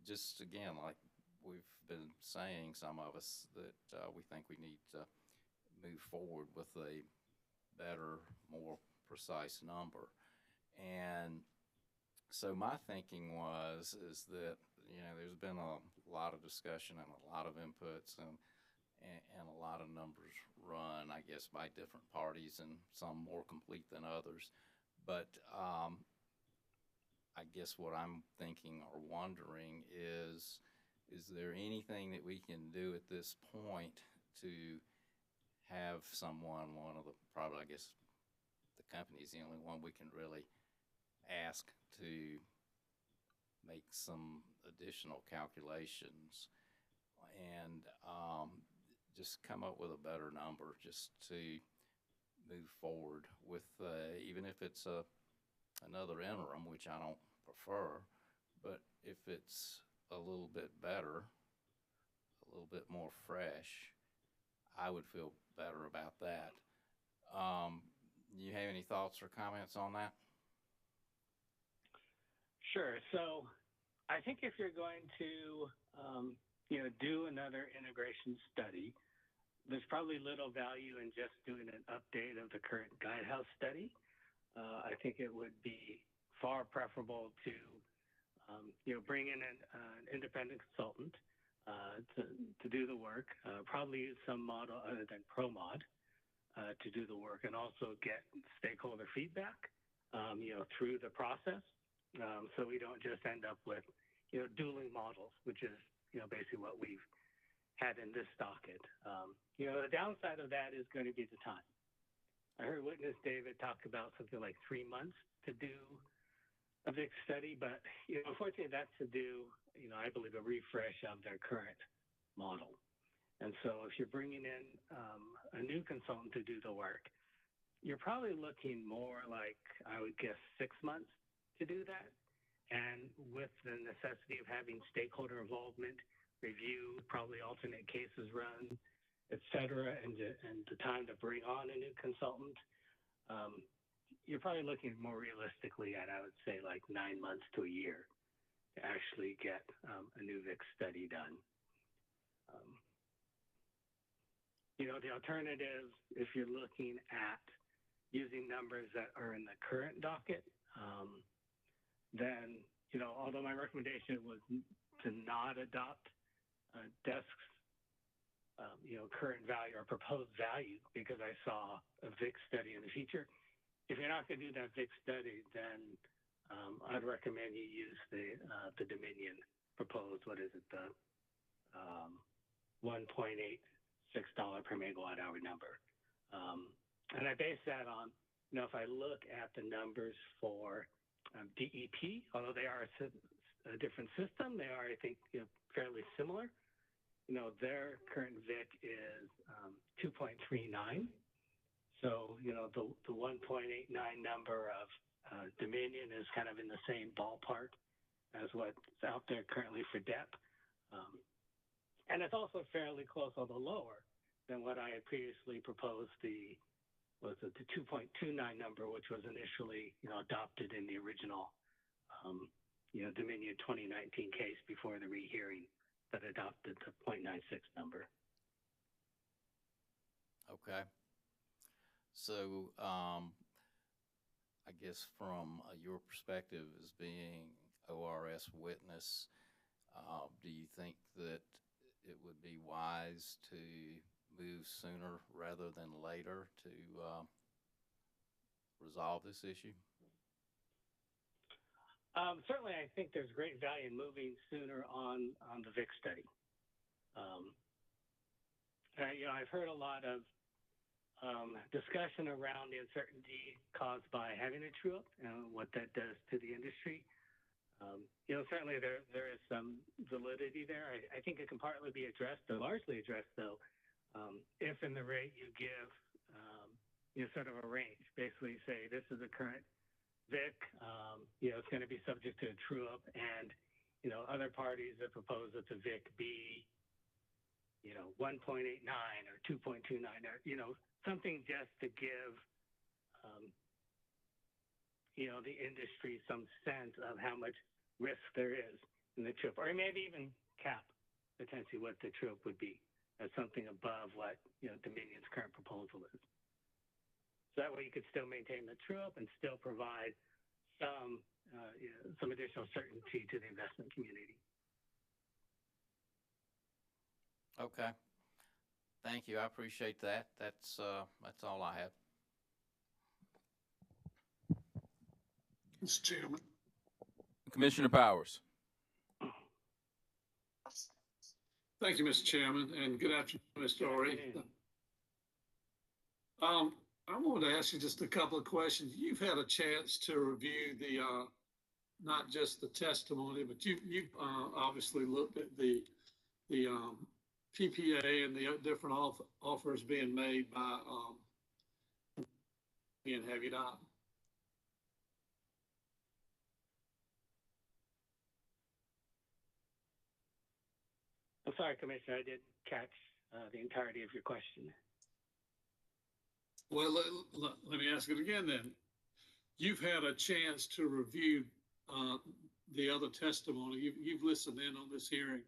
just again, like we've been saying, some of us, that we think we need to move forward with a better, more precise number. And so my thinking is that, you know, there's been a lot of discussion and a lot of inputs and a lot of numbers run, I guess, by different parties, and some more complete than others. But I guess what I'm thinking or wondering is there anything that we can do at this point to have someone, probably, I guess, the company is the only one we can really ask to make some additional calculations and just come up with a better number just to move forward with, even if it's another interim, which I don't prefer, but if it's a little bit better, a little bit more fresh, I would feel better about that. You have any thoughts or comments on that? Sure. So I think if you're going to, do another integration study, there's probably little value in just doing an update of the current guidehouse study. I think it would be far preferable to, bring in an independent consultant to do the work, probably use some model other than ProMod to do the work, and also get stakeholder feedback, through the process, so we don't just end up with, dueling models, which is, basically what we've had in this docket. The downside of that is going to be the time. I heard witness David talk about something like 3 months to do a VIC study, but unfortunately that's to do, I believe, a refresh of their current model. And so if you're bringing in a new consultant to do the work, you're probably looking more like, I would guess, 6 months to do that. And with the necessity of having stakeholder involvement, review, probably alternate cases run, et cetera, and the time to bring on a new consultant, you're probably looking more realistically at, I would say, like 9 months to a year to actually get a new VIC study done. The alternative, if you're looking at using numbers that are in the current docket, then, although my recommendation was to not adopt DESC's, current value or proposed value, because I saw a VIC study in the future. If you're not going to do that VIC study, then I'd recommend you use the Dominion proposed, the $1.86 per megawatt hour number. And I base that on, if I look at the numbers for DEP, although they are a different system, they are, I think, fairly similar. Their current VIC is 2.39. So, the 1.89 number of Dominion is kind of in the same ballpark as what's out there currently for DEP. And it's also fairly close, although lower than what I had previously proposed, the 2.29 number, which was initially, adopted in the original, Dominion 2019 case before the rehearing that adopted the 0.96 number. Okay. So, I guess from your perspective as being ORS witness, do you think that it would be wise to move sooner rather than later to resolve this issue? Certainly, I think there's great value in moving sooner on the VIC study. I've heard a lot of discussion around the uncertainty caused by having a true-up and what that does to the industry. Certainly there is some validity there. I think it can partly be addressed, or largely addressed, though, if in the rate you give, sort of a range. Basically say this is a current VIC, it's going to be subject to a true-up, and, other parties that propose that the VIC be, 1.89 or 2.29, or, something just to give, the industry some sense of how much risk there is in the trip, or maybe even cap potentially what the trip would be as something above what, Dominion's current proposal is. So that way you could still maintain the true-up and still provide some additional certainty to the investment community. Okay. Thank you. I appreciate that. That's all I have. Mr. Chairman. Commissioner Powers. Thank you, Mr. Chairman, and good afternoon, Mr. Horry. I wanted to ask you just a couple of questions. You've had a chance to review the not just the testimony, but you've obviously looked at the PPA and the different offers being made by and have you not? I'm sorry, Commissioner, I didn't catch the entirety of your question. Well, let me ask it again then. You've had a chance to review the other testimony. You've listened in on this hearing.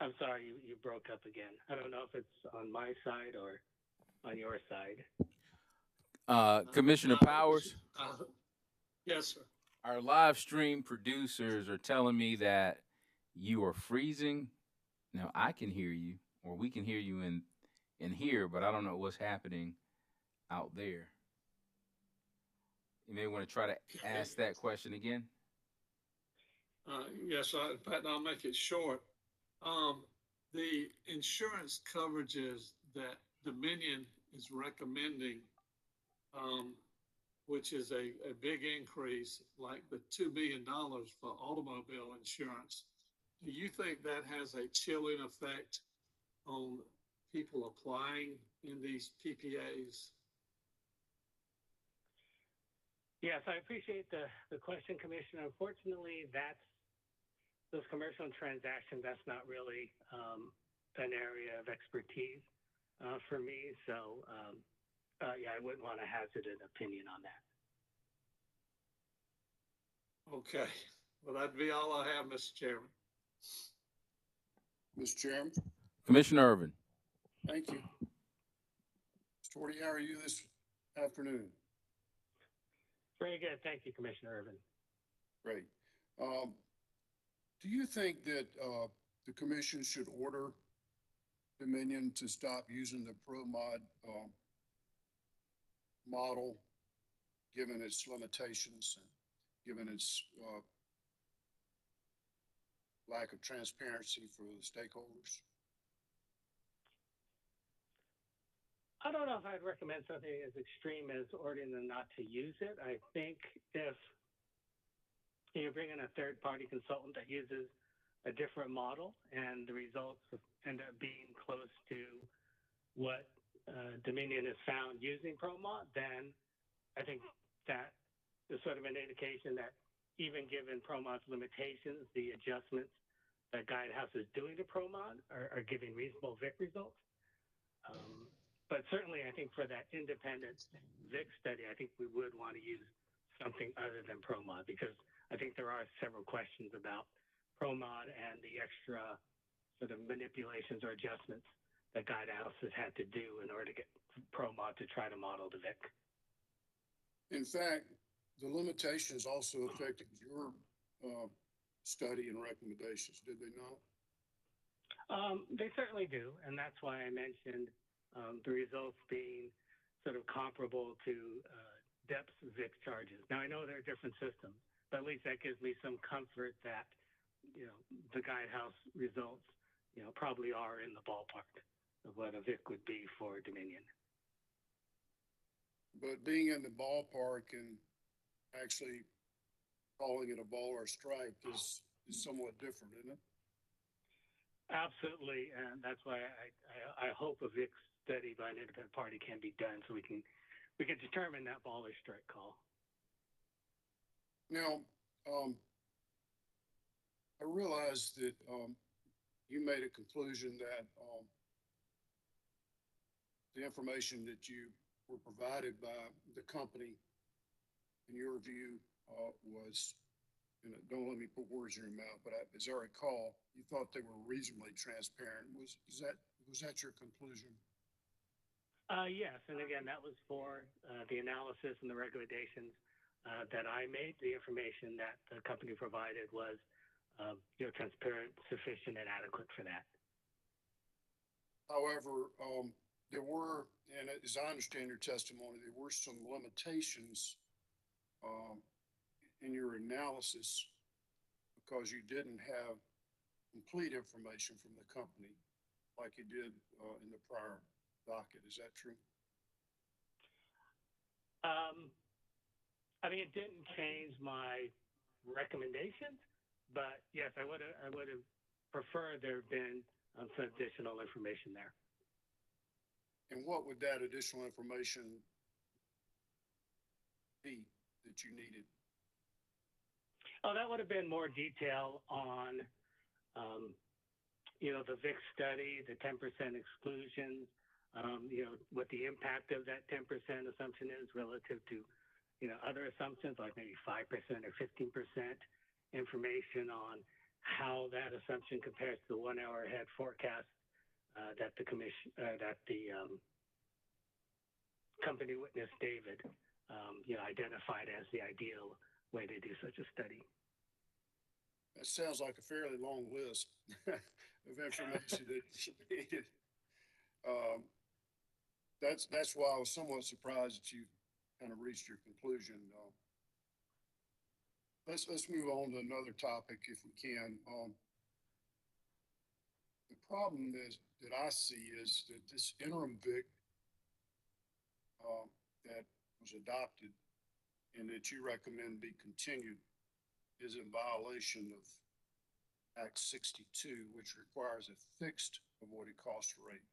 I'm sorry, you broke up again. I don't know if it's on my side or on your side. Commissioner Powers? Yes, sir. Our live stream producers are telling me that you are freezing. Now, I can hear you, or we can hear you in here, but I don't know what's happening out there. You may want to try to ask that question again. Yes, in fact, I'll make it short. The insurance coverages that Dominion is recommending, which is a big increase, like the $2 million for automobile insurance, do you think that has a chilling effect on people applying in these PPAs? Yes, I appreciate the question, Commissioner. Unfortunately, those commercial transactions, that's not really an area of expertise for me. So, I wouldn't want to hazard an opinion on that. Okay. Well, that'd be all I have, Mr. Chairman. Mr. Chairman. Commissioner Irvin. Thank you. Mr. Horty, how are you this afternoon? Very good. Thank you, Commissioner Irvin. Great. Do you think that the commission should order Dominion to stop using the ProMod model, given its limitations and given its lack of transparency for the stakeholders? I don't know if I'd recommend something as extreme as ordering them not to use it. I think if you bring in a third-party consultant that uses a different model and the results end up being close to what Dominion has found using ProMod, then I think that is sort of an indication that even given ProMod's limitations, the adjustments that Guidehouse is doing to ProMod are giving reasonable VIC results. But certainly, I think for that independent VIC study, I think we would want to use something other than ProMod, because I think there are several questions about ProMod and the extra sort of manipulations or adjustments that Guidehouse has had to do in order to get ProMod to try to model the VIC. In fact, the limitations also affected your study and recommendations, did they not? They certainly do, and that's why I mentioned the results being sort of comparable to depth VIC charges. Now, I know there are different systems, but at least that gives me some comfort that, you know, the Guidehouse results, you know, probably are in the ballpark of what a VIC would be for Dominion. But being in the ballpark and actually calling it a ball or a strike is somewhat different, isn't it? Absolutely, and that's why I hope a VIC study by an independent party can be done so we can determine that ball or strike call. Now, I realize that you made a conclusion that the information that you were provided by the company, in your view, was, and don't let me put words in your mouth, but as I recall, you thought they were reasonably transparent. Was that your conclusion? Yes, and again, that was for the analysis and the recommendations that I made. The information that the company provided was, you know, transparent, sufficient, and adequate for that. However, there were, and as I understand your testimony, there were some limitations in your analysis because you didn't have complete information from the company like you did in the prior docket. Is that true? I mean, it didn't change my recommendations, but yes, I would have preferred there have been some additional information there. And what would that additional information be that you needed? Oh, that would have been more detail on, you know, the VIC study, the 10% exclusions, you know, what the impact of that 10% assumption is relative to, you know, other assumptions like maybe 5% or 15%, information on how that assumption compares to the 1 hour ahead forecast that the company witness David, you know, identified as the ideal way to do such a study. That sounds like a fairly long list of information that you needed. That's why I was somewhat surprised that you kind of reached your conclusion. Let's move on to another topic if we can. The problem that I see is that this interim VIC that was adopted and that you recommend be continued is in violation of Act 62, which requires a fixed avoided cost rate.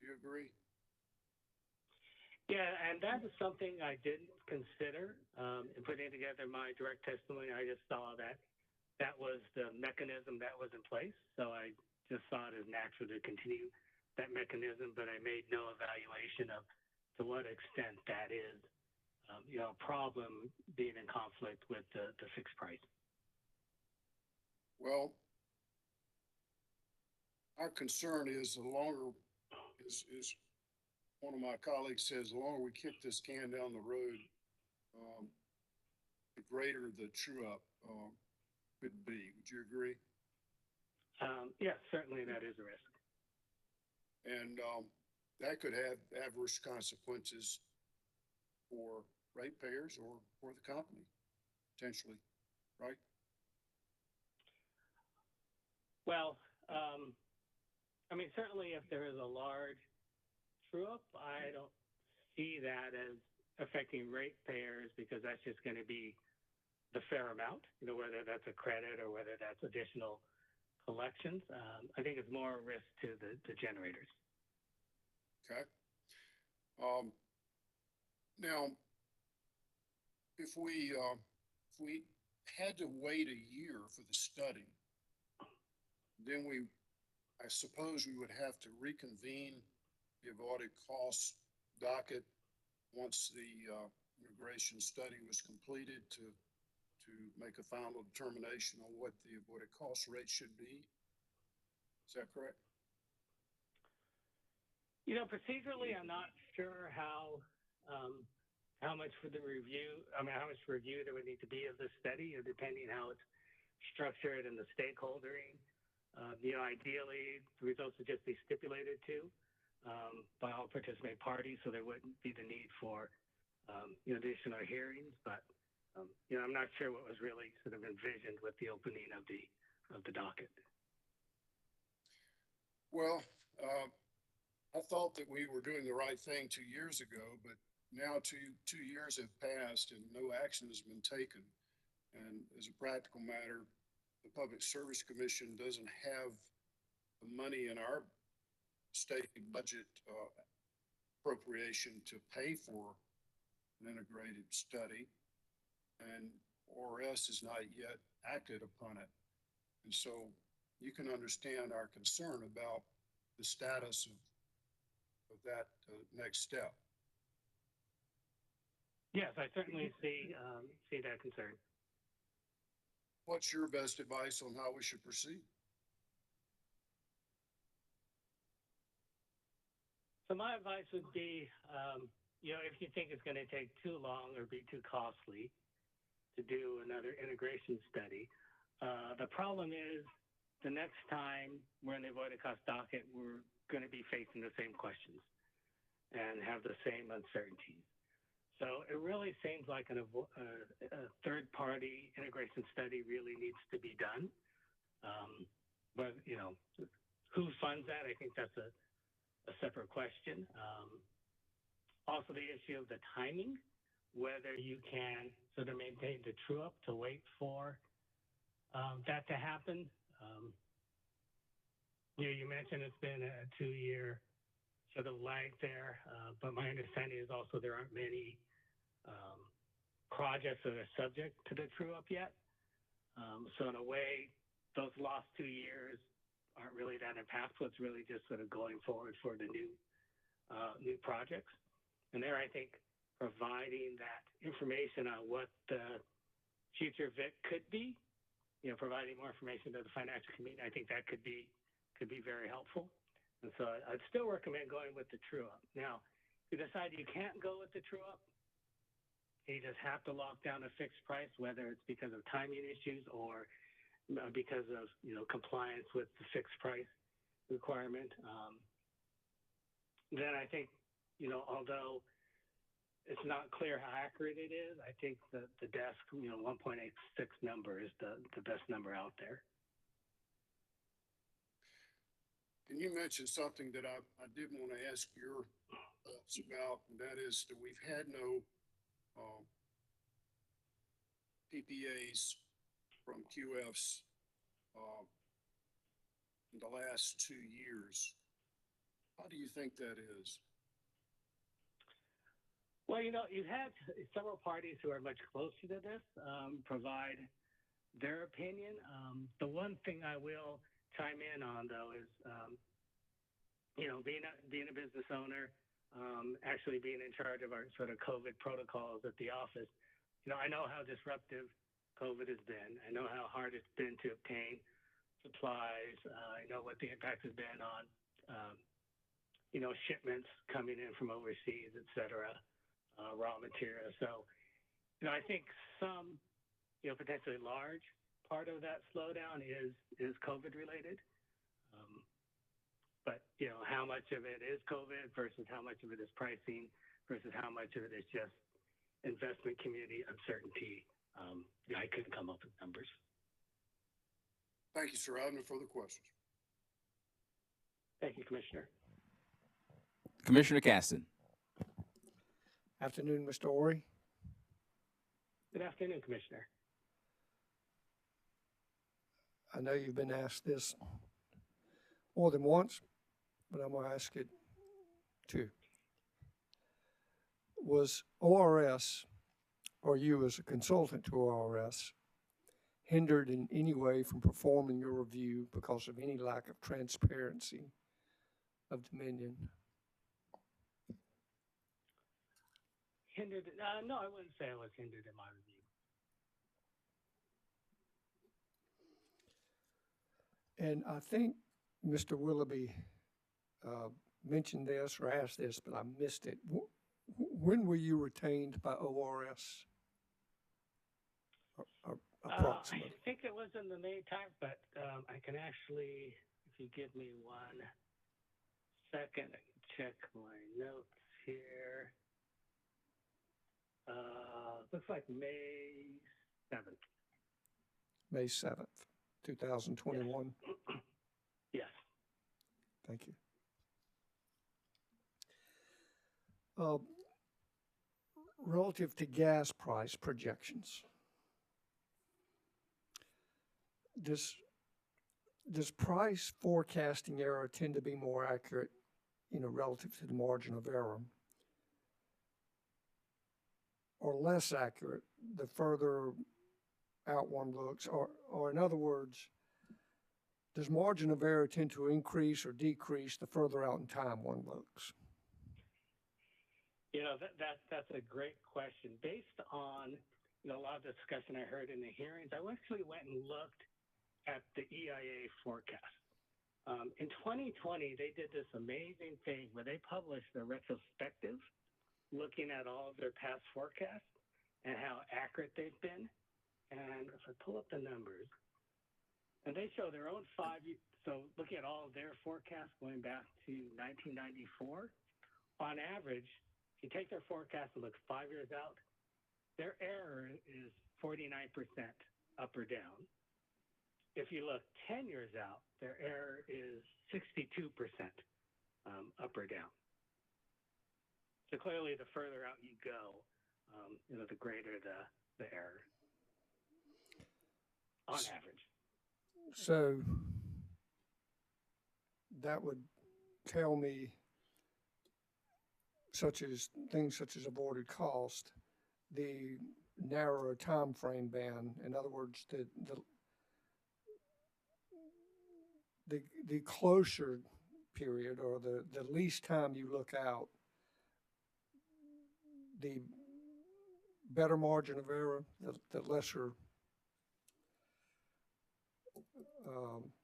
Do you agree? Yeah, and that is something I didn't consider in putting together my direct testimony. I just saw that that was the mechanism that was in place. So I just saw it as natural to continue that mechanism, but I made no evaluation of to what extent that is, you know, a problem being in conflict with the fixed price. Well, our concern is the longer, is one of my colleagues says, the longer we kick this can down the road, the greater the true up could be. Would you agree? Yes, certainly that is a risk. And that could have adverse consequences for ratepayers or for the company, potentially, right? Well, I mean, certainly if there is a large true-up, I don't see that as affecting ratepayers because that's just going to be the fair amount, you know, whether that's a credit or whether that's additional collections. I think it's more a risk to the generators. Okay. Now, if we had to wait a year for the study, then I suppose we would have to reconvene the avoided costs docket once the immigration study was completed to make a final determination on what the avoided cost rate should be. Is that correct? You know, procedurally, I'm not sure how much for the review, how much review there would need to be of the study, or depending how it's structured and the stakeholdering. Ideally, the results would just be stipulated to by all participating parties, so there wouldn't be the need for additional hearings. But I'm not sure what was really sort of envisioned with the opening of the docket. Well, I thought that we were doing the right thing 2 years ago, but now two years have passed and no action has been taken. And as a practical matter, the Public Service Commission doesn't have the money in our state budget appropriation to pay for an integrated study, and ORS has not yet acted upon it. And so you can understand our concern about the status of that next step. Yes, I certainly see that concern. What's your best advice on how we should proceed? So my advice would be, if you think it's going to take too long or be too costly to do another integration study, the problem is the next time we're in the avoided cost docket, we're going to be facing the same questions and have the same uncertainties. So it really seems like a third-party integration study really needs to be done. But, who funds that? I think that's a separate question. Also, the issue of the timing, whether you can sort of maintain the true-up to wait for that to happen. You mentioned it's been a 2-year sort of lag there, but my understanding is also there aren't many projects that are subject to the true-up yet. So in a way, those lost 2 years aren't really that impactful. It's really just sort of going forward for the new projects. And there, I think providing that information on what the future VIC could be, providing more information to the financial community, I think that could be very helpful. And so I'd still recommend going with the true-up. Now, if you decide you can't go with the true-up, you just have to lock down a fixed price, whether it's because of timing issues or because of compliance with the fixed price requirement. Then I think although it's not clear how accurate it is, I think the desk 1.86 number is the best number out there. And you mentioned something that I did want to ask your thoughts about, and that is that we've had no PPAs from QFs in the last 2 years. How do you think that is? Well, you've had several parties who are much closer to this provide their opinion. The one thing I will chime in on, though, is being a business owner, actually being in charge of our sort of COVID protocols at the office. I know how disruptive COVID has been. I know how hard it's been to obtain supplies. I know what the impact has been on shipments coming in from overseas, et cetera, raw materials. So, I think some, potentially large part of that slowdown is COVID related. But, how much of it is COVID versus how much of it is pricing versus how much of it is just investment community uncertainty. I couldn't come up with numbers. Thank you, sir. I have no further questions. Thank you, Commissioner. Commissioner Caston. Afternoon, Mr. Ori. Good afternoon, Commissioner. I know you've been asked this more than once, but I'm going to ask it too. Was ORS, or you as a consultant to ORS, hindered in any way from performing your review because of any lack of transparency of Dominion? Hindered, no, I wouldn't say I was hindered in my review. And I think Mr. Willoughby mentioned this or asked this, but I missed it. When were you retained by ORS? Approximately. I think it was in the May time, but I can actually, if you give me 1 second, I can check my notes here. Looks like May 7th. May 7th, 2021. Yes. Thank you. Relative to gas price projections, does price forecasting error tend to be more accurate, relative to the margin of error, or less accurate the further out one looks? Or in other words, does margin of error tend to increase or decrease the further out in time one looks? That's a great question. Based on a lot of discussion I heard in the hearings, I actually went and looked at the EIA forecast. In 2020, they did this amazing thing where they published a retrospective looking at all of their past forecasts and how accurate they've been. And if I pull up the numbers, and they show their own so looking at all of their forecasts going back to 1994, on average, if you take their forecast and look 5 years out, their error is 49% up or down. If you look 10 years out, their error is 62% up or down. So clearly, the further out you go, the greater the error on average. So that would tell me things such as avoided cost, the narrower time frame band. In other words, the closer period, or the least time you look out, the better margin of error, the lesser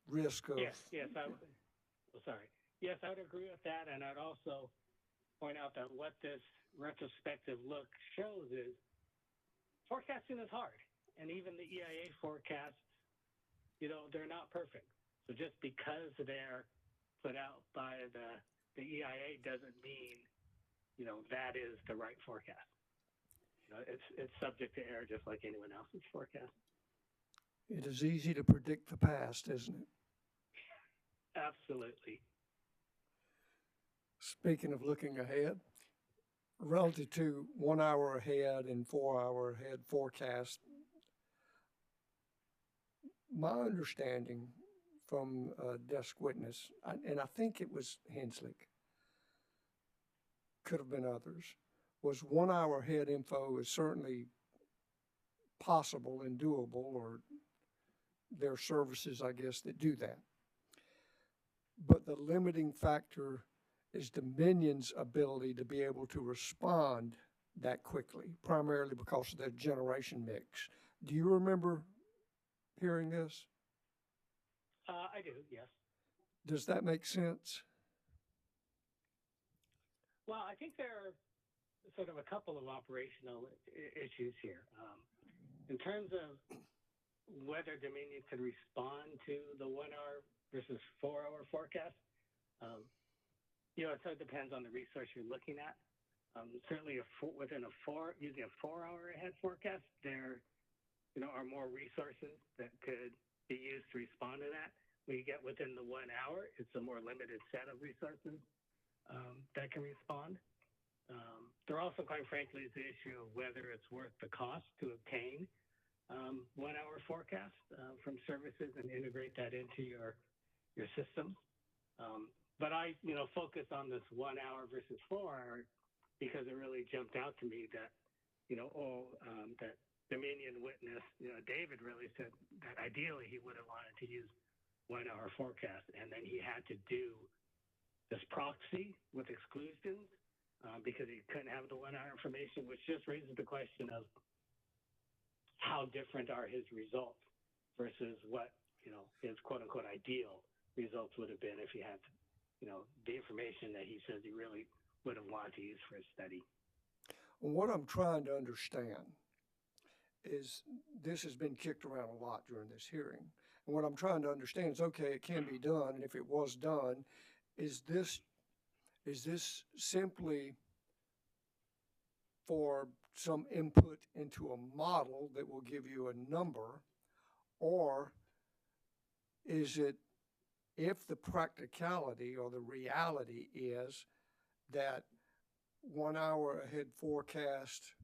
risk of. Yes, I would agree with that, and I'd also point out that what this retrospective look shows is forecasting is hard, and even the EIA forecasts, they're not perfect. So just because they're put out by the EIA doesn't mean, that is the right forecast. It's subject to error just like anyone else's forecast. It is easy to predict the past, isn't it? Absolutely. Speaking of looking ahead, relative to 1 hour ahead and 4 hour ahead forecast, my understanding from a desk witness, and I think it was Henslick, could have been others, was 1 hour ahead info is certainly possible and doable, or there are services, I guess, that do that. But the limiting factor is Dominion's ability to be able to respond that quickly, primarily because of their generation mix. Do you remember hearing this? I do, yes. Does that make sense? Well, I think there are sort of a couple of operational issues here. In terms of whether Dominion can respond to the 1 hour versus 4 hour forecast, it sort of depends on the resource you're looking at. Certainly, using a 4 hour ahead forecast, there are more resources that could be used to respond to that. When you get within the 1 hour, it's a more limited set of resources that can respond. There also, quite frankly, is the issue of whether it's worth the cost to obtain 1 hour forecast from services and integrate that into your system. But I, focus on this 1 hour versus 4 hour because it really jumped out to me that, that Dominion witness, David really said that ideally he would have wanted to use 1 hour forecast, and then he had to do this proxy with exclusions because he couldn't have the 1 hour information, which just raises the question of how different are his results versus what, his quote unquote ideal results would have been if he had, the information that he says he really would have wanted to use for his study. What I'm trying to understand is this has been kicked around a lot during this hearing. And what I'm trying to understand is, okay, it can be done, and if it was done, is this simply for some input into a model that will give you a number, or is it if the practicality or the reality is that 1 hour ahead forecast,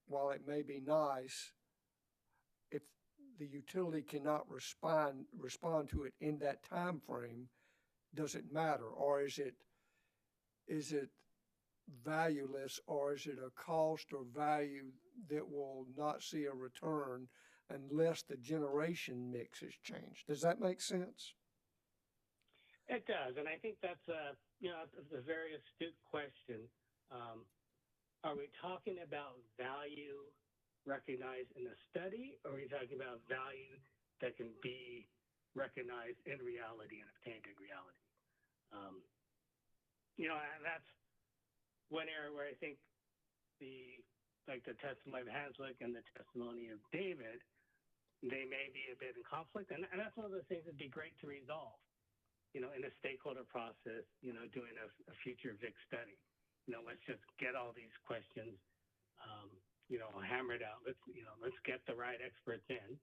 while it may be nice, if the utility cannot respond to it in that time frame, does it matter? Or is it valueless, or is it a cost or value that will not see a return unless the generation mix has changed? Does that make sense? It does, and I think that's a very astute question. Are we talking about value recognized in a study, or are we talking about value that can be recognized in reality and obtained in reality? And that's one area where I think the testimony of Hanslick and the testimony of David, they may be a bit in conflict, and that's one of the things that'd be great to resolve, in a stakeholder process, doing a future VIC study. Let's just get all these questions, hammered out. Let's get the right experts in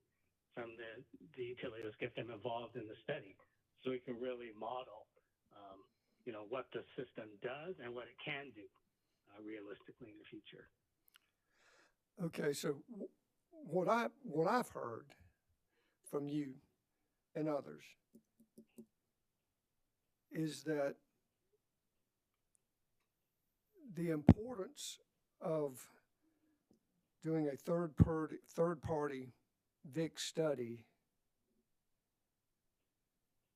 from the utility. Let's get them involved in the study so we can really model, what the system does and what it can do realistically in the future. Okay, so what I've heard from you and others is that the importance of doing a third party VIC study,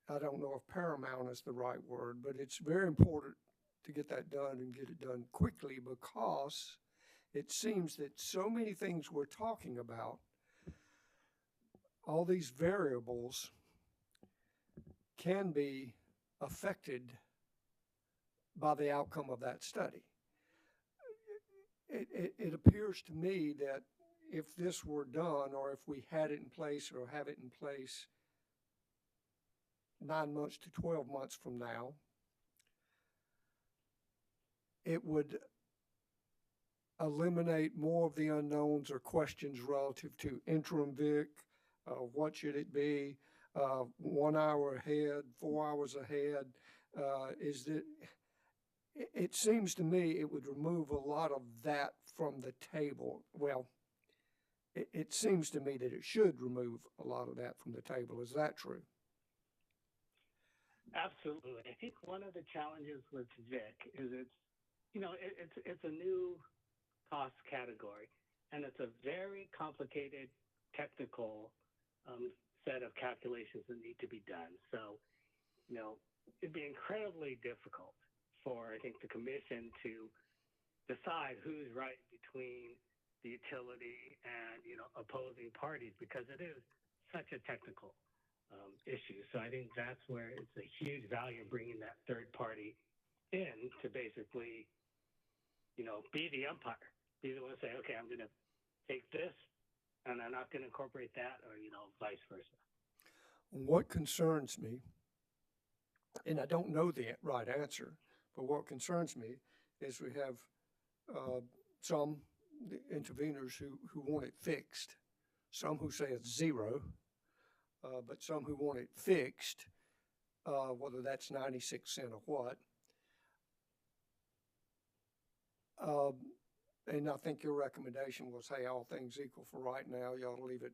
I don't know if paramount is the right word, but it's very important to get that done and get it done quickly, because it seems that so many things we're talking about, all these variables, can be affected by the outcome of that study. It appears to me that if this were done, or if we had it in place or have it in place 9 months to 12 months from now, it would eliminate more of the unknowns or questions relative to interim VIC. What should it be? 1 hour ahead, 4 hours ahead? It seems to me it would remove a lot of that from the table. Well, it seems to me that it should remove a lot of that from the table. Is that true? Absolutely. I think one of the challenges with VIC is it's a new cost category, and it's a very complicated technical set of calculations that need to be done. So, it'd be incredibly difficult for, I think, the commission to decide who's right between the utility and, opposing parties, because it is such a technical issue. So I think that's where it's a huge value in bringing that third party in to basically, be the umpire, be the one to say, okay, I'm going to take this and I'm not going to incorporate that, or, vice versa. What concerns me, and I don't know the right answer, but what concerns me is we have some interveners who want it fixed, some who say it's zero, but some who want it fixed, whether that's 96 cents or what. And I think your recommendation was, hey, all things equal for right now, you ought to leave it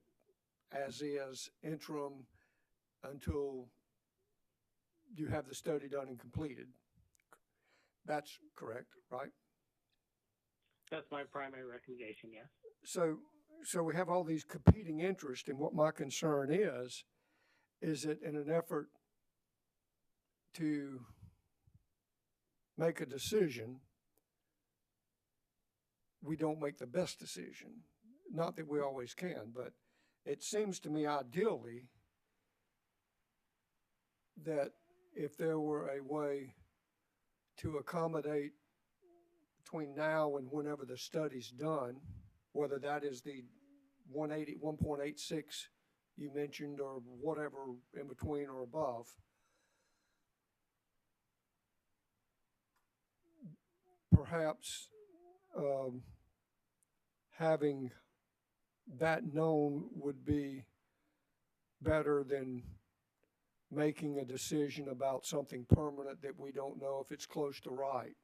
as is, interim, until you have the study done and completed. That's correct, right? That's my primary recommendation, yes. So so we have all these competing interests, and what my concern is that in an effort to make a decision, we don't make the best decision. Not that we always can, but it seems to me ideally that if there were a way to accommodate between now and whenever the study's done, whether that is the 1.86 you mentioned or whatever in between or above, perhaps having that known would be better than making a decision about something permanent that we don't know if it's close to right.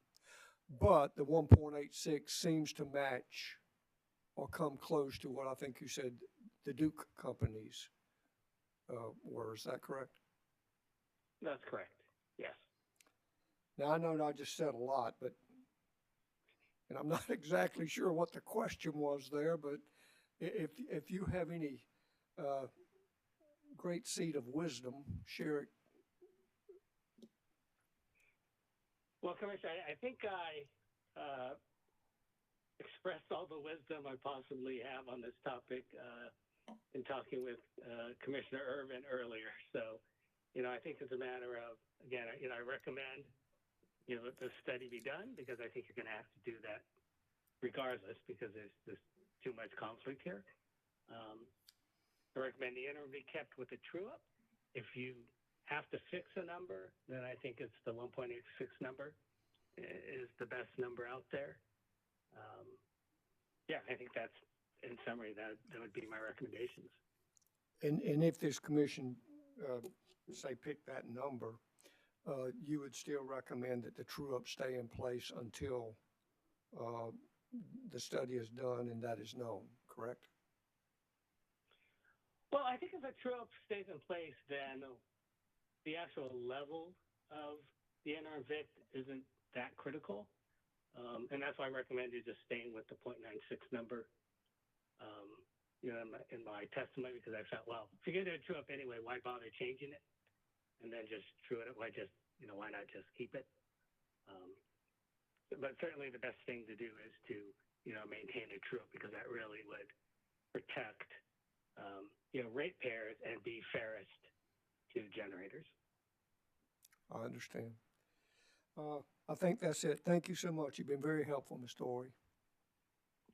But the 1.86 seems to match or come close to what I think you said the Duke companies were. Is that correct? That's correct. Yes. Now, I know I just said a lot, but, and I'm not exactly sure what the question was there, but if you have any great seed of wisdom, share it. Well, Commissioner, I think I expressed all the wisdom I possibly have on this topic in talking with Commissioner Irvin earlier. So, I think it's a matter of, again, I recommend, that the study be done because I think you're going to have to do that regardless because there's too much conflict here. I recommend the interim be kept with a true up. If you have to fix a number, then I think it's the 1.86 number is the best number out there. Yeah, I think that's, in summary, that would be my recommendations. And if this commission, say, pick that number, you would still recommend that the true up stay in place until the study is done and that is known, correct? Well, I think if a true up stays in place, then the actual level of the interim VIC isn't that critical. And that's why I recommend you just staying with the 0.96 number, in my testimony, because I felt, well, if you're going to do a true up anyway, why bother changing it? And then just true it, why not just keep it? But certainly the best thing to do is to, maintain a true up because that really would protect, ratepayers and be fairest to generators. I understand. I think that's it. Thank you so much. You've been very helpful, Mr. Horry.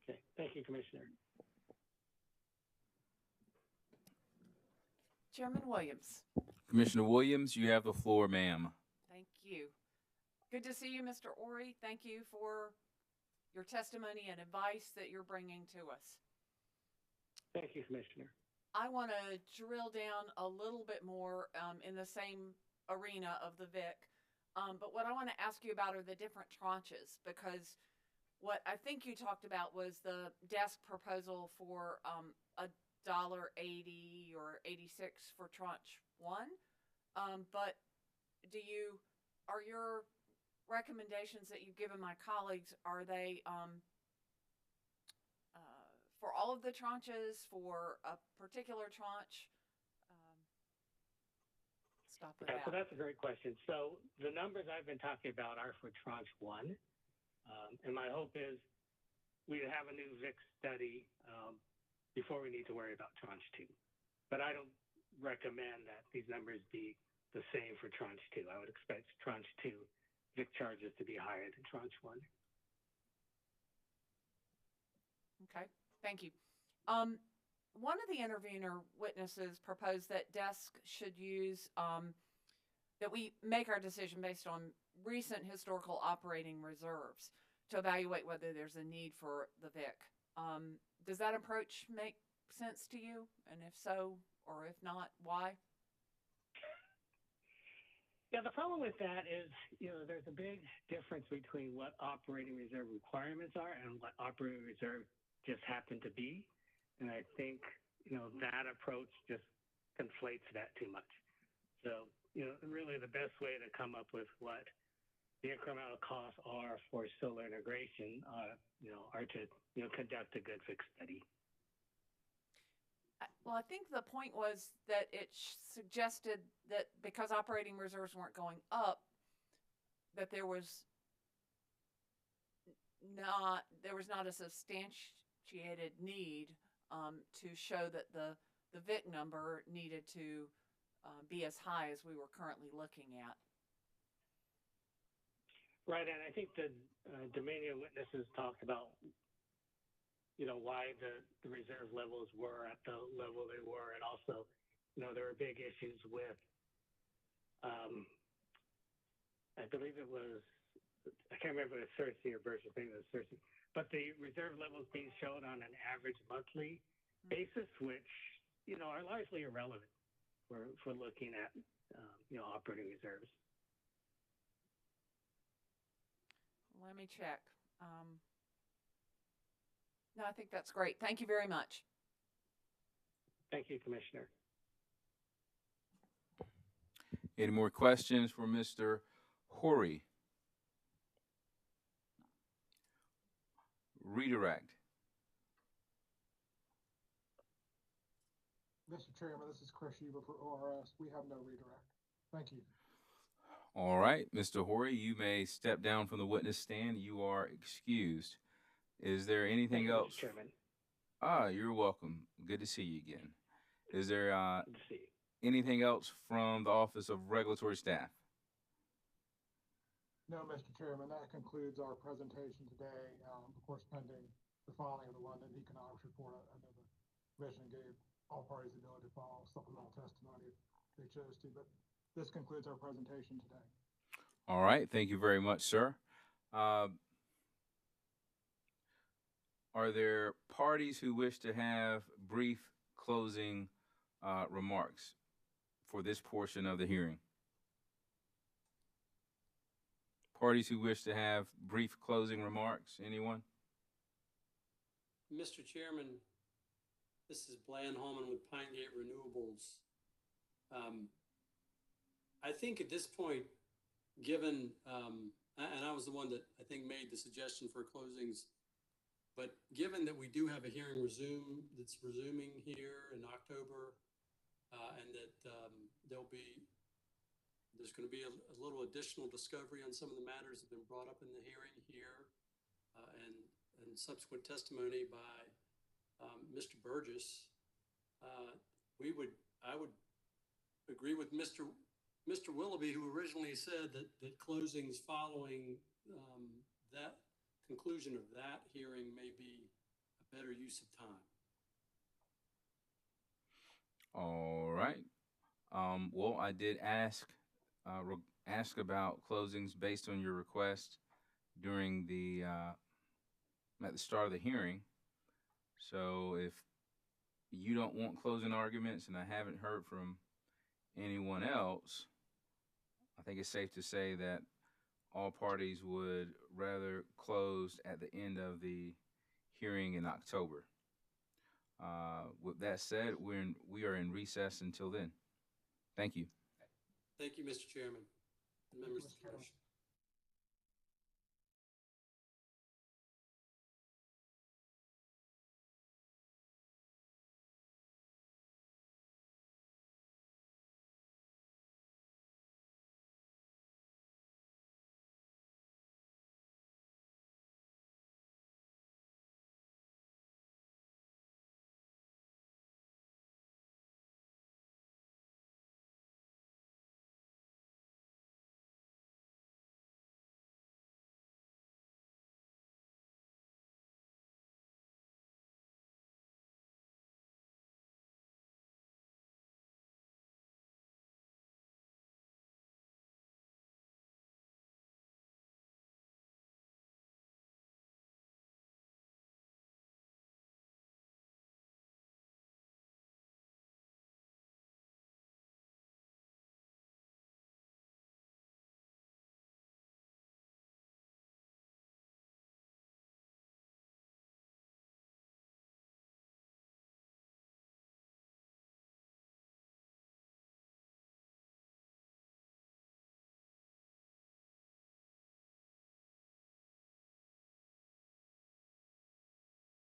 Okay. Thank you, Commissioner. Chairman Williams. Commissioner Williams, you have the floor, ma'am. Thank you. Good to see you, Mr. Horry. Thank you for your testimony and advice that you're bringing to us. Thank you, Commissioner. I want to drill down a little bit more in the same arena of the VIC. But what I want to ask you about are the different tranches, because what I think you talked about was the desk proposal for $1.80 or 86 for tranche 1. But are your recommendations that you've given my colleagues, are they for all of the tranches, for a particular tranche? Stop with that. So that's a great question. So the numbers I've been talking about are for tranche 1. And my hope is we have a new VIC study before we need to worry about tranche 2. But I don't recommend that these numbers be the same for tranche 2. I would expect tranche 2 VIC charges to be higher than tranche 1. Okay, thank you. One of the intervener witnesses proposed that desk should use, that we make our decision based on recent historical operating reserves to evaluate whether there's a need for the VIC. Does that approach make sense to you? And if so, or if not, why? Yeah, the problem with that is, there's a big difference between what operating reserve requirements are and what operating reserve just happen to be. And I think, that approach just conflates that too much. So, really the best way to come up with what the incremental costs are for solar integration, are to, conduct a good VIC study. Well, I think the point was that it suggested that because operating reserves weren't going up, that there was not a substantiated need to show that the VIC number needed to be as high as we were currently looking at. Right, and I think the Dominion witnesses talked about, why the reserve levels were at the level they were, and also, there were big issues with, I believe it was, I can't remember if it was Cersei or Burgess, maybe it was Cersei, but the reserve levels being shown on an average monthly basis, which, are largely irrelevant for looking at, operating reserves. Let me check. No, I think that's great. Thank you very much. Thank you, Commissioner. Any more questions for Mr. Horry? Redirect. Mr. Chairman, this is Chris Huber for ORS. We have no redirect. Thank you. All right, Mr. Horry, you may step down from the witness stand. You are excused. Is there anything else? Mr. Chairman. You're welcome. Good to see you again. Is there Good to see you. anything else from the Office of Regulatory Staff? No, Mr. Chairman, that concludes our presentation today. Of course, pending the filing of the London Economics Report. I know the Commission gave all parties the ability to file supplemental testimony if they chose to, but this concludes our presentation today. All right. Thank you very much, sir. Are there parties who wish to have brief closing remarks for this portion of the hearing? Parties who wish to have brief closing remarks, anyone? Mr. Chairman, this is Bland Holman with Pine Gate Renewables. I think at this point, given, and I was the one that I think made the suggestion for closings, but given that we do have a hearing that's resuming here in October, and that there's going to be a little additional discovery on some of the matters that have been brought up in the hearing here, and subsequent testimony by Mr. Burgess, I would agree with Mr. Willoughby, who originally said that closings following that conclusion of that hearing may be a better use of time. All right. Well, I did ask about closings based on your request during at the start of the hearing. So if you don't want closing arguments, and I haven't heard from anyone else, I think it's safe to say that all parties would rather close at the end of the hearing in October. With that said, we are in recess until then. Thank you. Thank you, Mr. Chairman and members of the Commission.